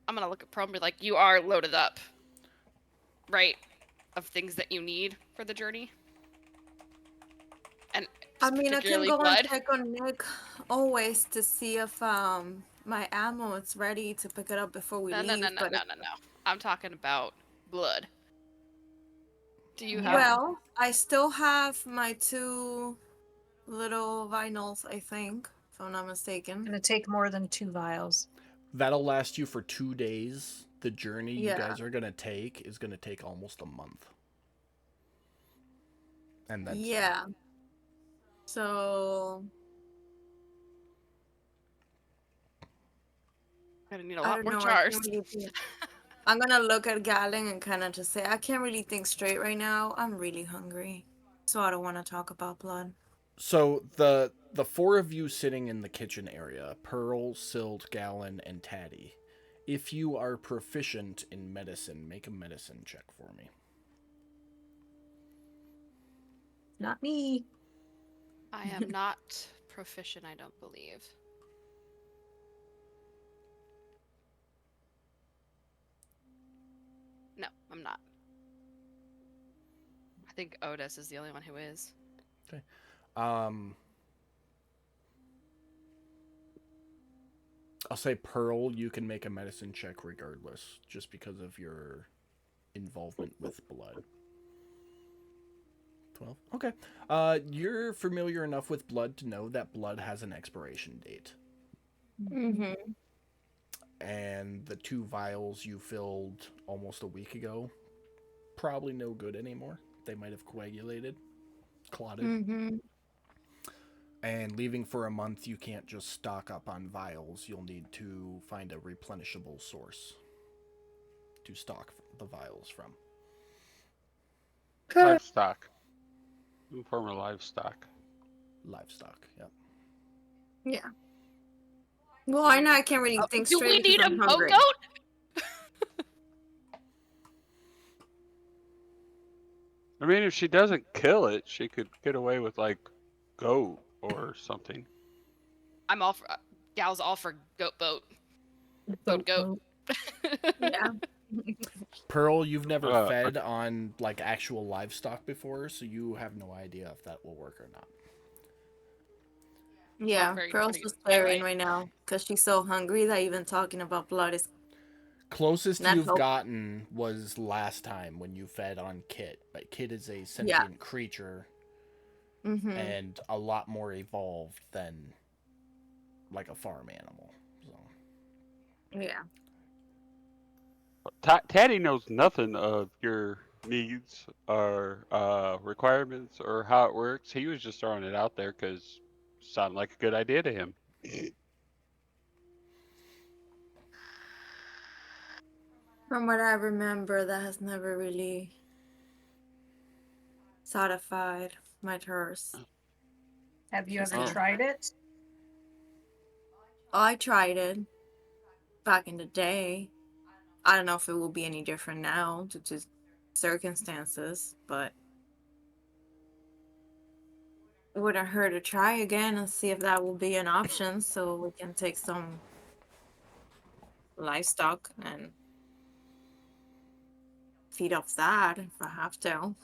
look at Pearl and be like, you are loaded up, right? Of things that you need for the journey. And I mean, I can particularly go blood. and check on Nick always to see if my ammo is ready to pick it up before we No, leave. no. but I'm talking about blood. Do you have? well, I still have my 2 little vinyls, I think, if I'm not mistaken. Gonna take more than 2 vials. That'll last you for 2 days. The journey you Yeah. guys are going to take is going to take almost a month. And that's Yeah. So Gonna need a I lot don't more know. jars. I'm gonna look at Galen and kind of just say, I can't really think straight right now. I'm really hungry, so I don't want to talk about blood. So the 4 of you sitting in the kitchen area, Pearl, Silt, Galen, and Taddy. If you are proficient in medicine, make a medicine check for me. Not me. I am not proficient, I don't believe. No, I'm not. I think Otis is the only one who is. I'll say Pearl, you can make a medicine check regardless, just because of your involvement with blood. 12. Okay. You're familiar enough with blood to know that blood has an expiration date. Mm-hmm. And the 2 vials you filled almost a week ago, probably no good anymore. They might have coagulated, clotted. Mm-hmm. And leaving for a month, you can't just stock up on vials. You'll need to find a replenishable source to stock the vials from. Livestock. Some form of livestock. Livestock, yep. Yeah. Well, I know I can't really think Do straight. we need because a I'm boat hungry. goat? I mean, if she doesn't kill it, she could get away with like goat or something. I'm all for Gal's all for goat boat. Boat goat. Yeah. Pearl, you've never Uh, fed on like actual livestock before, so you have no idea if that will work or not. Yeah, very Pearl's funny, just by the staring way. right now because she's so hungry that even talking about blood is Closest not you've helpful. gotten was last time when you fed on Kit, but Kit is a Yeah. sentient creature Mm-hmm. and a lot more evolved than like a farm animal. So Yeah. Taddy knows nothing of your needs or requirements or how it works. He was just throwing it out there because sounded like a good idea to him. From what I remember, that has never really satisfied my thirst. Have you ever Oh. tried it? I tried it back in the day. I don't know if it will be any different now due to circumstances, but it wouldn't hurt to try again and see if that will be an option so we can take some livestock and feed off that if I have to.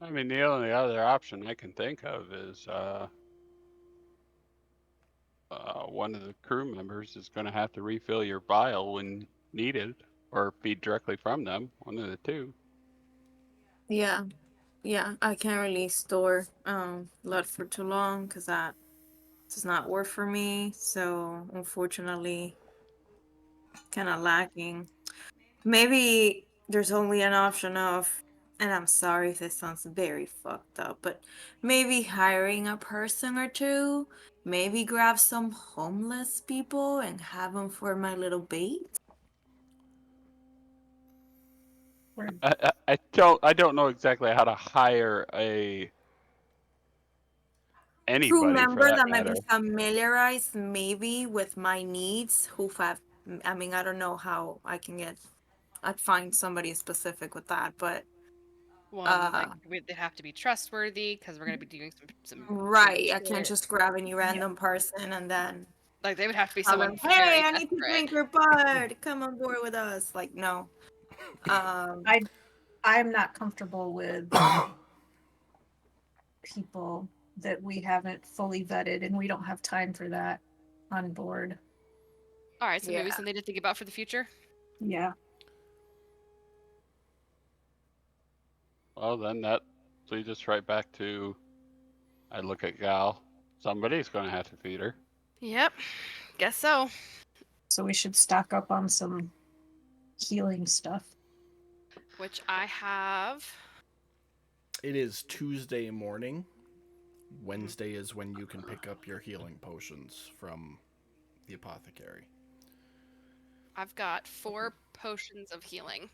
I mean, the only other option I can think of is one of the crew members is going to have to refill your vial when needed, or feed directly from them. One of the two. Yeah. Yeah, I can't really store blood for too long because that does not work for me. So unfortunately, kind of lacking. Maybe there's only an option of, and I'm sorry if this sounds very fucked up, but maybe hiring a person or two. Maybe grab some homeless people and have them for my little bait. I don't know exactly how to hire Crew anybody for member that that might matter. be familiarized maybe with my needs. I mean, I don't know how I'd find somebody specific with that, but One, like they have to be trustworthy because we're gonna be doing some right, I shit. can't just grab any random person and then Like they would have to be tell someone them, very hey, I need to desperate. drink your blood. Come on board with us. Like, no. I'm not comfortable with people that we haven't fully vetted, and we don't have time for that on board. All right, so maybe Yeah. something to think about for the future. Yeah. Well, then that leads us right back to, I look at Gal. Somebody's going to have to feed her. Yep, guess so. So we should stock up on some healing stuff. Which I have. it is Tuesday morning. Wednesday is when you can pick up your healing potions from the apothecary. I've got 4 potions of healing.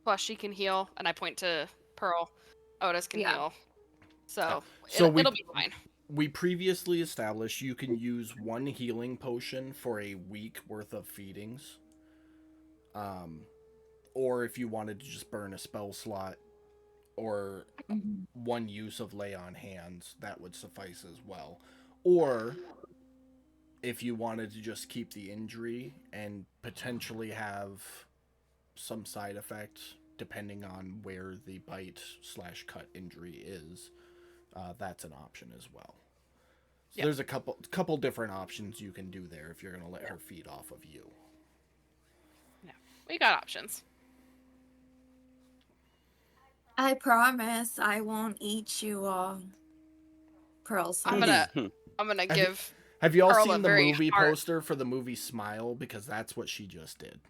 Plus, she can heal, and I point to Pearl. Otis can Yeah. heal. So, So it'll be fine. We previously established you can use 1 healing potion for a week worth of feedings. Or if you wanted to just burn a spell slot, or 1 use of lay on hands, that would suffice as well. Or if you wanted to just keep the injury and potentially have some side effects depending on where the bite/cut injury is, that's an option as well. So Yep. there's a couple different options you can do there if you're going to let her feed off of you. We got options. I promise I won't eat you all. Pearl I'm says. gonna give. Have you all Pearl a seen the very movie hard- poster for the movie Smile? Because that's what she just did.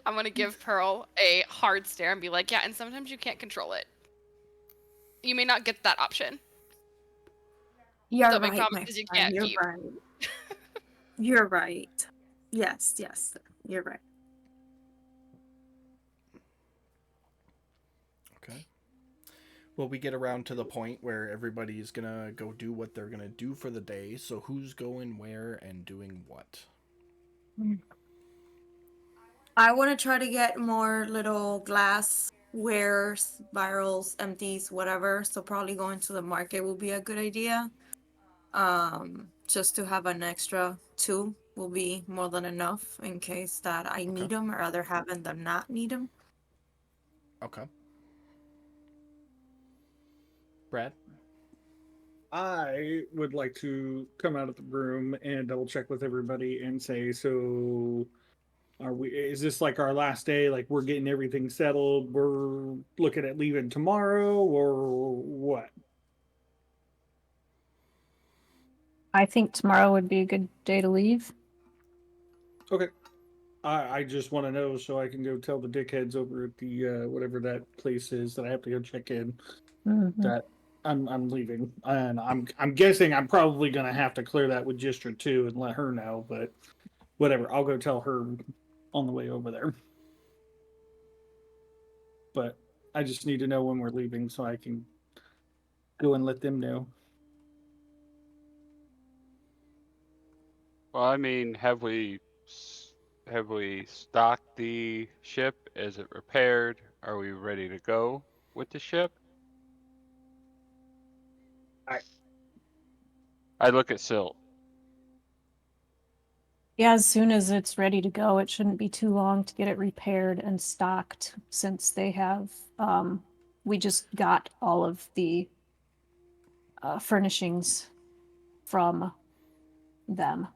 I'm gonna give Pearl a hard stare and be like, yeah, and sometimes you can't control it. You may not get that option. You're Don't make right, my promises you friend. can't You're keep. right. You're right. Yes, you're right. Okay. Well, we get around to the point where everybody's gonna go do what they're gonna do for the day. So who's going where and doing what? I want to try to get more little glass wares, barrels, empties, whatever. So probably going to the market will be a good idea. Just to have an extra 2 will be more than enough in case that I need them or other having them not need them. Okay. Brad? I would like to come out of the room and double check with everybody and say, so is this like our last day? Like we're getting everything settled? We're looking at leaving tomorrow or what? I think tomorrow would be a good day to leave. Okay. I just want to know so I can go tell the dickheads over at the whatever that place is that I have to go check in Mhm. that I'm leaving, and I'm guessing I'm probably gonna have to clear that with Gistra too and let her know. But whatever, I'll go tell her on the way over there. But I just need to know when we're leaving so I can go and let them know. Well, I mean, have we stocked the ship? Is it repaired? Are we ready to go with the ship? I look at Silt. Yeah, as soon as it's ready to go, it shouldn't be too long to get it repaired and stocked since they have, we just got all of the furnishings from them.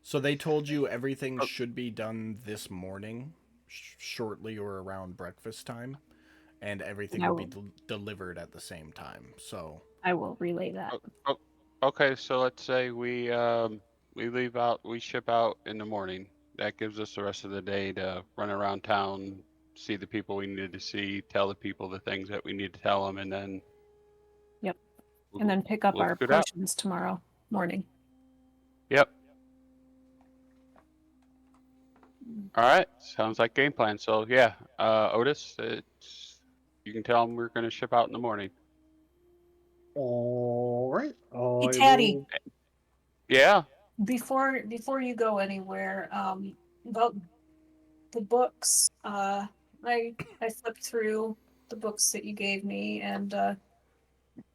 So they told you everything should be done this morning, shortly or around breakfast time, and everything will be delivered at the same time. So I will relay that. Okay, so let's say we ship out in the morning. That gives us the rest of the day to run around town, see the people we needed to see, tell the people the things that we need to tell them, and then Yep. And then pick up we'll our scoot out. potions tomorrow morning. Yep. All right, sounds like game plan. So yeah, Otis, you can tell them we're going to ship out in the morning. All right. Hey, Taddy. Yeah. Before you go anywhere, about the books, I flipped through the books that you gave me, and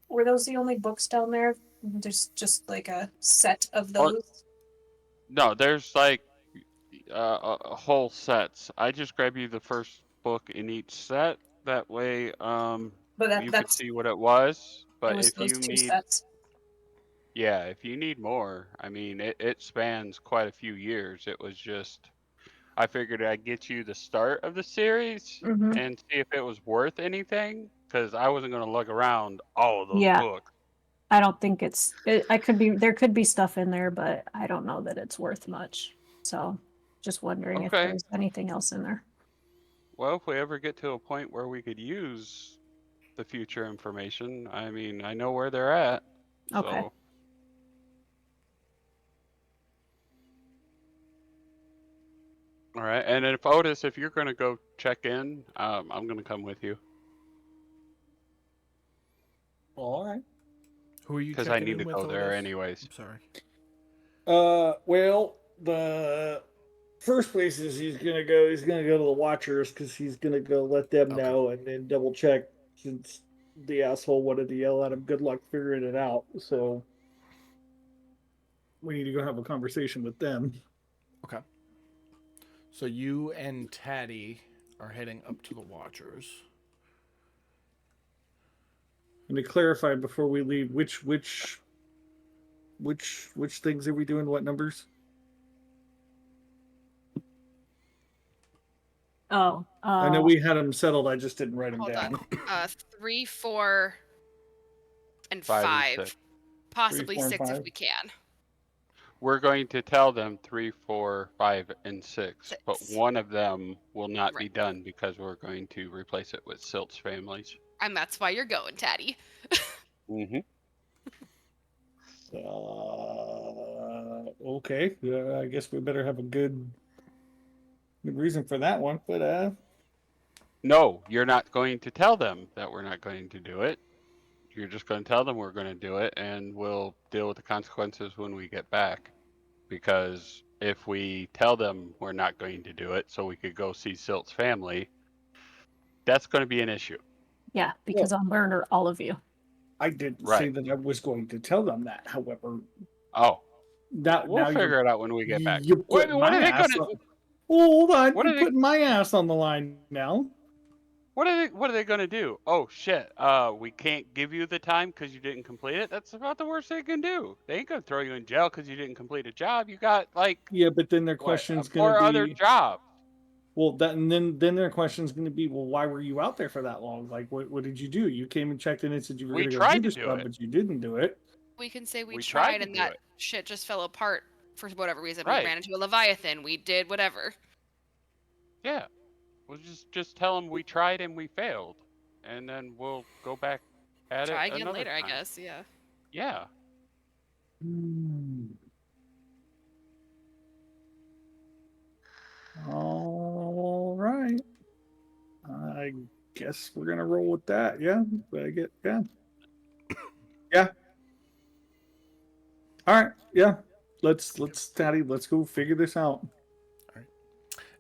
were those the only books down there? There's just like a set of those. No, there's like whole sets. I just grab you the first book in each set. That way, But you could see what it was. But it was if those you two need, sets. yeah, if you need more, I mean, it spans quite a few years. It was just, I figured I'd get you the start of the series Mhm. and see if it was worth anything, because I wasn't going to lug around all of those Yeah. books. I don't think there could be stuff in there, but I don't know that it's worth much. So just wondering if Okay. there's anything else in there. Well, if we ever get to a point where we could use the future information, I mean, I know where they're at. Okay. So. All right, and if Otis, if you're going to go check in, I'm going to come with you. All right. who are you? Because I need to go there anyways. I'm sorry. Well, the first place is he's gonna go to the Watchers because he's gonna go let them Okay. know and then double check since the asshole wanted to yell at him. Good luck figuring it out. So we need to go have a conversation with them. Okay. So you and Taddy are heading up to the Watchers. And to clarify before we leave, which things are we doing? What numbers? Oh, I know we had them settled. I just didn't write them Hold down. on. 3, 4, and 5 and 5. 6. Possibly 3, 4, and 6 if 5? we can. We're going to tell them 3, 4, 5, and 6, but one of them will not be Right. done because we're going to replace it with Silt's families. And that's why you're going, Taddy. Mm-hmm. Okay. I guess we better have a good reason for that one. But No, you're not going to tell them that we're not going to do it. You're just going to tell them we're going to do it, and we'll deal with the consequences when we get back. Because if we tell them we're not going to do it so we could go see Silt's family, that's going to be an issue. yeah, because I'll murder all of you. I didn't say Right. that I was going to tell them that. However, Oh, now we'll now figure it out when we get back. you're What, putting what my are they ass gonna? on. Oh, hold on, What you're are they? putting my ass on the line now. What are they gonna do? Oh shit! We can't give you the time because you didn't complete it. That's about the worst they can do. They ain't gonna throw you in jail because you didn't complete a job. You got like Yeah, but then their what? question's gonna 4 other be, jobs. well, that, and then their question's gonna be, well, why were you out there for that long? Like, what did you do? You came and checked in and said you were We gonna go do tried to this do job, it. but you didn't do it. We can say we We tried tried to and do that it. shit just fell apart for whatever reason. Right. We ran into a Leviathan. We did whatever. Yeah. We'll just tell them we tried and we failed, and then we'll go back at Try it again another later, I time. guess. Yeah. Yeah. All right. I guess we're gonna roll with that. Yeah, but I get yeah. All right. Yeah. Let's Daddy. Let's go figure this out.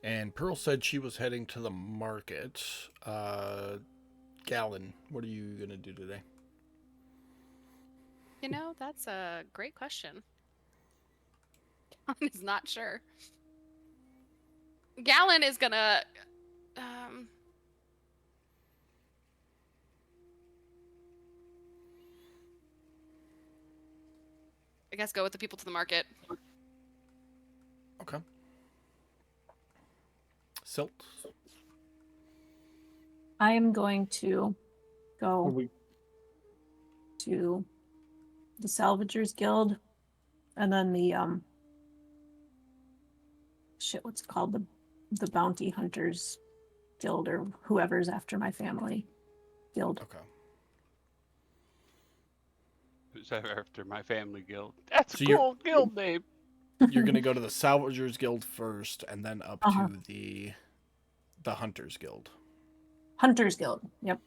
And Pearl said she was heading to the market. Gallon, what are you gonna do today? You know, that's a great question. Gallon is not sure. Gallon is gonna I guess go with the people to the market. Okay. Silt. I am going to What go we to the Salvagers Guild, and then the what's it called, the Bounty Hunters Guild, or whoever's after my family guild. Okay. Who's after my family guild? That's So a you're- cool guild name. You're gonna go to the Salvagers Guild first, and then up Uh-huh. to the Hunters Guild. Hunters Guild. Yep.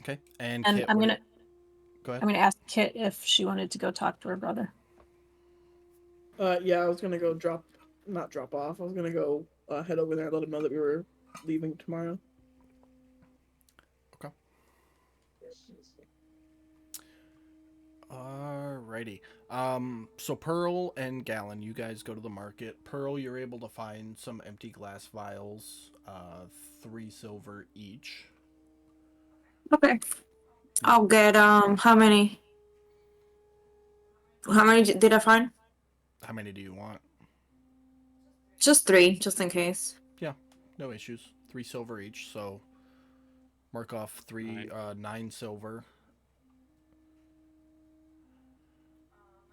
Okay. And And Kit, I'm what do gonna go ahead. I'm gonna ask Kit if she wanted to go talk to her brother. Yeah, I was gonna go not drop off. I was gonna go head over there and let him know that we were leaving tomorrow. Alrighty. So Pearl and Gallon, you guys go to the market. Pearl, you're able to find some empty glass vials, 3 silver each. Okay. I'll get how many? How many did I find? How many do you want? Just 3, just in case. No issues. 3 silver each, so mark off 9 silver.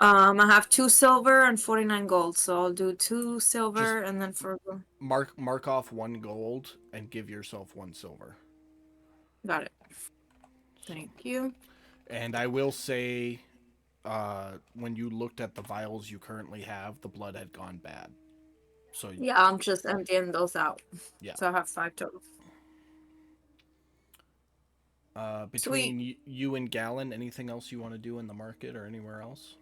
I have 2 silver and 49 gold, so I'll do 2 silver and then for Mark off 1 gold and give yourself 1 silver. got it. Thank you. And I will say, when you looked at the vials you currently have, the blood had gone bad. So Yeah, I'm just emptying those out. Yeah. So I have 5 total. Between you and Gallon, anything else you want to do in the market or anywhere else?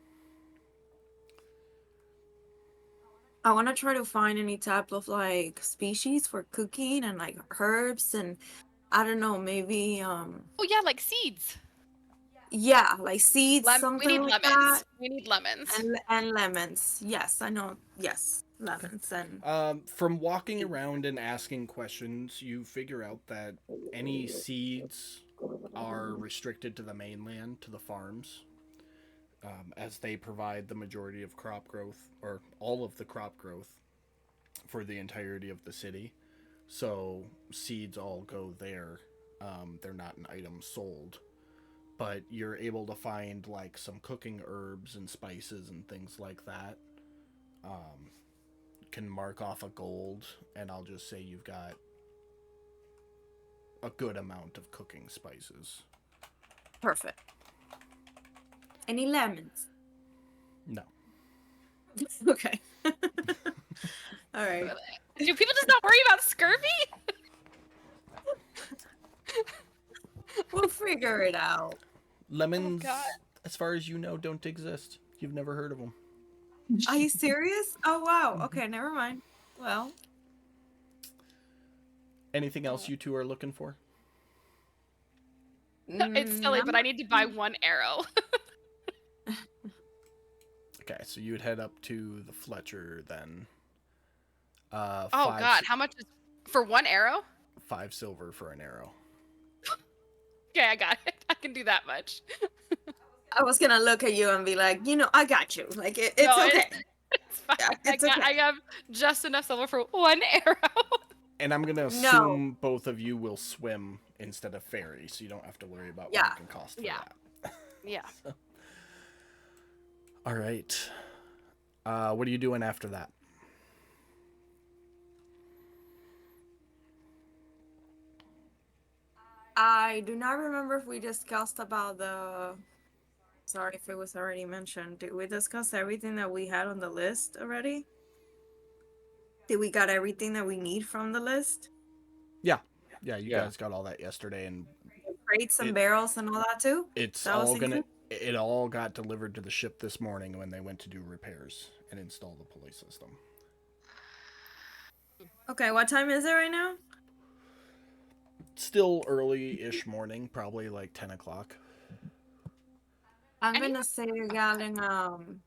I want to try to find any type of like species for cooking and like herbs and I don't know, maybe Oh yeah, like seeds. yeah, like seeds, We something need like lemons. that. We need lemons. And lemons. Yes, I know. Yes, lemons and From walking around and asking questions, you figure out that any seeds are restricted to the mainland, to the farms, as they provide the majority of crop growth, or all of the crop growth, for the entirety of the city. So seeds all go there. They're not an item sold. But you're able to find like some cooking herbs and spices and things like that. Can mark off a gold, and I'll just say you've got a good amount of cooking spices. perfect. Any lemons? No. Okay. All right. Do people just not worry about scurvy? We'll figure it out. Lemons, God. as far as you know, don't exist. You've never heard of them. Are you serious? Oh wow. Okay, never mind. Well, Anything else you two are looking for? It's silly, I'm but I not- need to buy one arrow. Okay, so you would head up to the Fletcher then. Oh Five God, how much is for one arrow? 5 silver for an arrow. Okay, I got it. I can do that much. I was gonna look at you and be like, I got you. Like it's No, okay. It's fine. Yeah, it's okay. I have just enough silver for one arrow. And I'm gonna assume both of you will swim instead of ferry, so you don't have to worry about what Yeah. it can cost for Yeah. that. Yeah. All right. What are you doing after that? I do not remember if we discussed about the. Sorry if it was already mentioned. Did we discuss everything that we had on the list already? Did we got everything that we need from the list? Yeah, you Yeah. guys got all that yesterday, and Crates and It- barrels and all that too? it's That was all gonna. included? It all got delivered to the ship this morning when they went to do repairs and install the pulley system. Okay, what time is it right now? Still early-ish morning, probably like 10 o'clock. I'm Any- gonna say, Galen,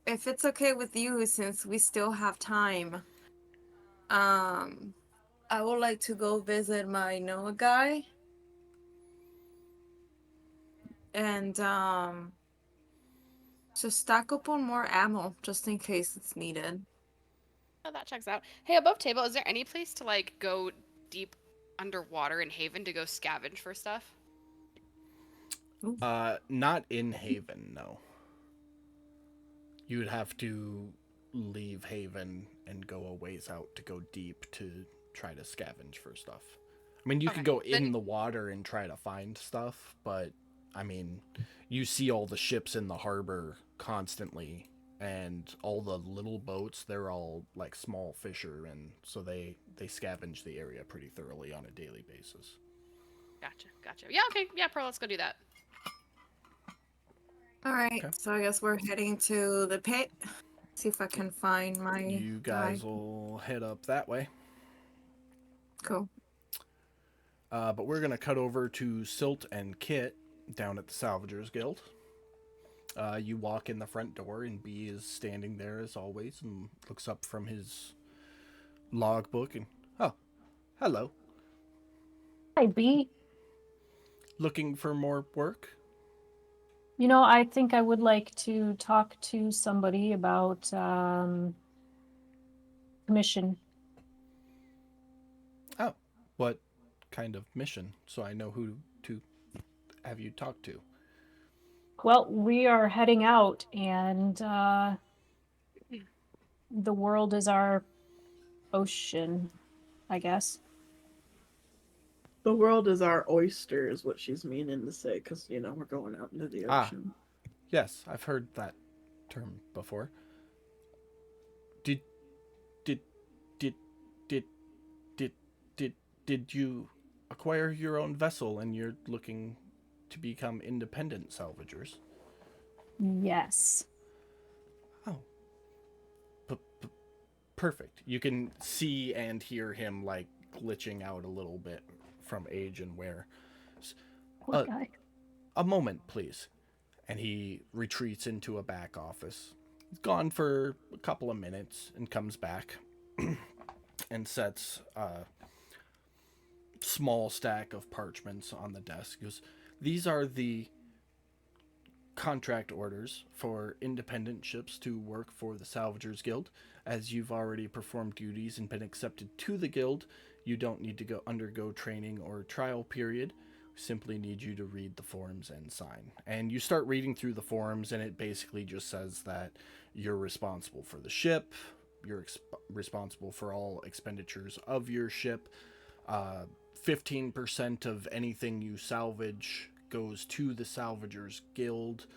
if it's okay with you, since we still have time, I would like to go visit my Noah guy. And so stack up on more ammo just in case it's needed. Oh, that checks out. Hey, above table, is there any place to like go deep underwater in Haven to go scavenge for stuff? Not in Haven, no. You would have to leave Haven and go a ways out to go deep to try to scavenge for stuff. I mean, you could go Okay, in then- the water and try to find stuff, but I mean, you see all the ships in the harbor constantly, and all the little boats, they're all like small fishermen, so they scavenge the area pretty thoroughly on a daily basis. Gotcha. Yeah, okay. Yeah, Pearl, let's go do that. All right, Okay. so I guess we're heading to the pit. See if I can find my You guys will head up that way. Cool. But we're going to cut over to Silt and Kit down at the Salvagers Guild. You walk in the front door, and B is standing there as always and looks up from his logbook and, oh, hello. Hi, B. Looking for more work? I think I would like to talk to somebody about commission. Oh, what kind of mission? So I know who to have you talk to. Well, we are heading out, and the world is our ocean, I guess. The world is our oyster, is what she's meaning to say, because, we're going out into the Ah. ocean. Yes, I've heard that term before. Did you acquire your own vessel and you're looking to become independent salvagers? Yes. Oh. Perfect. You can see and hear him like glitching out a little bit from age and wear. Poor guy. A moment, please. And he retreats into a back office. He's gone for a couple of minutes and comes back and sets a small stack of parchments on the desk. He goes, these are the contract orders for independent ships to work for the Salvagers Guild. As you've already performed duties and been accepted to the guild, you don't need to undergo training or trial period. We simply need you to read the forms and sign. And you start reading through the forms, and it basically just says that you're responsible for the ship, you're responsible for all expenditures of your ship. 15% of anything you salvage goes to the Salvagers Guild.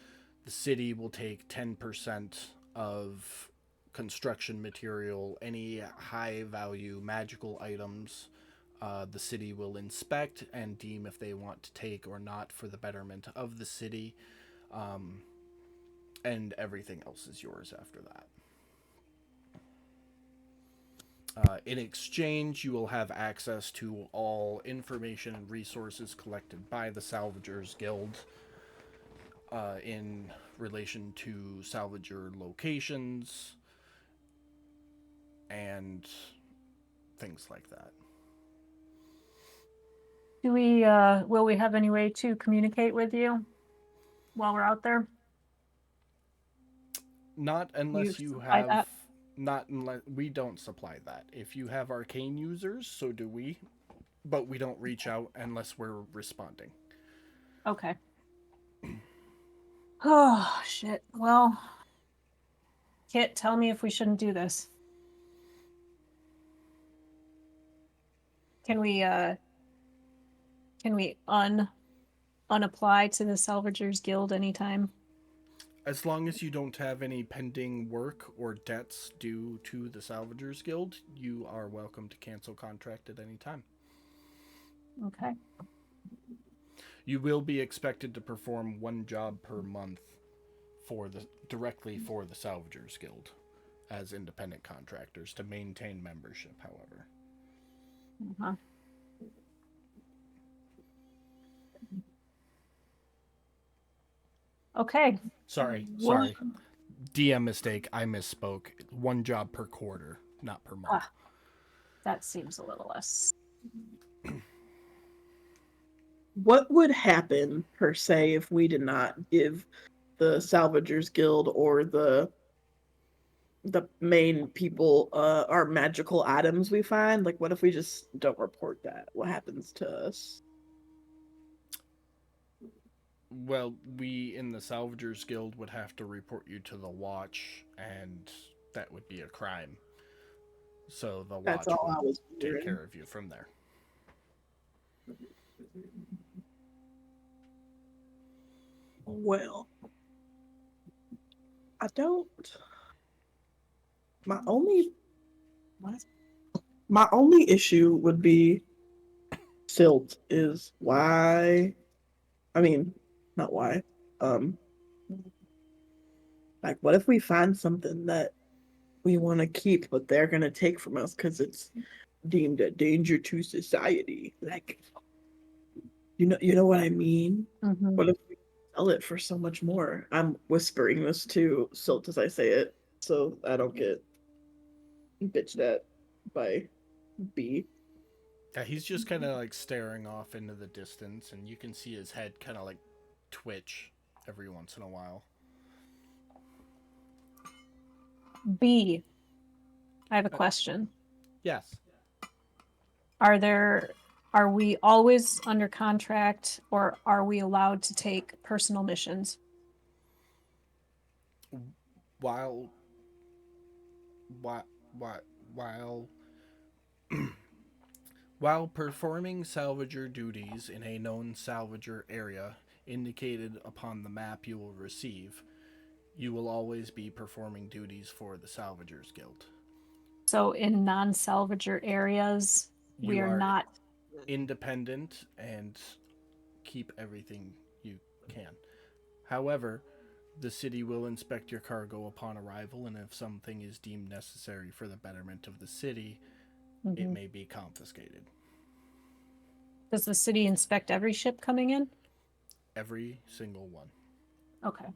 The city will take 10% of construction material, any high value magical items. The city will inspect and deem if they want to take or not for the betterment of the city. And everything else is yours after that. In exchange, you will have access to all information and resources collected by the Salvagers Guild in relation to salvager locations and things like that. Do we, will we have any way to communicate with you while we're out there? Not unless You you supply have. that? Not unless we don't supply that. If you have arcane users, so do we. But we don't reach out unless we're responding. Okay. Oh, shit. Well, Kit, tell me if we shouldn't do this. Can we unapply to the Salvagers Guild anytime? As long as you don't have any pending work or debts due to the Salvagers Guild, you are welcome to cancel contract at any time. Okay. You will be expected to perform one job per month directly for the Salvagers Guild as independent contractors to maintain membership, however. Uh-huh. Okay. Sorry. DM mistake. I misspoke. One job per quarter, not per month. That seems a little less. What would happen, per se, if we did not give the Salvagers Guild or the main people our magical items we find? Like, what if we just don't report that? What happens to us? Well, we in the Salvagers Guild would have to report you to the Watch, and that would be a crime. So the Watch That's all I would was take wondering. care of you from there. Well, I don't. My only issue would be Silt is why. I mean, not why. Like, what if we find something that we want to keep, but they're gonna take from us because it's deemed a danger to society? Like, you know what I mean? Mhm. What if we sell it for so much more? I'm whispering this to Silt as I say it, so I don't get bitched at by B. Yeah, he's just kind of like staring off into the distance, and you can see his head kind of like twitch every once in a while. B, I have a question. Yes. Are we always under contract, or are we allowed to take personal missions? While while performing salvager duties in a known salvager area indicated upon the map you will receive, you will always be performing duties for the Salvagers Guild. So in non-salvager areas, we You are not. independent and keep everything you can. However, the city will inspect your cargo upon arrival, and if something is deemed necessary for the betterment of the city, it Mhm. may be confiscated. Does the city inspect every ship coming in? Every single one. Okay.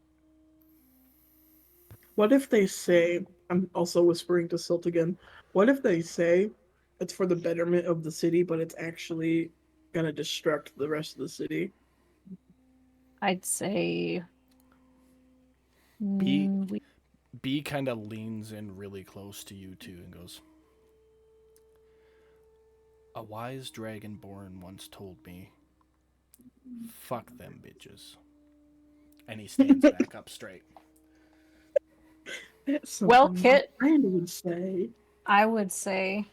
What if they say, I'm also whispering to Silt again, what if they say it's for the betterment of the city, but it's actually gonna destruct the rest of the city? I'd say B we B kind of leans in really close to you two and goes, "A wise dragonborn once told me, fuck them bitches." And he stands back up straight. That's Well, something Kit, my friend would say. I would say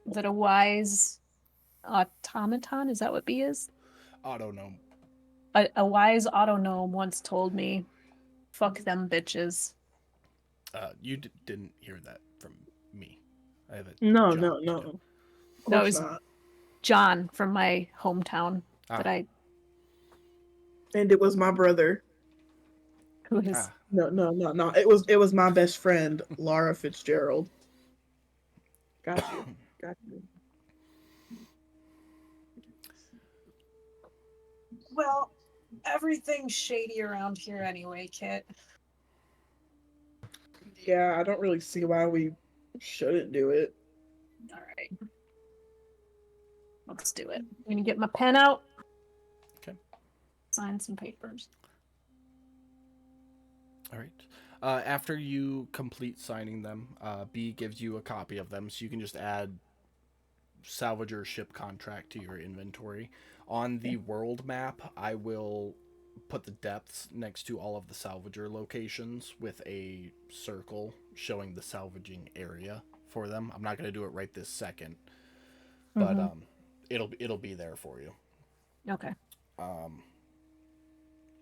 that a wise automaton, is that what B is? Autognome. A wise autognome once told me, fuck them bitches. You didn't hear that from me. I have a No, job no, to no. do. Of No, course it's not. John from my hometown that Ah. And it was my brother. who is Ah, No. It was my best friend, Laura Fitzgerald. Got you. Got you. Well, everything's shady around here anyway, Kit. Yeah, I don't really see why we shouldn't do it. All right. Let's do it. I'm gonna get my pen out. Okay. Sign some papers. All right. After you complete signing them, B gives you a copy of them, so you can just add salvager ship contract to your inventory. On the world map, I will put the depths next to all of the salvager locations with a circle showing the salvaging area for them. I'm not going to do it right this second, but it'll be there for you. Okay.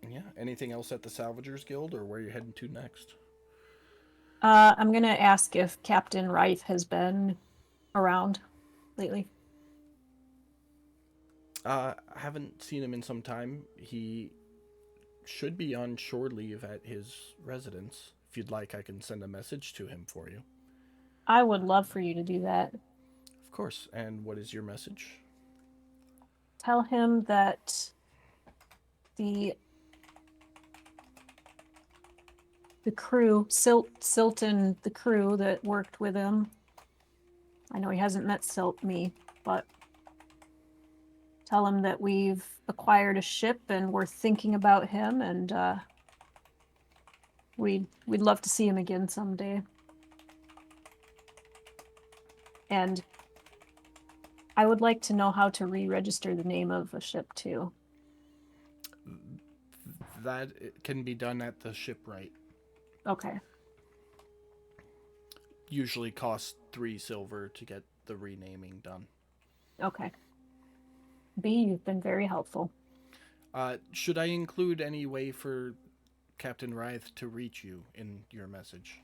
Yeah. Anything else at the Salvagers Guild, or where you're heading to next? I'm gonna ask if Captain Reith has been around lately. I haven't seen him in some time. He should be on shore leave at his residence. If you'd like, I can send a message to him for you. I would love for you to do that. Of course. And what is your message? Tell him that the crew, Silt and the crew that worked with him. I know he hasn't met Silt me, but tell him that we've acquired a ship and we're thinking about him, and we'd love to see him again someday. And I would like to know how to re-register the name of a ship too. That can be done at the shipwright. Okay. Usually costs 3 silver to get the renaming done. Okay. B, you've been very helpful. Should I include any way for Captain Reith to reach you in your message?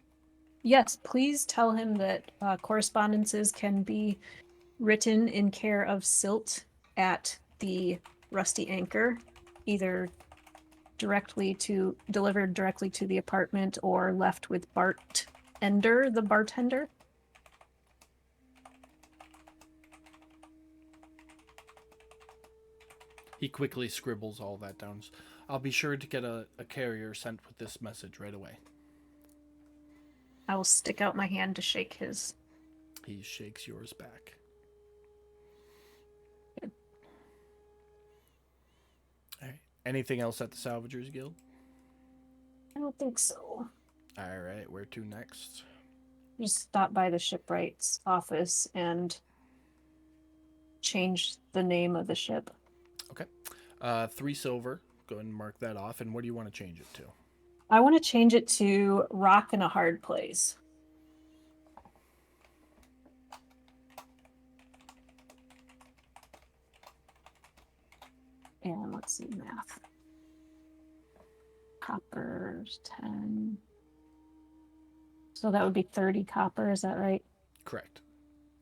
Yes, please tell him that correspondences can be written in care of Silt at the Rusty Anchor, either delivered directly to the apartment or left with Bart Ender, the bartender. He quickly scribbles all that down. I'll be sure to get a carrier sent with this message right away. I will stick out my hand to shake his. He shakes yours back. Good. All right. Anything else at the Salvagers Guild? I don't think so. All right. Where to next? Just stop by the shipwright's office and change the name of the ship. Okay. 3 silver. Go ahead and mark that off. And what do you want to change it to? I want to change it to Rock in a Hard Place. And let's see, math. Coppers, 10. So that would be 30 copper, is that right? Correct.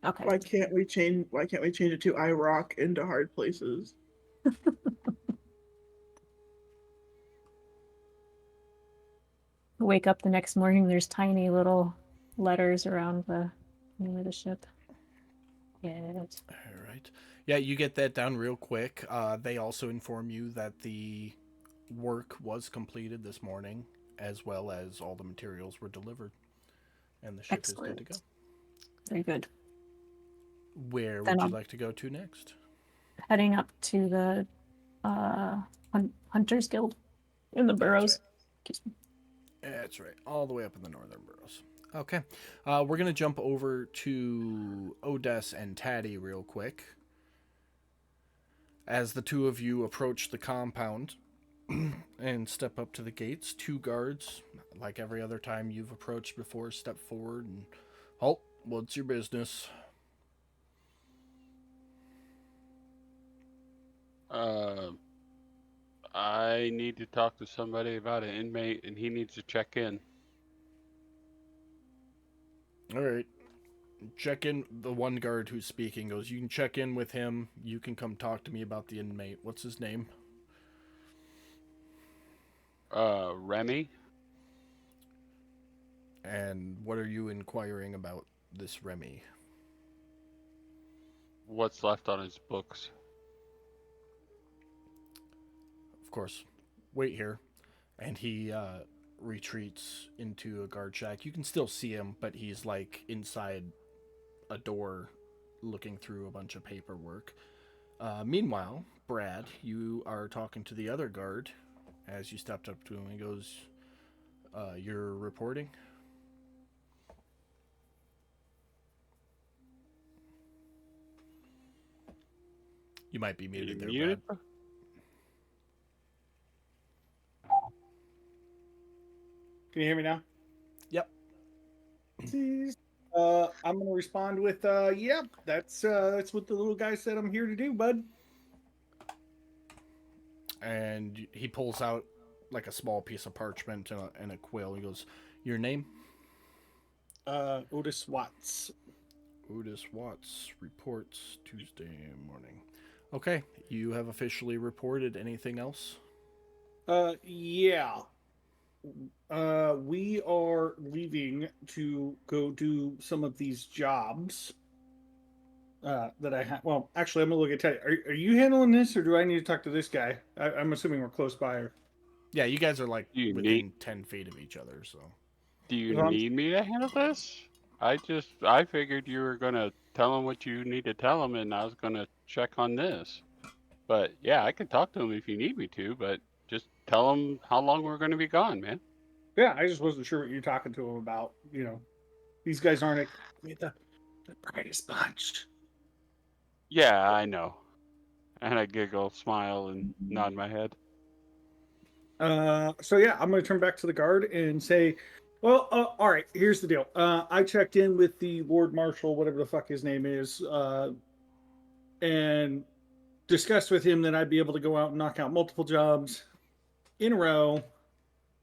Okay. Why can't we change it to I rock into hard places? Wake up the next morning, there's tiny little letters around the name of the ship. Yes. All right. Yeah, you get that down real quick. They also inform you that the work was completed this morning, as well as all the materials were delivered. And the ship Excellent. is good to go. Very good. Where Then would you I'll- like to go to next? Heading up to the Hunters Guild in the Burrows. Excuse me. That's right. All the way up in the northern boroughs. Okay. We're going to jump over to Odess and Taddy real quick. As the two of you approach the compound and step up to the gates, 2 guards, like every other time you've approached before, step forward and, halt, what's your business? I need to talk to somebody about an inmate, and he needs to check in. All right. Check in. The one guard who's speaking goes, you can check in with him. You can come talk to me about the inmate. What's his name? Remy? And what are you inquiring about this Remy? what's left on his books. Of course, wait here. And he retreats into a guard shack. You can still see him, but he's like inside a door looking through a bunch of paperwork. Meanwhile, Brad, you are talking to the other guard as you stepped up to him. He goes, you're reporting? You might be muted there, Muted? Brad. Can you hear me now? Yep. I'm gonna respond with yeah, that's what the little guy said I'm here to do, bud. And he pulls out like a small piece of parchment and a quill. He goes, your name? Otis Watts. Otis Watts reports Tuesday morning. Okay, you have officially reported. Anything else? Yeah. We are leaving to go do some of these jobs that I have. Well, actually, I'm gonna look at Teddy. Are you handling this, or do I need to talk to this guy? I'm assuming we're close by. Or... Yeah, you guys are like You within need- 10 feet of each other, so. Do you Well, I'm- need me to handle this? I figured you were gonna tell him what you need to tell him, and I was gonna check on this. But yeah, I can talk to him if you need me to, but just tell him how long we're gonna be gone, man. Yeah, I just wasn't sure what you're talking to him about. You know, these guys aren't the brightest bunch. Yeah, I know. And I giggle, smile, and nod my head. So yeah, I'm gonna turn back to the guard and say, well, all right. Here's the deal. I checked in with the Lord Marshal, whatever the fuck his name is, and discussed with him that I'd be able to go out and knock out multiple jobs in a row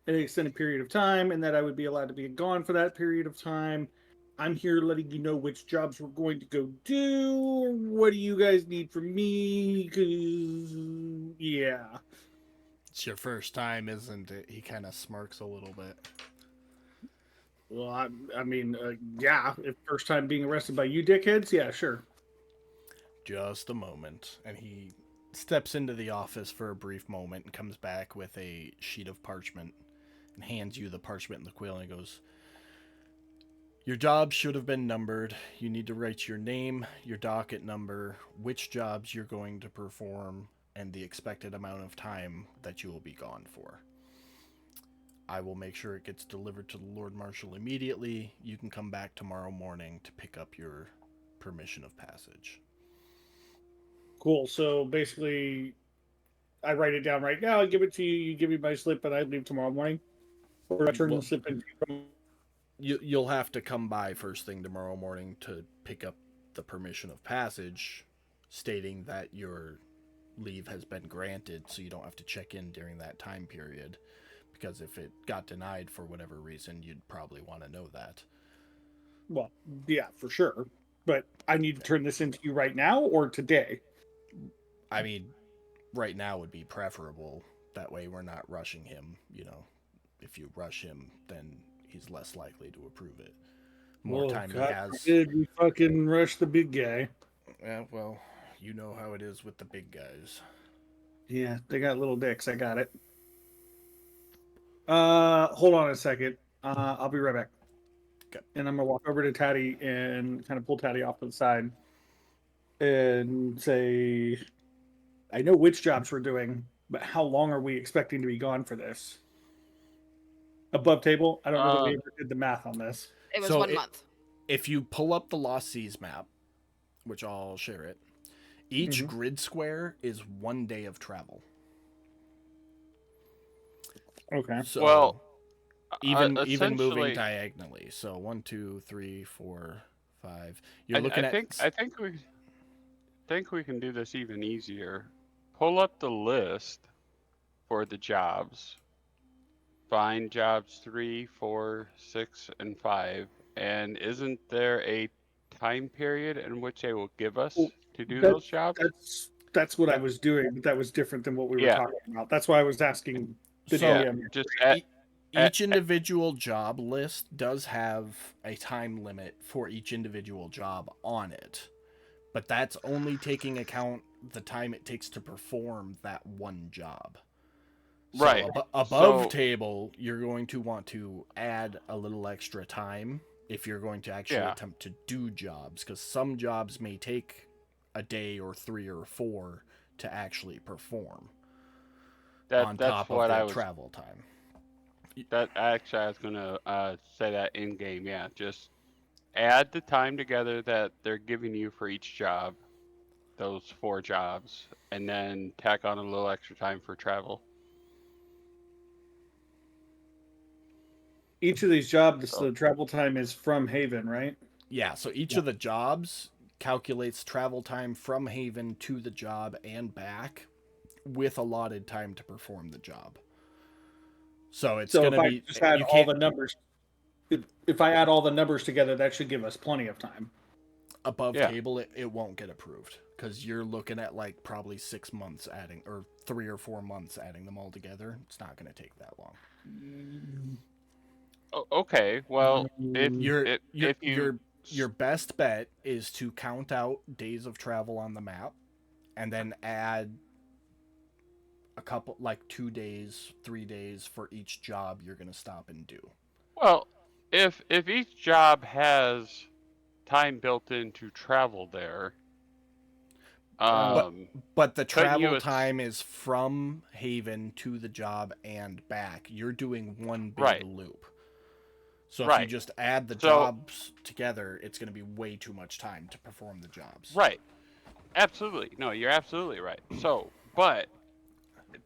in an extended period of time, and that I would be allowed to be gone for that period of time. I'm here letting you know which jobs we're going to go do. What do you guys need from me? 'Cause, yeah. It's your first time, isn't it? He kind of smirks a little bit. Well, I mean, yeah. If first time being arrested by you dickheads, yeah, sure. Just a moment. And he steps into the office for a brief moment and comes back with a sheet of parchment and hands you the parchment and the quill, and he goes, your job should have been numbered. You need to write your name, your docket number, which jobs you're going to perform, and the expected amount of time that you will be gone for. I will make sure it gets delivered to the Lord Marshal immediately. You can come back tomorrow morning to pick up your permission of passage. Cool. So basically, I write it down right now. I give it to you. You give me my slip, and I leave tomorrow morning. Or I turn Well, the slip in. You'll have to come by first thing tomorrow morning to pick up the permission of passage, stating that your leave has been granted, so you don't have to check in during that time period. Because if it got denied for whatever reason, you'd probably want to know that. Well, yeah, for sure. But I need to turn this into you right now or today. I mean, right now would be preferable. That way we're not rushing him, you know. If you rush him, then he's less likely to approve it. More time he has. Did we fucking rush the big guy? Yeah, well, you know how it is with the big guys. Yeah, they got little dicks. I got it. Hold on a second. I'll be right back. Okay. And I'm gonna walk over to Taddy and kind of pull Taddy off to the side and say, I know which jobs we're doing, but how long are we expecting to be gone for this? Above table? I don't know that we ever did the math on this. It was So 1 month. If you pull up the Lost Seas map, which I'll share it, each grid square is 1 day of travel. Okay. So Well, even moving essentially- diagonally. So 1, 2, 3, 4, 5. You're looking I at. think we can do this even easier. Pull up the list for the jobs. Find jobs 3, 4, 6, and 5. And isn't there a time period in which they will give us Well, to do that- those jobs? That's what I was doing, but that was different than what we were Yeah. talking about. That's why I was asking the So- DM. Just Each individual job list does have a time limit for each individual job on it. But that's only taking account the time it takes to perform that one job. So Right. above So- table, you're going to want to add a little extra time if you're going to actually Yeah. attempt to do jobs, because some jobs may take a day or 3 or 4 to actually perform on That's top what of I the was. travel time. That actually, I was gonna say that in game. Yeah, just add the time together that they're giving you for each job, those 4 jobs, and then tack on a little extra time for travel. Each of these jobs, So- the travel time is from Haven, right? Yeah, so each of the jobs calculates travel time from Haven to the job and back with allotted time to perform the job. So it's So going if to I be just add you all can't the numbers, if I add all the numbers together, that should give us plenty of time. above Yeah. table it won't get approved because you're looking at like probably 6 months adding, or 3 or 4 months adding them all together. It's not going to take that long. Okay, well, if Your best bet is to count out days of travel on the map and then add a couple, like 2 days, 3 days for each job you're going to stop and do. well, if each job has time built in to travel there, But the couldn't you travel as- time is from Haven to the job and back. You're doing one big Right. loop. So if you Right. just add the So- jobs together, it's going to be way too much time to perform the jobs. right, absolutely, no, you're absolutely right. So, but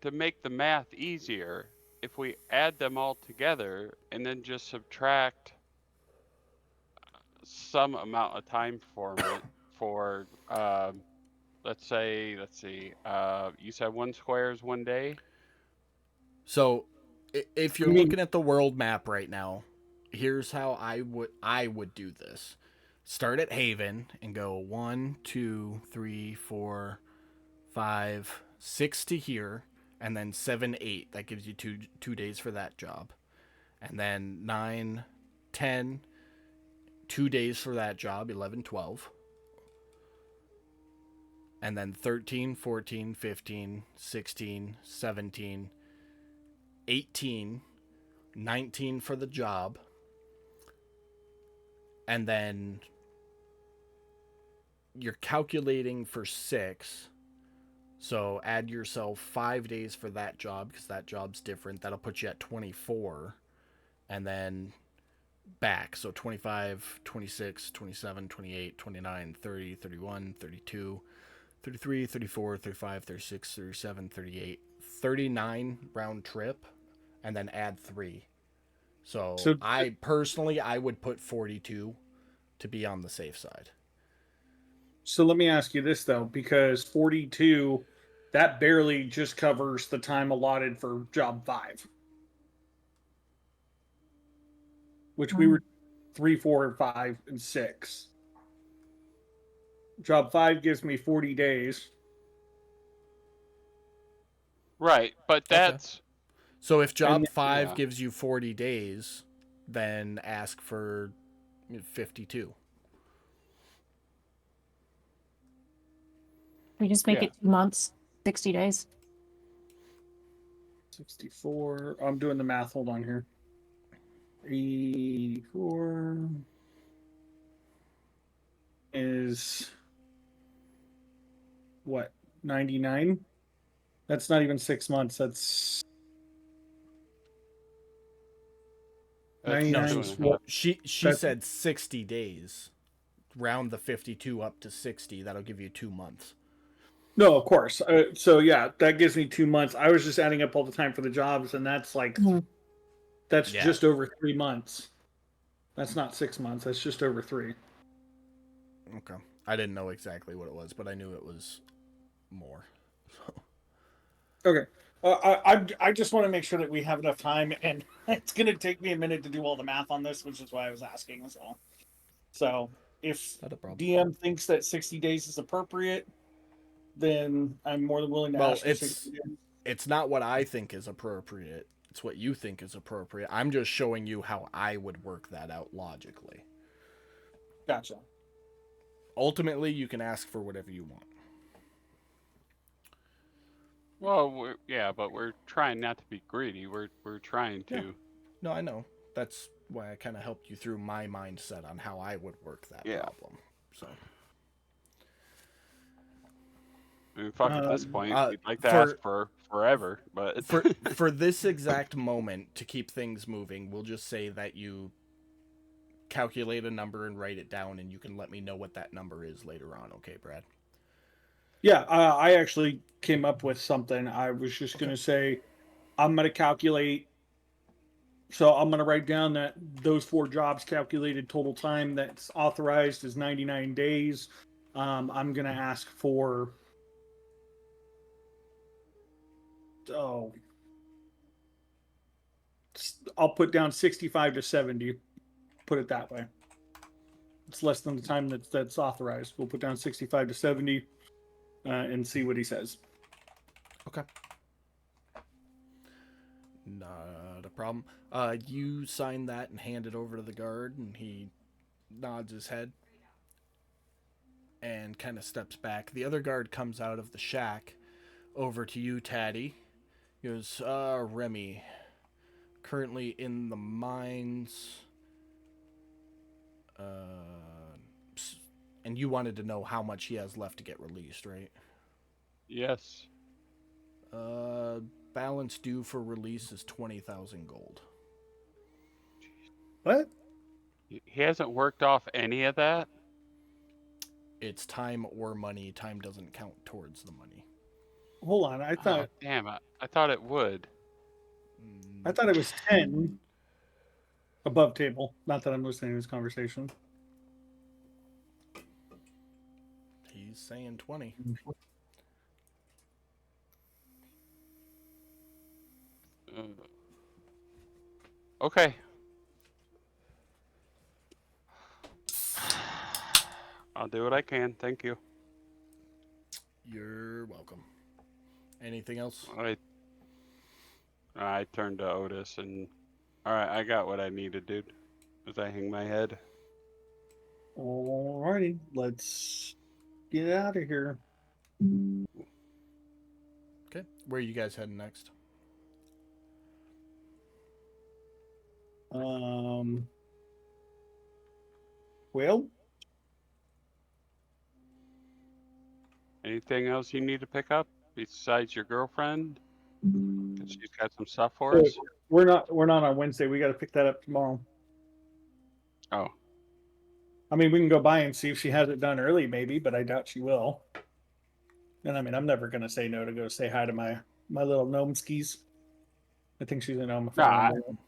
to make the math easier, if we add them all together and then just subtract some amount of time for it for let's see, you said 1 square is 1 day. So if you're I mean- looking at the world map right now, here's how I would do this. Start at Haven and go 1, 2, 3, 4, 5, 6 to here, and then 7, 8. That gives you two days for that job. And then 9, 10, 2 days for that job, 11, 12. And then 13, 14, 15, 16, 17, 18, 19 for the job. And then you're calculating for 6. So add yourself 5 days for that job because that job's different. That'll put you at 24. And then back. So 25, 26, 27, 28, 29, 30, 31, 32, 33, 34, 35, 36, 37, 38, 39 round trip, and then add 3. So I would put 42 to be on the safe side. So let me ask you this though, because 42, that barely just covers the time allotted for job 5, which we were 3, 4, 5, and 6. Job 5 gives me 40 days. Right, but that's So if job And- 5 yeah. gives you 40 days, then ask for 52. We just make Yeah. it 2 months, 60 days. 64. I'm doing the math. Hold on here. 84 is what? 99? That's not even 6 months. That's that's 99 2 is and a half. what? She That's- said 60 days. Round the 52 up to 60. That'll give you 2 months. No, of course. So yeah, that gives me 2 months. I was just adding up all the time for the jobs, and that's like Mhm. that's Yeah. just over 3 months. That's not 6 months. That's just over 3. Okay. I didn't know exactly what it was, but I knew it was more. Okay. I just want to make sure that we have enough time, and it's going to take me a minute to do all the math on this, which is why I was asking as well. So if Not a problem. DM thinks that 60 days is appropriate, then I'm more than willing to Well, ask for it's 60 days. it's not what I think is appropriate. It's what you think is appropriate. I'm just showing you how I would work that out logically. Gotcha. ultimately, you can ask for whatever you want. Well, but we're trying not to be greedy. We're trying Yeah. to. No, I know. That's why I kind of helped you through my mindset on how I would work that Yeah. problem. So, I mean, fuck, at this point, uh, we'd like to for- ask for forever, but for this exact moment, to keep things moving, we'll just say that you calculate a number and write it down, and you can let me know what that number is later on. Okay, Brad? Yeah, I actually came up with something. I was just going to say, I'm going to calculate. So I'm going to write down that those 4 jobs calculated total time that's authorized is 99 days. I'm going to ask for, I'll put down 65 to 70. Put it that way. It's less than the time that's authorized. We'll put down 65 to 70 and see what he says. Okay. Not a problem. You sign that and hand it over to the guard, and he nods his head and kind of steps back. The other guard comes out of the shack over to you, Taddy. He goes, Remy, currently in the mines. And you wanted to know how much he has left to get released, right? yes. Balance due for release is 20,000 gold. What? He hasn't worked off any of that. It's time or money. Time doesn't count towards the money. Hold on. I Oh, thought damn it! I thought it would. it was 10 above table. Not that I'm listening to this conversation. He's saying 20. Okay. I'll do what I can. Thank you. You're welcome. Anything else? I turned to Otis and, all right, I got what I needed, dude. As I hang my head. Alrighty, let's get out of here. Okay. Where are you guys heading next? Well, Anything else you need to pick up besides your girlfriend? 'Cause she's got some stuff for us. we're not on Wednesday. We got to pick that up tomorrow. Oh, I mean, we can go by and see if she has it done early, maybe, but I doubt she will. And I mean, I'm never gonna say no to go say hi to my little gnome skis. I think she's a gnome. If I remember.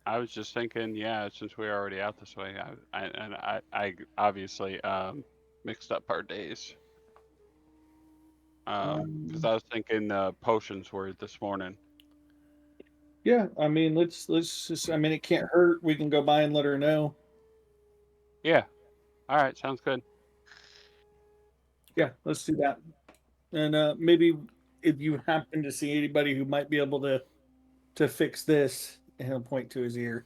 I was just thinking, yeah, since we're already out this way, I obviously mixed up our days. Because I was thinking potions were this morning. Yeah, I mean, let's just. I mean, it can't hurt. We can go by and let her know. Yeah. All right, sounds good. Yeah, let's do that. And maybe if you happen to see anybody who might be able to fix this, and he'll point to his ear.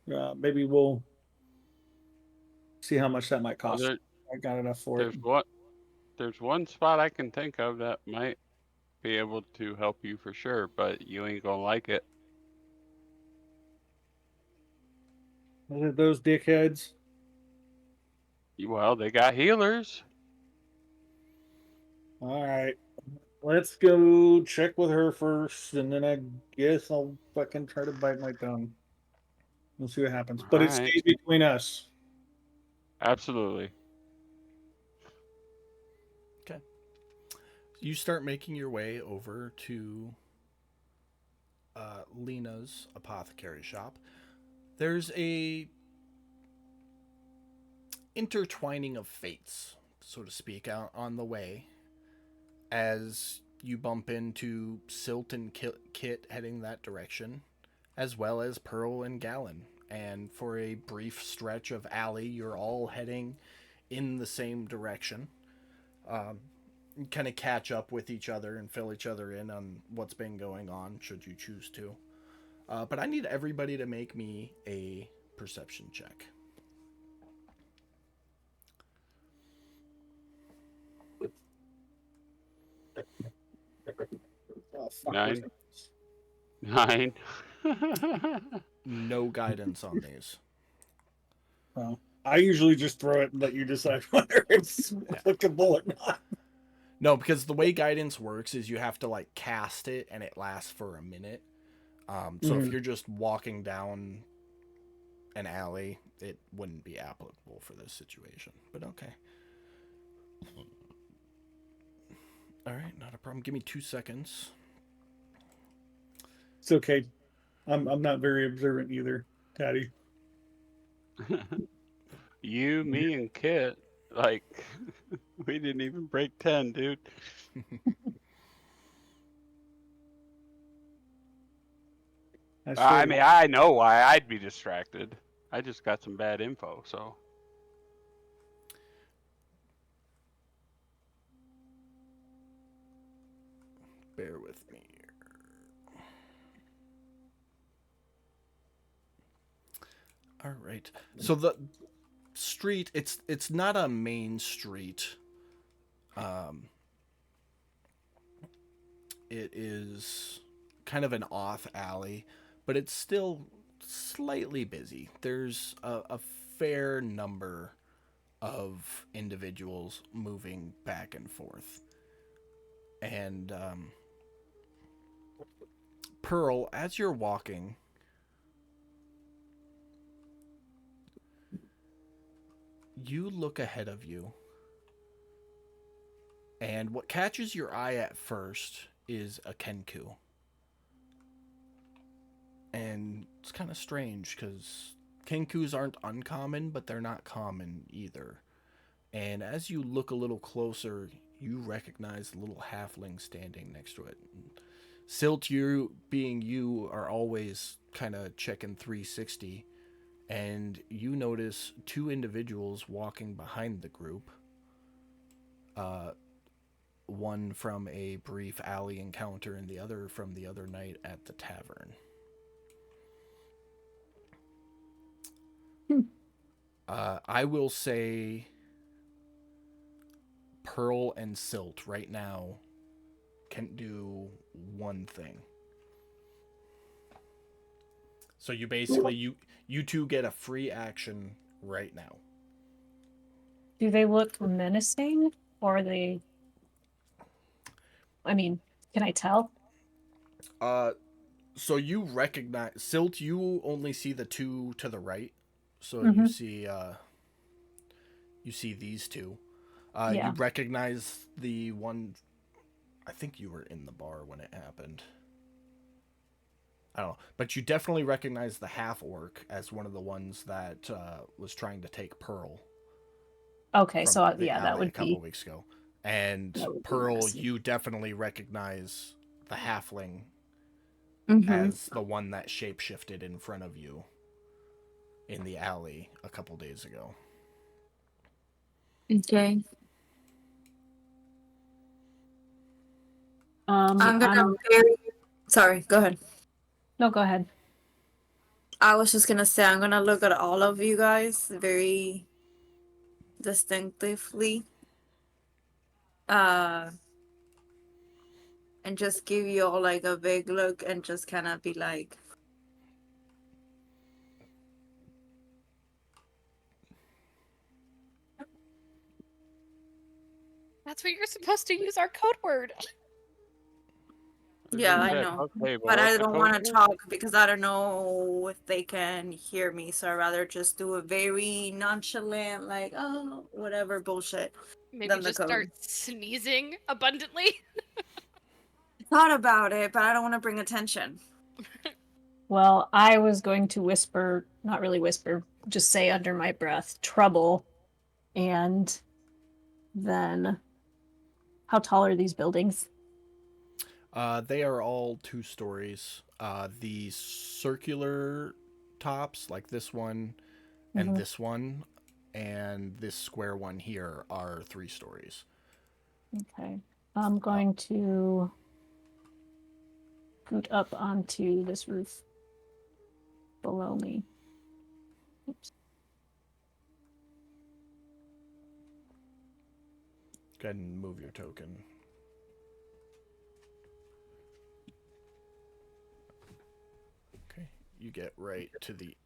Maybe we'll see how much that might cost. I got enough for it. There's one spot I can think of that might be able to help you for sure, but you ain't gonna like it. Is it those dickheads? Well, they got healers. All right. Let's go check with her first, and then I guess I'll fucking try to bite my tongue. We'll see what happens. But it Alright. stays between us. Absolutely. You start making your way over to Lena's apothecary shop. There's a intertwining of fates, so to speak, out on the way, as you bump into Silt and Kit heading that direction, as well as Pearl and Gallon. And for a brief stretch of Allie, you're all heading in the same direction. Kind of catch up with each other and fill each other in on what's been going on, should you choose to. But I need everybody to make me a perception check. Oh, fuck, 9. where's- 9. No guidance on these. Well, I usually just throw it and let you decide whether it's applicable or not. No, because the way guidance works is you have to like cast it and it lasts for a minute. So if Mhm. you're just walking down an alley, it wouldn't be applicable for this situation. But okay. All right, not a problem. Give me 2 seconds. It's okay. I'm not very observant either, Daddy. You, me, and Kit, like, we didn't even break 10, dude. I mean, I know why I'd be distracted. I just got some bad info, so. Bear with me here. All right. So the street, it's not a main street. It is kind of an off alley, but it's still slightly busy. There's a fair number of individuals moving back and forth. And Pearl, as you're walking, you look ahead of you, and what catches your eye at first is a Kenku. And it's kind of strange because Kenkus aren't uncommon, but they're not common either. And as you look a little closer, you recognize the little halfling standing next to it. Silt, you being you are always kind of checking 360, and you notice 2 individuals walking behind the group. One from a brief alley encounter and the other from the other night at the tavern. I will say Pearl and Silt right now can do one thing. So you basically you two get a free action right now. Do they look menacing, or are they? I mean, can I tell? So you recognize Silt. You only see the 2 to the right. So you see these 2. Yeah. You recognize the one. I think you were in the bar when it happened. I don't know, but you definitely recognize the half orc as one of the ones that was trying to take Pearl. Okay, from so the yeah, that alley would a couple be. weeks ago. And That would be Pearl, messy. you definitely recognize the halfling Mm-hmm. as the one that shapeshifted in front of you in the alley a couple days ago. Okay. I'm gonna I'm- Sorry, go ahead. No, go ahead. I was just gonna say I'm gonna look at all of you guys very distinctively. And just give you all like a big look and just kind of be like, That's what you're supposed to use our code word. yeah, I Said, know. okay, But I what's the don't code want word? to talk because I don't know if they can hear me. So I'd rather just do a very nonchalant, like, oh, whatever bullshit. Maybe Than the just code. start sneezing abundantly. Thought about it, but I don't want to bring attention. Well, I was going to whisper, not really whisper, just say under my breath, trouble. And then, how tall are these buildings? They are all 2 stories. The circular tops, like this one and Mhm. this one, and this square one here are 3 stories. Okay. I'm going to scoot up onto this roof below me. Oops. Go ahead and move your token. you get right to the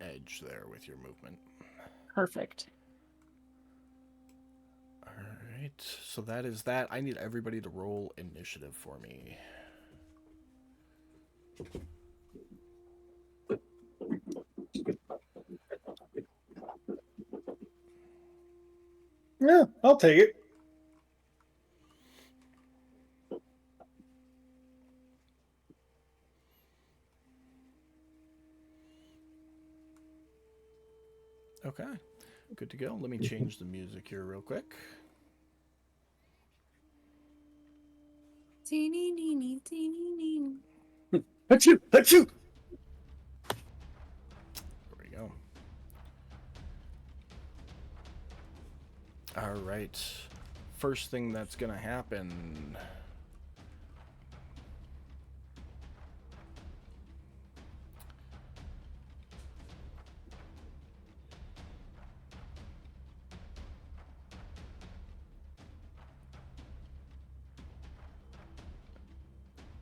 edge there with your movement. Perfect. All right, so that is that. I need everybody to roll initiative for me. Yeah, I'll take it. Okay, good to go. Let me change the music here real quick. Teeny, teeny. Achoo! Achoo! There we go. All right. First thing that's gonna happen.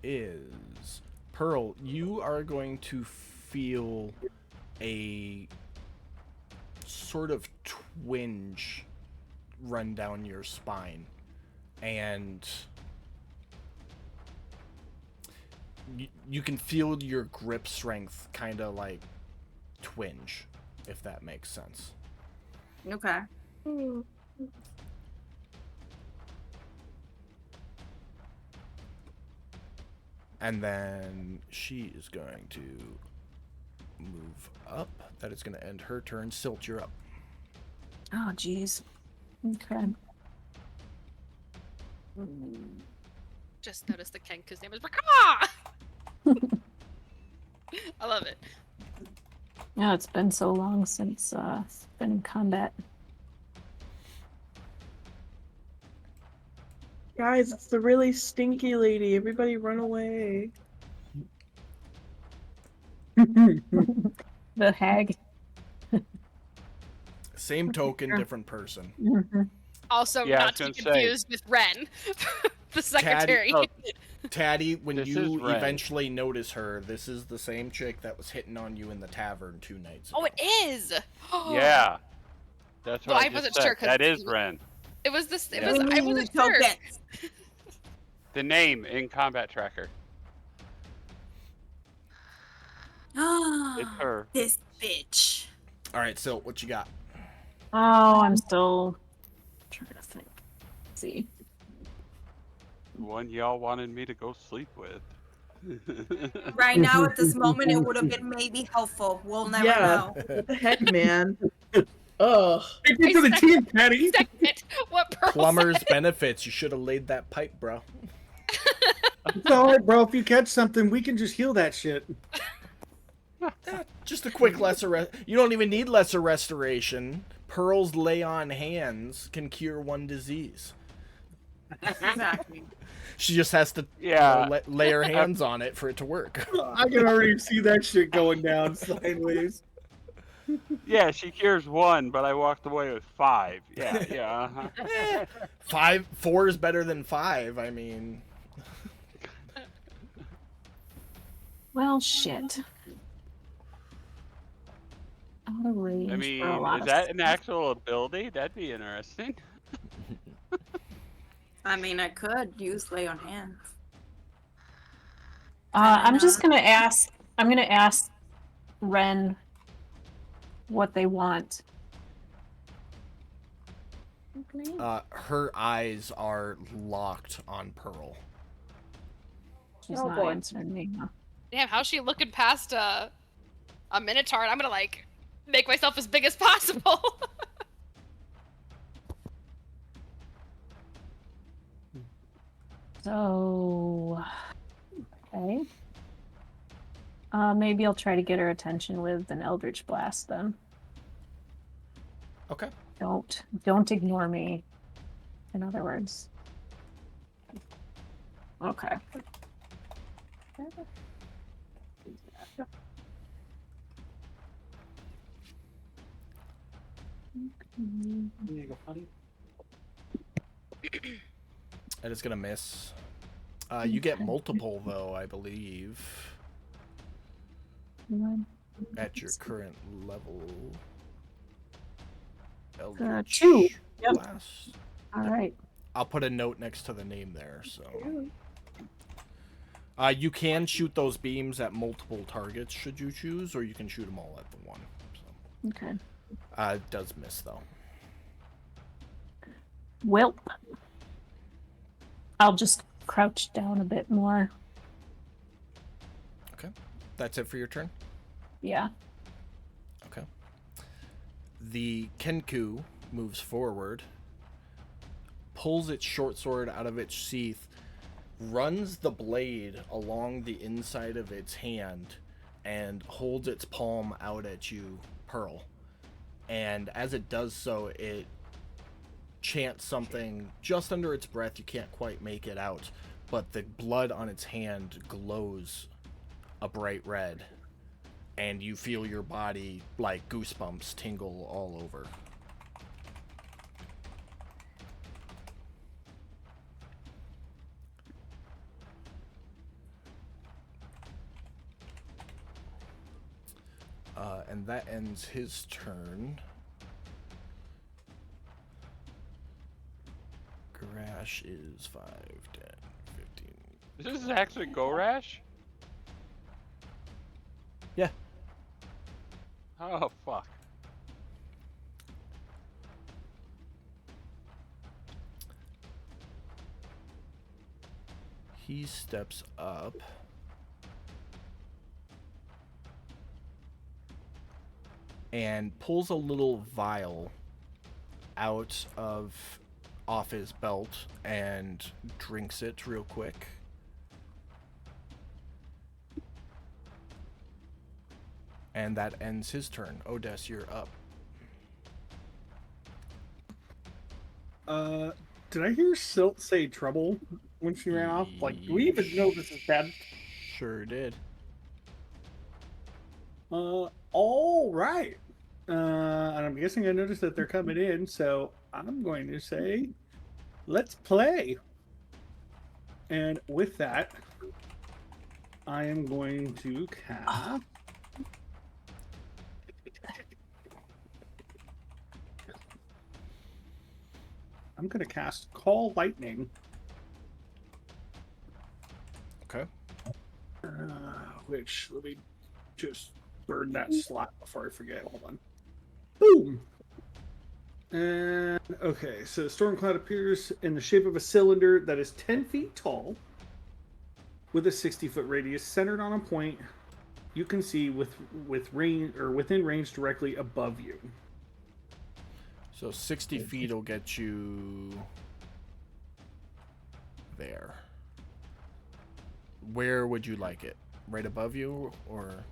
Is Pearl, you are going to feel a sort of twinge run down your spine, and you can feel your grip strength kind of like twinge, if that makes sense. Okay. And then she is going to move up. That is going to end her turn. Silt, you're up. Oh, jeez. Okay. Just noticed the Kenku's name is Raka! I love it. Yeah, it's been so long since been in combat. Guys, it's the really stinky lady. Everybody run away. The hag. Same token, different person. Also, Yeah, I not was to be gonna say. confused with Ren, the secretary. Oh, Taddy, when This you is Ren. eventually notice her, this is the same chick that was hitting on you in the tavern 2 nights ago. Oh, it is! yeah. That's Well, what I I just wasn't said. sure 'cause That is he- Ren. It was this. It Yeah. was. I Ooh, wasn't sure. tokens. The name in Combat Tracker. It's Ah, her. this bitch. All right, Silt, what you got? Oh, I'm still trying to think. Let's see. The one y'all wanted me to go sleep with. Right now, at this moment, it would have been maybe helpful. We'll never Yeah. know. What the heck, man? Ugh. Take me to the team, Patty. Second, what Pearl Plumber's said. benefits. You should have laid that pipe, bro. It's all right, bro. If you catch something, we can just heal that shit. Just a quick lesser. You don't even need lesser restoration. Pearl's lay on hands can cure 1 disease. Exactly. She just has to Yeah. lay her hands on it for it to work. I can already see that shit going down sideways. Yeah, she cures 1, but I walked away with 5. Yeah, yeah. Uh-huh. 4 is better than 5. I mean, Well, shit. Out of range I for mean, a lot is of that an stuff. actual ability? That'd be interesting. I mean, I could use lay on hands. I'm just gonna ask. I'm gonna ask Ren what they want. her eyes are locked on Pearl. She's Oh, not boy. answering me. Huh? Damn, how's she looking past a minotaur? And I'm gonna like make myself as big as possible. So, okay. Maybe I'll try to get her attention with an Eldritch Blast then. Okay. Don't ignore me. In other words. Okay. That is gonna miss. You get multiple though, I believe. at your current level. 2. Yep. Blast. All right. I'll put a note next to the name there. So, you can shoot those beams at multiple targets should you choose, or you can shoot them all at the one. So, Okay. it does miss though. Well, I'll just crouch down a bit more. Okay, that's it for your turn. Yeah. Okay. The Kenku moves forward, pulls its short sword out of its sheath, runs the blade along the inside of its hand, and holds its palm out at you, Pearl. And as it does so, it chants something just under its breath. You can't quite make it out, but the blood on its hand glows a bright red, and you feel your body, like goosebumps, tingle all over. And that ends his turn. Grash is 5, 10, 15. This is actually Gorash? Yeah. Oh, fuck. He steps up. And pulls a little vial out of off his belt and drinks it real quick. And that ends his turn. Odess, you're up. Did I hear Silt say trouble when she ran off? Like, do we even know this is bad? Sure did. All right. And I'm guessing I noticed that they're coming in, so I'm going to say, let's play. And with that, I am going to cast. I'm going to cast Call Lightning. Okay. Which, let me just burn that slot before I forget. Hold on. Boom! And, okay, so Stormcloud appears in the shape of a cylinder that is 10 feet tall with a 60-foot radius centered on a point you can see with range or within range directly above you. So 60 feet will get you there. Where would you like it? Right above you, or?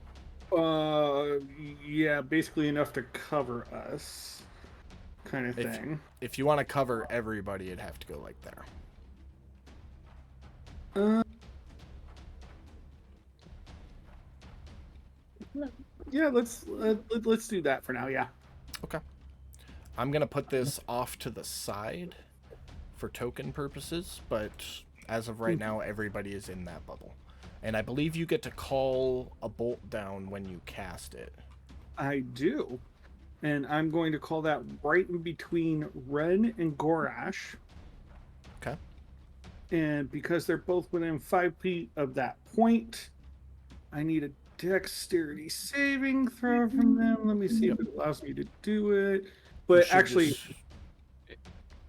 Yeah, basically enough to cover us, kind of thing. If you want to cover everybody, it'd have to go like there. Yeah, let's do that for now. Yeah. Okay. I'm gonna put this off to the side for token purposes, but as of right now, everybody is in that bubble. And I believe you get to call a bolt down when you cast it. I do. And I'm going to call that right in between Ren and Gorash. Okay. And because they're both within 5 feet of that point, I need a dexterity saving throw from them. Let me see if it allows me to do it. But actually,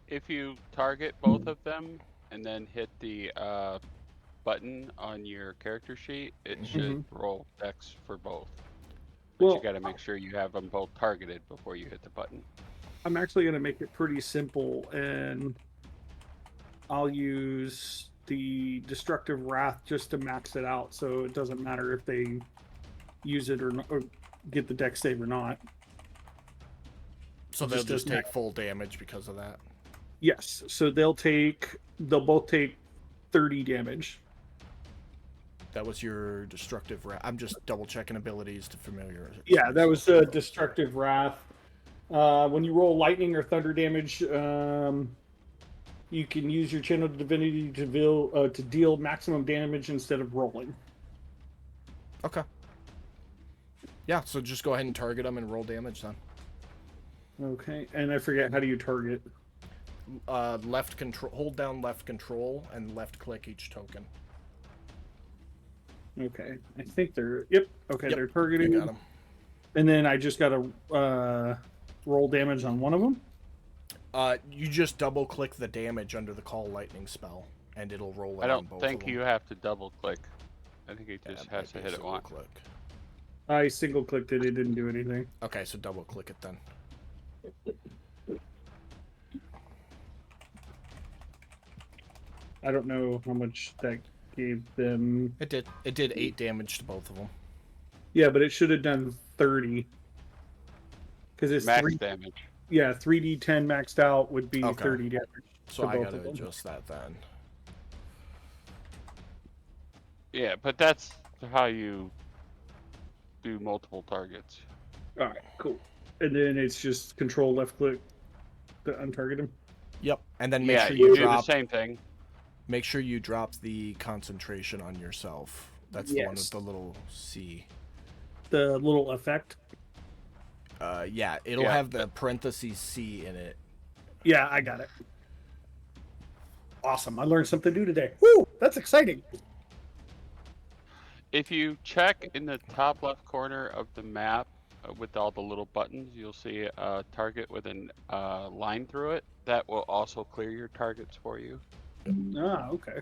if you target both of them and then hit the button on your character sheet, it should roll dex for both. But well, you got to make sure you have them both targeted before you hit the button. I'm actually going to make it pretty simple, and I'll use the Destructive Wrath just to max it out, so it doesn't matter if they use it or, not, or get the dex save or not. So they'll just take full damage because of that? Yes, so they'll both take 30 damage. That was your Destructive Wrath. I'm just double checking abilities to familiarize. Yeah, that was Destructive Wrath. When you roll lightning or thunder damage, you can use your Channel Divinity to deal maximum damage instead of rolling. Okay. Yeah, so just go ahead and target them and roll damage then. Okay, and I forget, how do you target? Left control, hold down left control and left click each token. Okay, I think they're, yep, okay, Yep, they're You targeting. got them. And then I just gotta roll damage on one of them. You just double click the damage under the call lightning spell, and it'll roll it I on don't both think of them. you have to double click. I think he Yeah, just it has might to be a hit it single once. click. I single clicked it, it didn't do anything. Okay, so double click it then. I don't know how much that gave them. It did. It did 8 damage to both of them. Yeah, but it should have done 30. Because it's Max damage. Yeah, 3d10 maxed out would be Okay. 30 damage. So to I both gotta of them. adjust that then. Yeah, but that's how you do multiple targets. All right, cool. And then it's just control left click to untarget him. Yep, and then make Yeah, sure you you do drop. the same thing. Make sure you drop the concentration on yourself. That's the one Yes. with the little C. The little effect. Yeah, it'll Yeah, have the parentheses C in it. Yeah, I got it. Awesome. I learned something new today. Woo! That's exciting. If you check in the top left corner of the map with all the little buttons, you'll see a target with a line through it. That will also clear your targets for you. Ah, okay.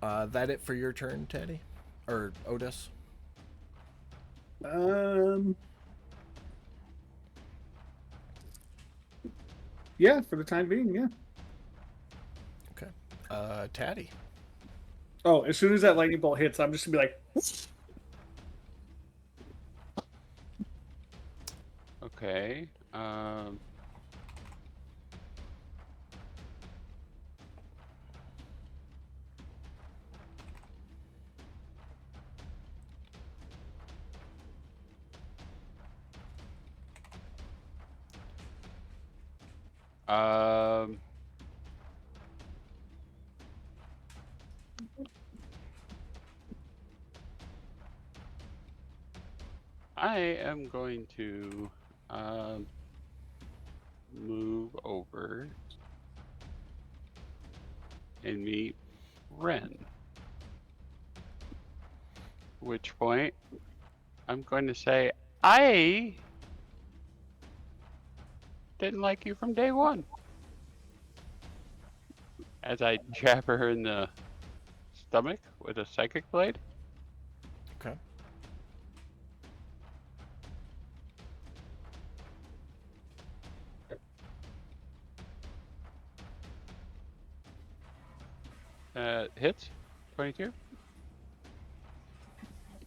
That it for your turn, Teddy? Or Otis? Yeah, for the time being, yeah. Okay. Taddy. Oh, as soon as that lightning bolt hits, I'm just gonna be like, Okay. Um, I am going to move over and meet Ren. Which point I'm going to say, I didn't like you from day one. As I jab her in the stomach with a psychic blade. Okay. Hits 22.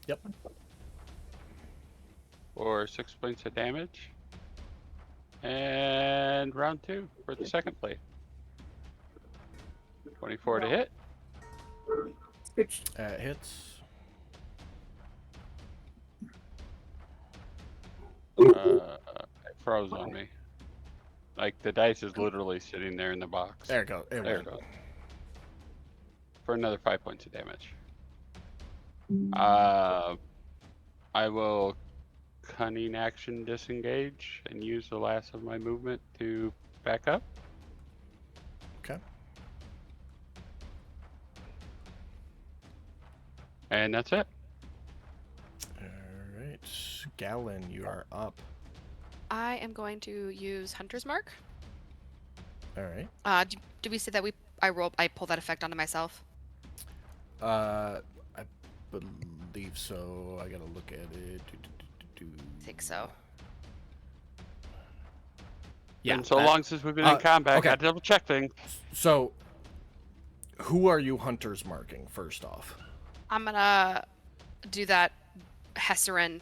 Yep. For 6 points of damage. And round 2 for the second play. 24 to hit. Hits. It froze on me. Like the dice is literally sitting there in the box. There it goes. There it goes. For another 5 points of damage. I will cunning action disengage and use the last of my movement to back up. Okay. And that's it. Alright. Gallon, you are up. I am going to use Hunter's Mark. Alright. Did we say that I pull that effect onto myself? I believe so. I gotta look at it. I think so. Yeah. And so that- long since we've been in combat, okay. I gotta double check things. So, who are you hunters marking first off? I'm gonna do that Hesserin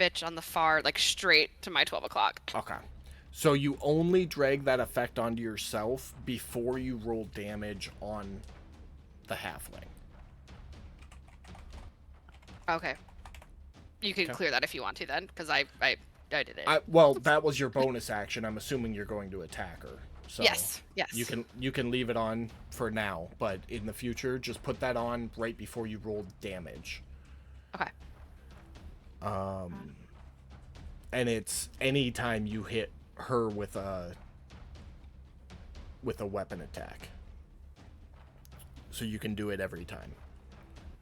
bitch on the far, like straight to my 12 o'clock. Okay. So you only drag that effect onto yourself before you roll damage on the halfling. Okay. You can Okay. clear that if you want to then, because I did it. Well, that was your bonus action. I'm assuming you're going to attack her. So yes. You can leave it on for now, but in the future, just put that on right before you roll damage. Okay. And it's anytime you hit her with a weapon attack. So you can do it every time.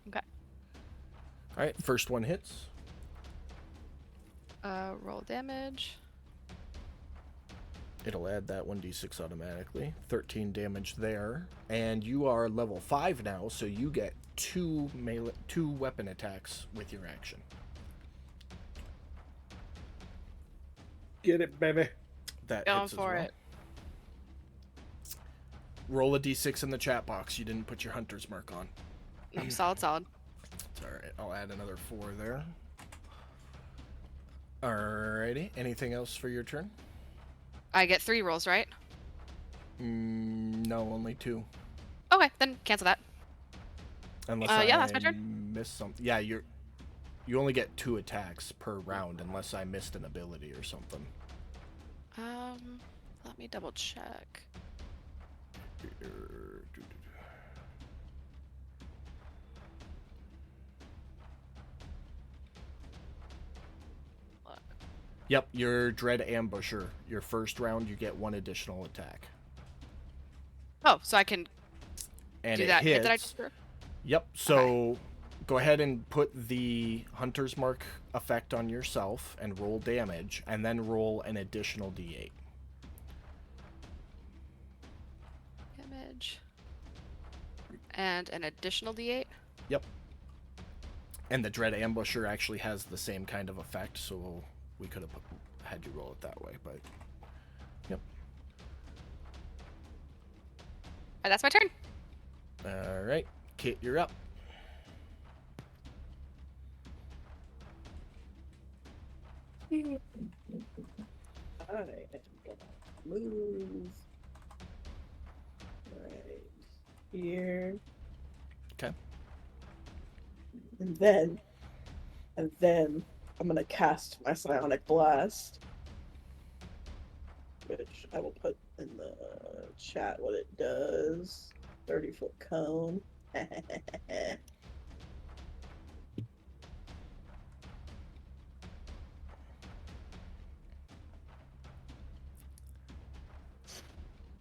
Okay. All right, first one hits. Roll damage. It'll add that 1d6 automatically. 13 damage there. And you are level 5 now, so you get two weapon attacks with your action. Get it, baby. That Going hits as for well. it. Roll a d6 in the chat box. You didn't put your hunter's mark on. Solid, solid. It's alright. I'll add another 4 there. Alrighty. Anything else for your turn? I get 3 rolls, right? No, only 2. Okay, then cancel that. Unless yeah, that's my turn. miss something. Yeah, you only get 2 attacks per round unless I missed an ability or something. Let me double check. Yep, your Dread Ambusher. Your first round, you get 1 additional attack. Oh, so I can And do it that hit hits. that I just threw? Yep, so go ahead and put the Hunter's Mark effect on yourself and roll damage, and then roll an additional d8. Damage. And an additional d8? Yep. And the Dread Ambusher actually has the same kind of effect, so we could have had you roll it that way, but yep. And that's my turn. All right, Kit, you're up. I am gonna move right here. Okay. And then I'm gonna cast my Psionic Blast, which I will put in the chat what it does. 30-foot cone.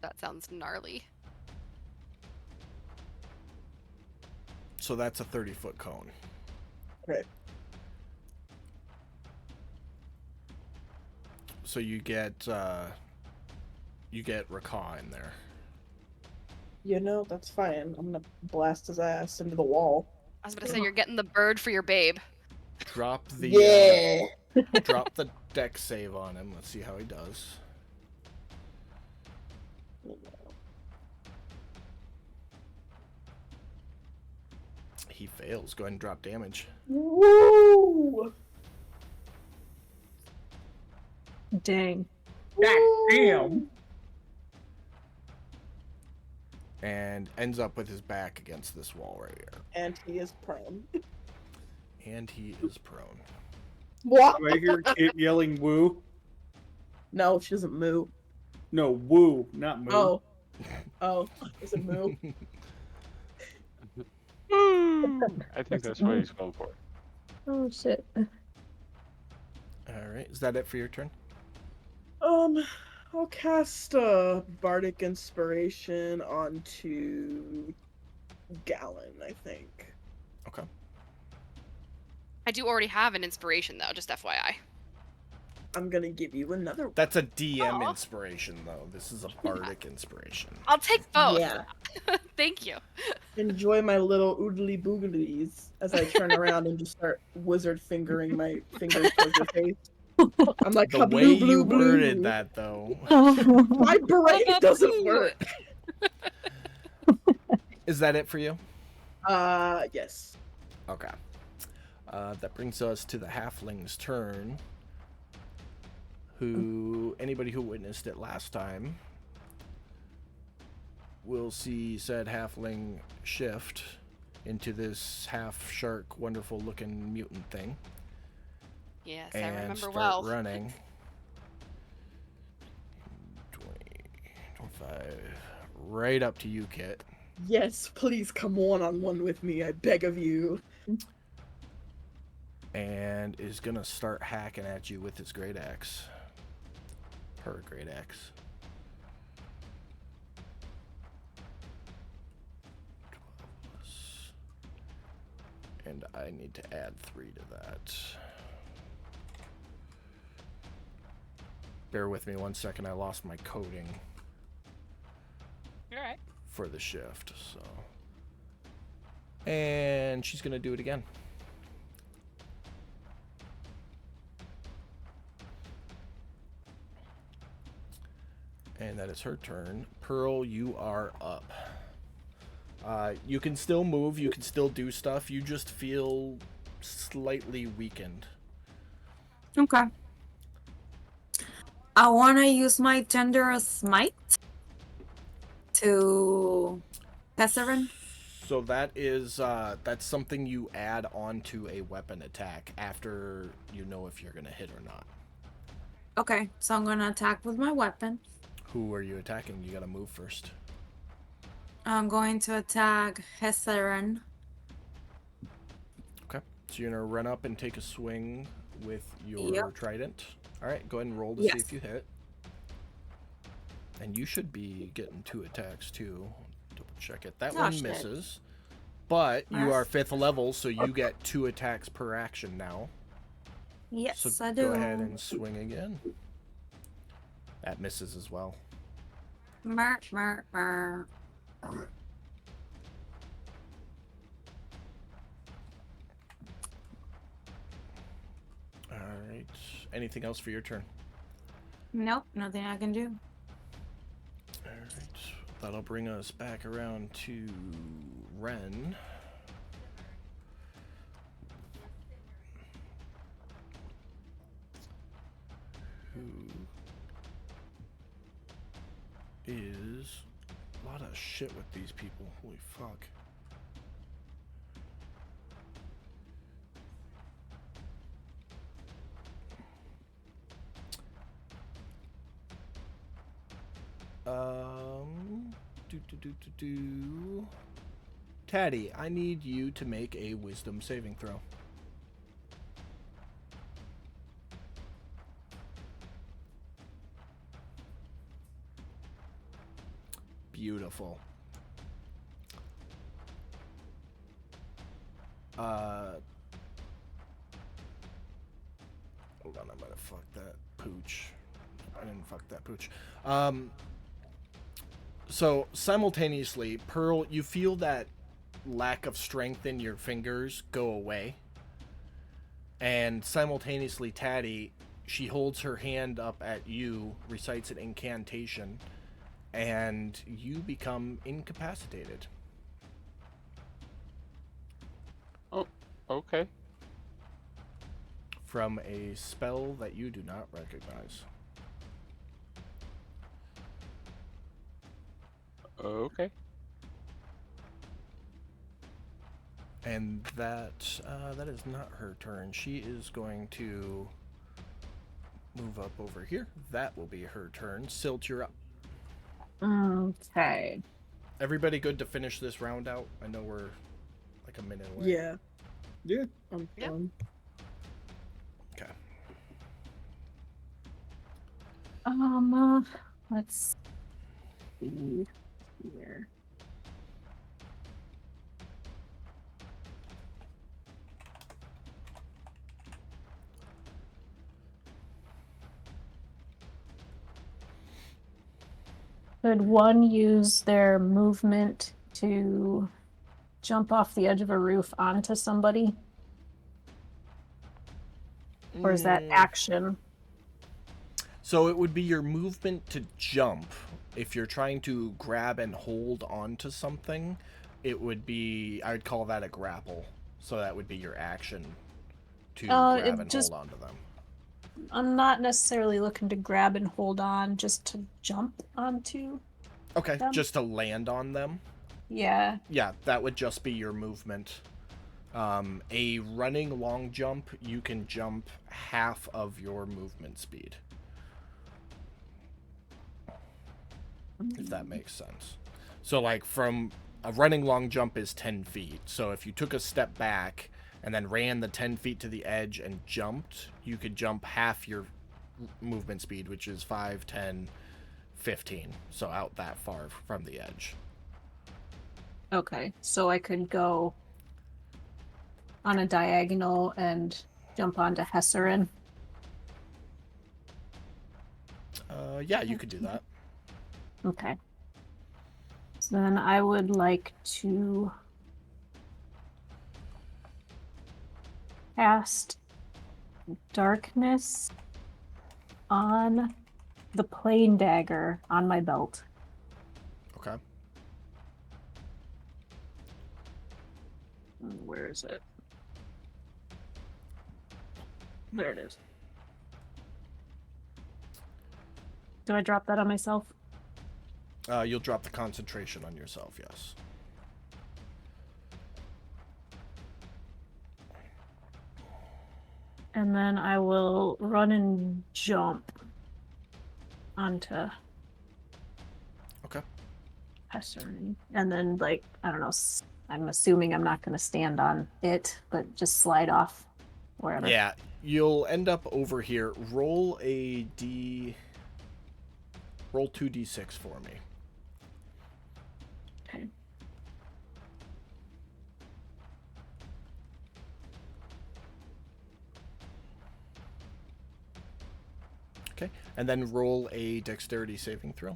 That sounds gnarly. So that's a 30-foot cone. Right. So you get Rakah in there. You know, that's fine. I'm gonna blast his ass into the wall. I was about to say, you're getting the bird for your babe. Drop the Yeah. drop the deck save on him. Let's see how he does. He fails. Go ahead and drop damage. Woo! Dang. God damn. And ends up with his back against this wall right here. And he is prone. And he is prone. What? Do I hear Kit yelling woo? No, she doesn't moo. No, woo, not moo. Oh. Oh, it's a moo. I think that's what he's going for. Oh shit. Alright, is that it for your turn? I'll cast Bardic Inspiration onto Gallon, I think. Okay. I do already have an inspiration, though, just FYI. I'm gonna give you another one. That's a DM Aw. inspiration, though. This is a bardic inspiration. I'll take both. Yeah. Thank you. Enjoy my little oodly booglies as I turn around and just start wizard fingering my fingers towards your face. I'm like, The way "Kabloo, you blue, worded blue." that, though. My brain doesn't work. Is that it for you? Yes. Okay. That brings us to the halfling's turn. Anybody who witnessed it last time will see said halfling shift into this half shark, wonderful looking mutant thing. Yes, I And remember start well. running. 20, 25, right up to you, Kit. Yes, please come on one with me. I beg of you. and is gonna start hacking at you with his great axe. Her great axe. And I need to add 3 to that. Bear with me 1 second, I lost my coding You're right. for the shift, so. And she's gonna do it again. And that is her turn. Pearl, you are up. You can still move, you can still do stuff, you just feel slightly weakened. Okay. I want to use my Tender Smite to Tesserin. So that is, that's something you add onto a weapon attack after you know if you're gonna hit or not. Okay, so I'm going to attack with my weapon. Who are you attacking? You gotta move first. I'm going to attack Hesserin. Okay. So you're gonna run up and take a swing with your Yep. trident. Alright, go ahead and roll to see Yes. if you hit. And you should be getting 2 attacks too. Double check it. That Oh, one shit. misses. But you Yes. are 5th level, so you get 2 attacks per action now. Yes, So I do. go ahead and swing again. That misses as well. Mer, mer, mer. Alright. Anything else for your turn? Nope, nothing I can do. Alright. That'll bring us back around to Ren. Who is a lot of shit with these people. Holy fuck. Taddy, I need you to make a wisdom saving throw. Beautiful. Hold on, I might have fucked that pooch. I didn't fuck that pooch. So simultaneously, Pearl, you feel that lack of strength in your fingers go away. And simultaneously, Taddy, she holds her hand up at you, recites an incantation, and you become incapacitated. Oh, okay. From a spell that you do not recognize. Okay. And that is not her turn. She is going to move up over here. That will be her turn. Silt, you're up. Okay. Everybody good to finish this round out? I know we're like a minute away. Yeah. Yeah. I'm Yep. done. Okay. Let's see here. Could one use their movement to jump off the edge of a roof onto somebody? Or is that action? So it would be your movement to jump. If you're trying to grab and hold onto something, it would be, I would call that a grapple. So that would be your action to grab it and just- hold onto them. I'm not necessarily looking to grab and hold on, just to jump onto. Okay, them. just to land on them. Yeah. Yeah, that would just be your movement. A running long jump, you can jump half of your movement speed. If that makes sense. So like from a running long jump is 10 feet. So if you took a step back and then ran the 10 feet to the edge and jumped, you could jump half your movement speed, which is 5, 10, 15. So out that far from the edge. Okay, so I could go on a diagonal and jump onto Hesserin. Yeah, you could do that. Okay. So then I would like to cast darkness on the plane dagger on my belt. Okay. Where is it? There it is. Do I drop that on myself? You'll drop the concentration on yourself, yes. And then I will run and jump onto Okay. Hesserin. And then, like, I don't know, I'm assuming I'm not going to stand on it, but just slide off wherever. Yeah, you'll end up over here. Roll 2d6 for me. Okay. Okay, and then roll a dexterity saving throw.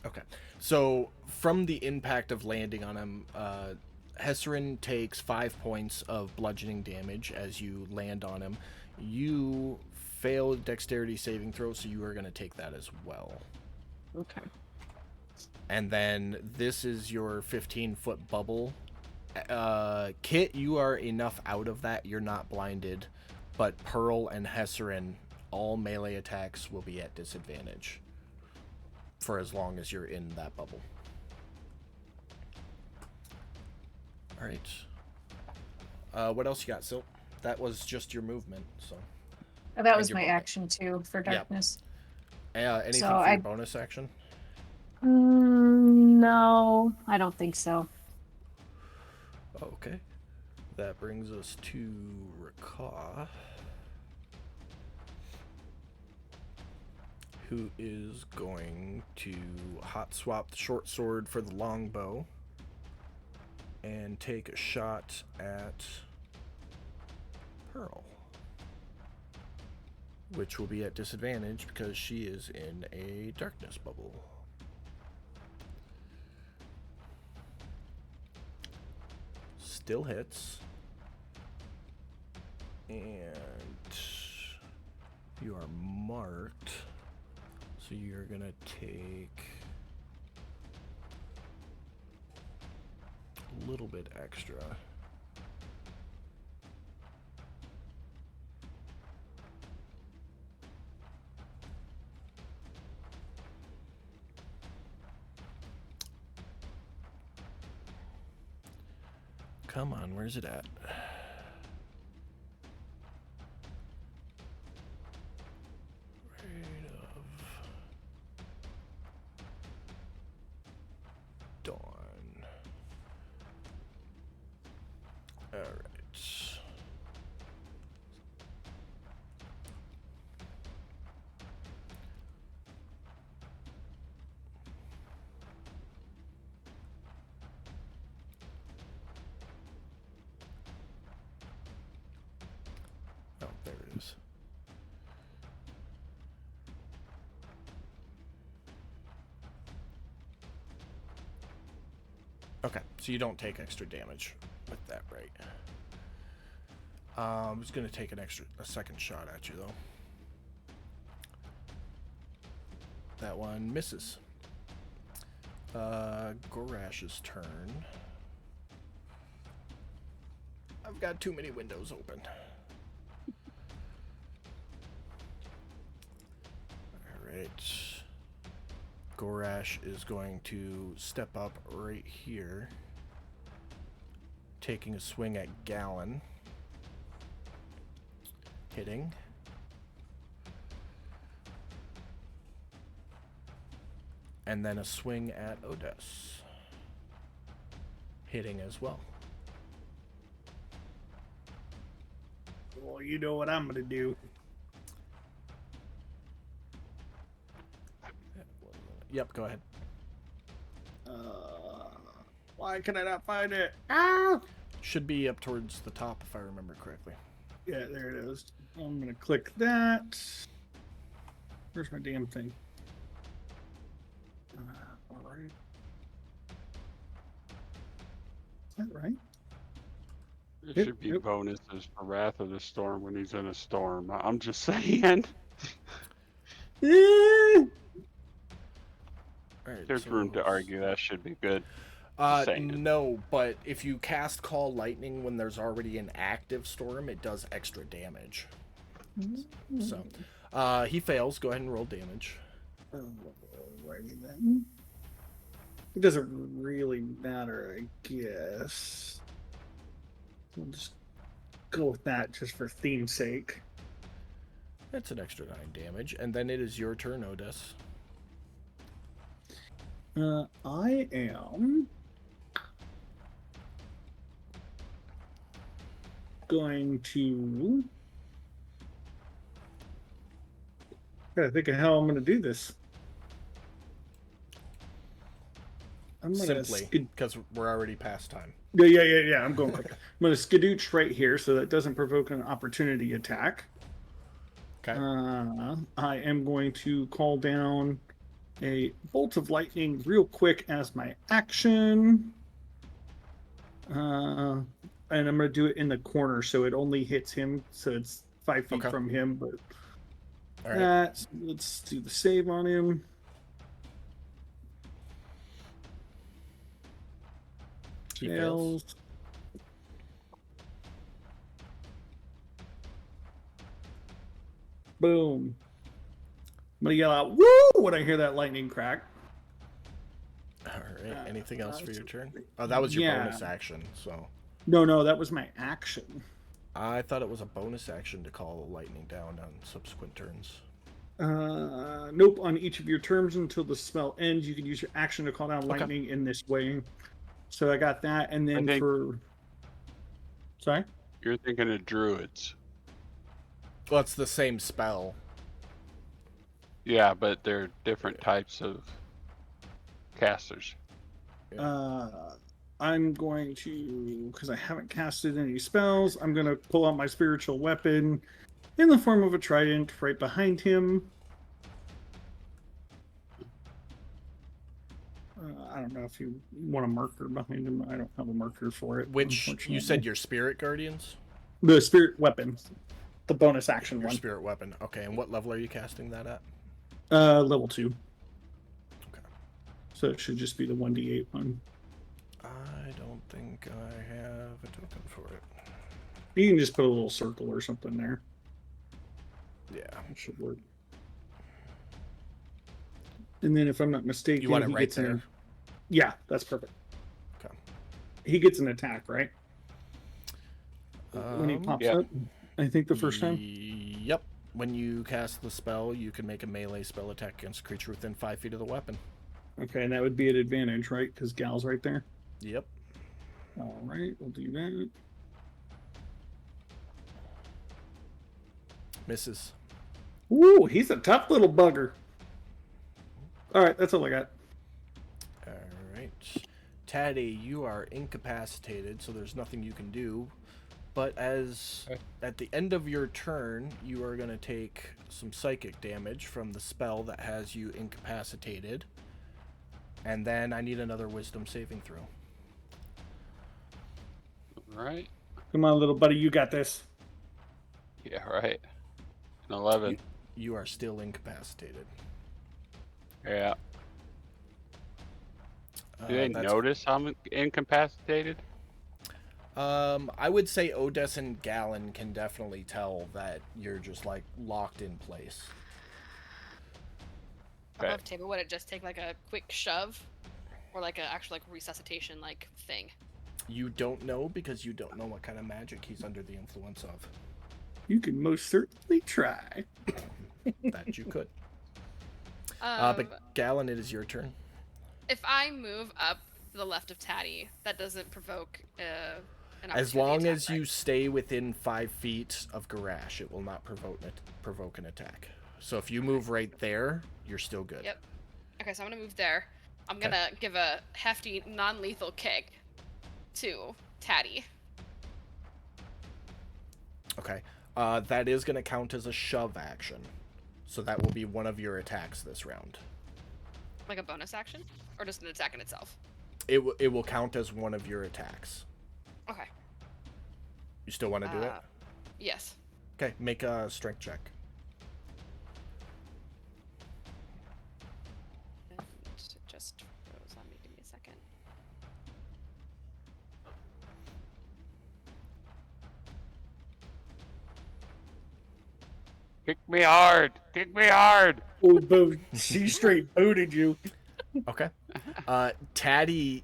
Okay, so from the impact of landing on him, Hesserin takes 5 points of bludgeoning damage as you land on him. You failed dexterity saving throw, so you are going to take that as well. Okay. And then this is your 15-foot bubble. Kit, you are enough out of that. You're not blinded. But Pearl and Hesserin, all melee attacks will be at disadvantage for as long as you're in that bubble. All right. What else you got, Sil? That was just your movement, so. Oh, that And was your my bonus. action too for darkness. Anything So for your bonus action? No, I don't think so. Okay. That brings us to Raka, who is going to hot swap the short sword for the longbow and take a shot at Pearl, which will be at disadvantage because she is in a darkness bubble. Still hits. And you are marked. So you're gonna take a little bit extra. Come on, where's it at? Rate of dawn. All right. Oh, there it is. Okay, so you don't take extra damage with that, right? I'm just gonna take a second shot at you though. That one misses. Gorash's turn. I've got too many windows open. Alright. Gorash is going to step up right here, taking a swing at Gallon. Hitting. And then a swing at Odess. Hitting as well. Well, you know what I'm gonna do. Yep, go ahead. Why can I not find it? Ah! Should be up towards the top if I remember correctly. Yeah, there it is. I'm gonna click that. Where's my damn thing? All right. Is that right? It Yep, should be yep. bonuses for Wrath of the Storm when he's in a storm. I'm just saying. Eh. All right, There's so room to argue. That should be good. saying. No, but if you cast Call Lightning when there's already an active storm, it does extra damage. So, he fails. Go ahead and roll damage. Alrighty then. It doesn't really matter, I guess. We'll just go with that just for theme's sake. That's an extra 9 damage. And then it is your turn, Odess. I am going to. Gotta think of how I'm gonna do this. I'm gonna Simply, because we're already past time. Yeah. I'm going quick. I'm gonna skadooch right here so that doesn't provoke an opportunity attack. Okay. I am going to call down a bolt of lightning real quick as my action. And I'm going to do it in the corner so it only hits him, so it's 5 feet Okay. from him. But All right. let's do the save on him. He fails. Boom. I'm going to yell out, woo, when I hear that lightning crack. All right. Anything else for your turn? Oh, that was your Yeah. bonus action. So No, that was my action. I thought it was a bonus action to call lightning down on subsequent turns. Nope. On each of your turns until the spell ends, you can use your action to call down Okay. lightning in this way. So I got that, and then think- for. Sorry. You're thinking of druids. Well, it's the same spell. Yeah, but they're different types of casters. I'm going to, because I haven't casted any spells, I'm going to pull out my spiritual weapon in the form of a trident right behind him. I don't know if you want a marker behind him. I don't have a marker for it. Which you unfortunately. said your spirit guardians? The spirit weapon, the bonus action Your one. spirit weapon. Okay, and what level are you casting that at? Level 2. Okay. So it should just be the 1d8 one. I don't think I have a token for it. You can just put a little circle or something there. Yeah. It should work. And then, if I'm not mistaken, You want it he right gets there? Yeah, that's perfect. Okay. He gets an attack, right? When he pops yeah. up, I think the first time. Yep. When you cast the spell, you can make a melee spell attack against a creature within 5 feet of the weapon. Okay, and that would be at advantage, right? Because Gal's right there. Yep. All right, we'll do that. Misses. Ooh, he's a tough little bugger. All right, that's all I got. All right. Taddy, you are incapacitated, so there's nothing you can do. But at the end of your turn, you are going to take some psychic damage from the spell that has you incapacitated. And then I need another wisdom saving throw. Right? Come on, little buddy, you got this. Yeah, right. An 11. You are still incapacitated. Yeah. Do they That's- notice I'm incapacitated? I would say Odess and Gallon can definitely tell that you're just like locked in place. Okay. Above table, would it just take like a quick shove, or like an actual like resuscitation like thing? You don't know because you don't know what kind of magic he's under the influence of. You can most certainly try. That you could. But Gallon, it is your turn. If I move up to the left of Tatty, that doesn't provoke an As opportunity long attack, as right? you stay within 5 feet of Garash, it will not provoke an attack. So if you move right there, you're still good. Yep. Okay, so I'm gonna move there. I'm Okay. gonna give a hefty, non-lethal kick to Tatty. Okay. That is going to count as a shove action. So that will be one of your attacks this round. Like a bonus action? Or just an attack in itself? It will count as one of your attacks. Okay. You still want to do it? Yes. Okay, make a strength check. And it just froze on me. Give me a second. Kick me hard! Kick me hard! Oh, boom. She straight booted you. Okay. Tatty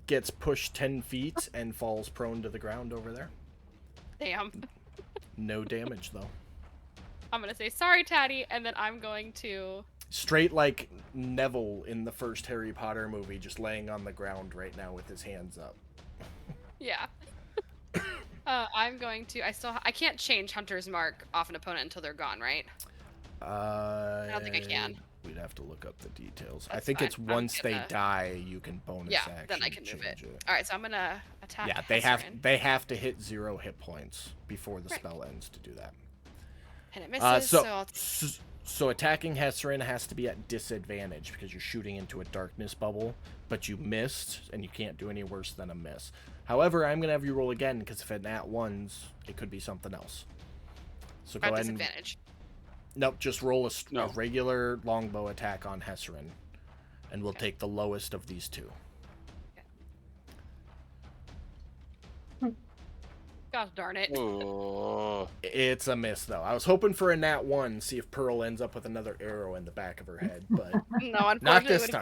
gets pushed 10 feet and falls prone to the ground over there. Damn. No damage, though. I'm gonna say sorry, Tatty, and then I'm going to. Straight like Neville in the first Harry Potter movie, just laying on the ground right now with his hands up. Yeah. I'm going to. I can't change Hunter's Mark off an opponent until they're gone, right? I don't think I can. We'd have to look up the details. I That's think fine. it's I'm once they gonna- die, you can bonus Yeah, action then I can move it. change it. All right, so I'm gonna attack. Yeah, Hesserin, they have to hit 0 hit points before the Right. spell ends to do that. and it misses. So, So I'll so attacking Hesserin has to be at disadvantage because you're shooting into a darkness bubble, but you missed and you can't do any worse than a miss. However, I'm gonna have you roll again because if it nat ones, it could be something else. So go at ahead and disadvantage. nope, just roll a No. regular longbow attack on Hesserin, and we'll Okay. take the lowest of these two. Gosh darn it. Oh. It's a miss though. I was hoping for a nat 1, see if Pearl ends up with another arrow in the back of her head, but No, not unfortunately, it this would have time.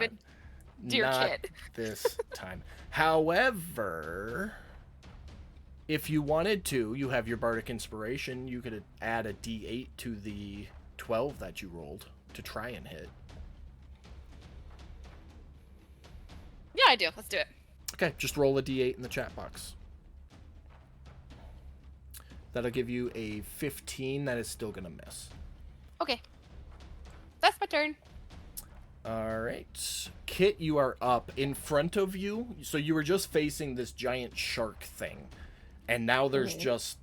been dear Not Kit. this time. However, if you wanted to, you have your Bardic Inspiration. You could add a D8 to the 12 that you rolled to try and hit. Yeah, I do. Let's do it. Okay, just roll a D8 in the chat box. That'll give you a 15. That is still going to miss. Okay. That's my turn. All right. Kit, you are up in front of you. So you were just facing this giant shark thing. And now there's just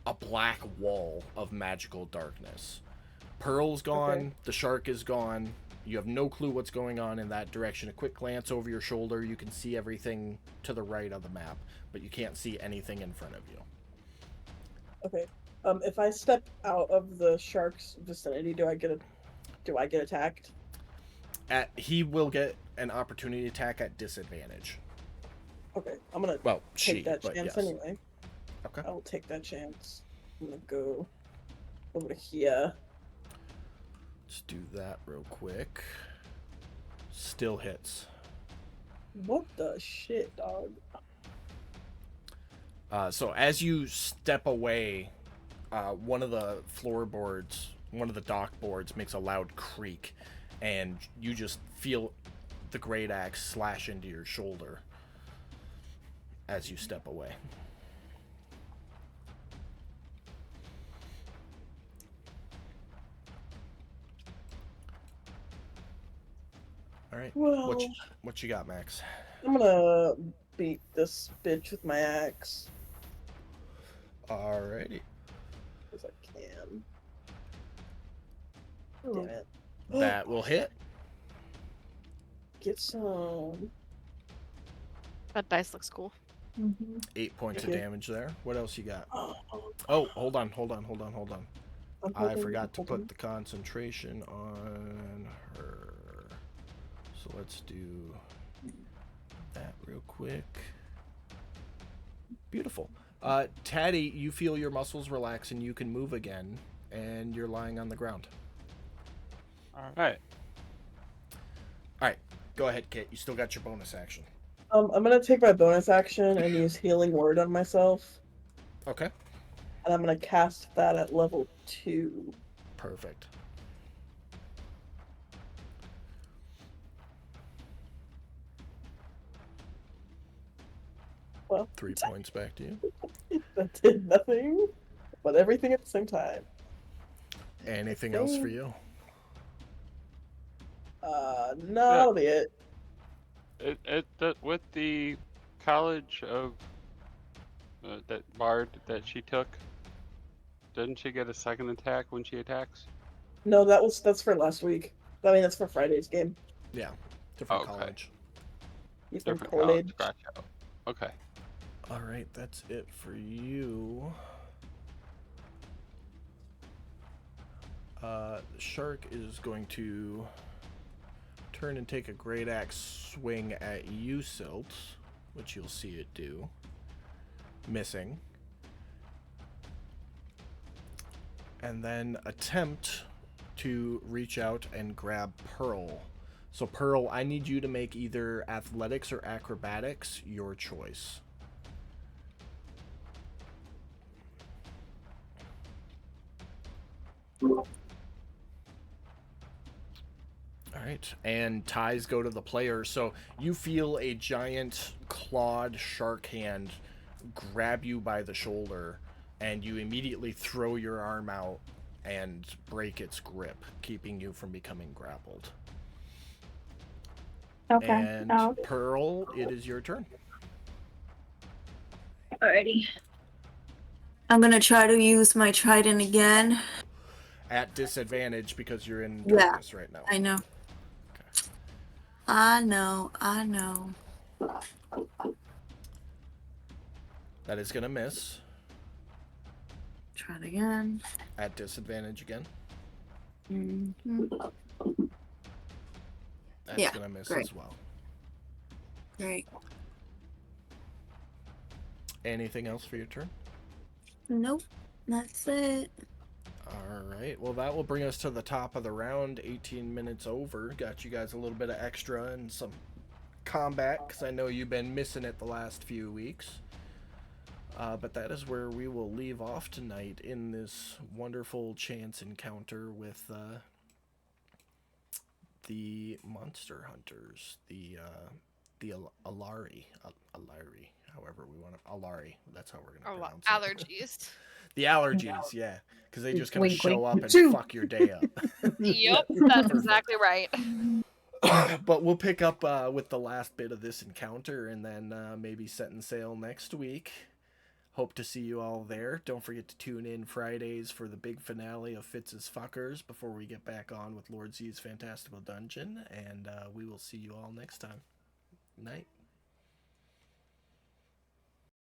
a black wall of magical darkness. Pearl's gone. Okay. The shark is gone. You have no clue what's going on in that direction. A quick glance over your shoulder. You can see everything to the right of the map, but you can't see anything in front of you. Okay. If I step out of the shark's vicinity, do I get attacked? He will get an opportunity attack at disadvantage. Okay, I'm gonna Well, take that but chance yes. anyway. Okay. I will take that chance. I'm gonna go over to here. Let's do that real quick. Still hits. What the shit, dog? So as you step away, one of the floorboards, one of the dock boards makes a loud creak, and you just feel the great axe slash into your shoulder as you step away. All right. Well, What you got, Max? I'm gonna beat this bitch with my axe Alrighty. as I can. Damn it. That will hit. Get some. That dice looks cool. 8 points of Okay. damage there. What else you got? Oh, Oh, hold on. I'm I hoping- forgot to I'm put hoping. the concentration on her. So let's do that real quick. Beautiful. Tatty, you feel your muscles relax and you can move again, and you're lying on the ground. All right. Alright, go ahead, Kit. You still got your bonus action. I'm gonna take my bonus action and use Healing Word on myself, Okay. and I'm gonna cast that at level 2. Perfect. Well, 3 points back to you. that did nothing, but everything at the same time. Anything else for you? No, that'll be it. With the college of that bard that she took, didn't she get a second attack when she attacks? No, that's for last week. I mean, that's for Friday's game. Yeah, different Okay. college. He's from Different college. college. Gotcha. Okay. All right, that's it for you. Shark is going to turn and take a great axe swing at you, Silt, which you'll see it do. Missing. And then attempt to reach out and grab Pearl. So Pearl, I need you to make either athletics or acrobatics, your choice. Alright, and ties go to the player. So you feel a giant clawed shark hand grab you by the shoulder, and you immediately throw your arm out and break its grip, keeping you from becoming grappled. Okay. And Oh, Pearl, it is your turn. Alrighty. I'm gonna try to use my trident again. At disadvantage because you're in Yeah. darkness right now. I know. Okay. I know. That is gonna miss. Try it again. At disadvantage again. Mhm. That's Yeah, gonna miss great. as well. Great. Anything else for your turn? Nope. That's it. Alright, well that will bring us to the top of the round. 18 minutes over. Got you guys a little bit of extra and some combat, because I know you've been missing it the last few weeks. But that is where we will leave off tonight in this wonderful chance encounter with the monster hunters, the Alari, however we want to, Alari. That's how we're gonna pronounce it. Allergies. The allergies, yeah, because they just kind of Wink, show wink. up and Choo. fuck your day up. Yep, that's exactly right. But we'll pick up with the last bit of this encounter, and then maybe setting sail next week. Hope to see you all there. Don't forget to tune in Fridays for the big finale of Fitz's Fuckers before we get back on with Lord Z's Fantastical Dungeon, and we will see you all next time. Night.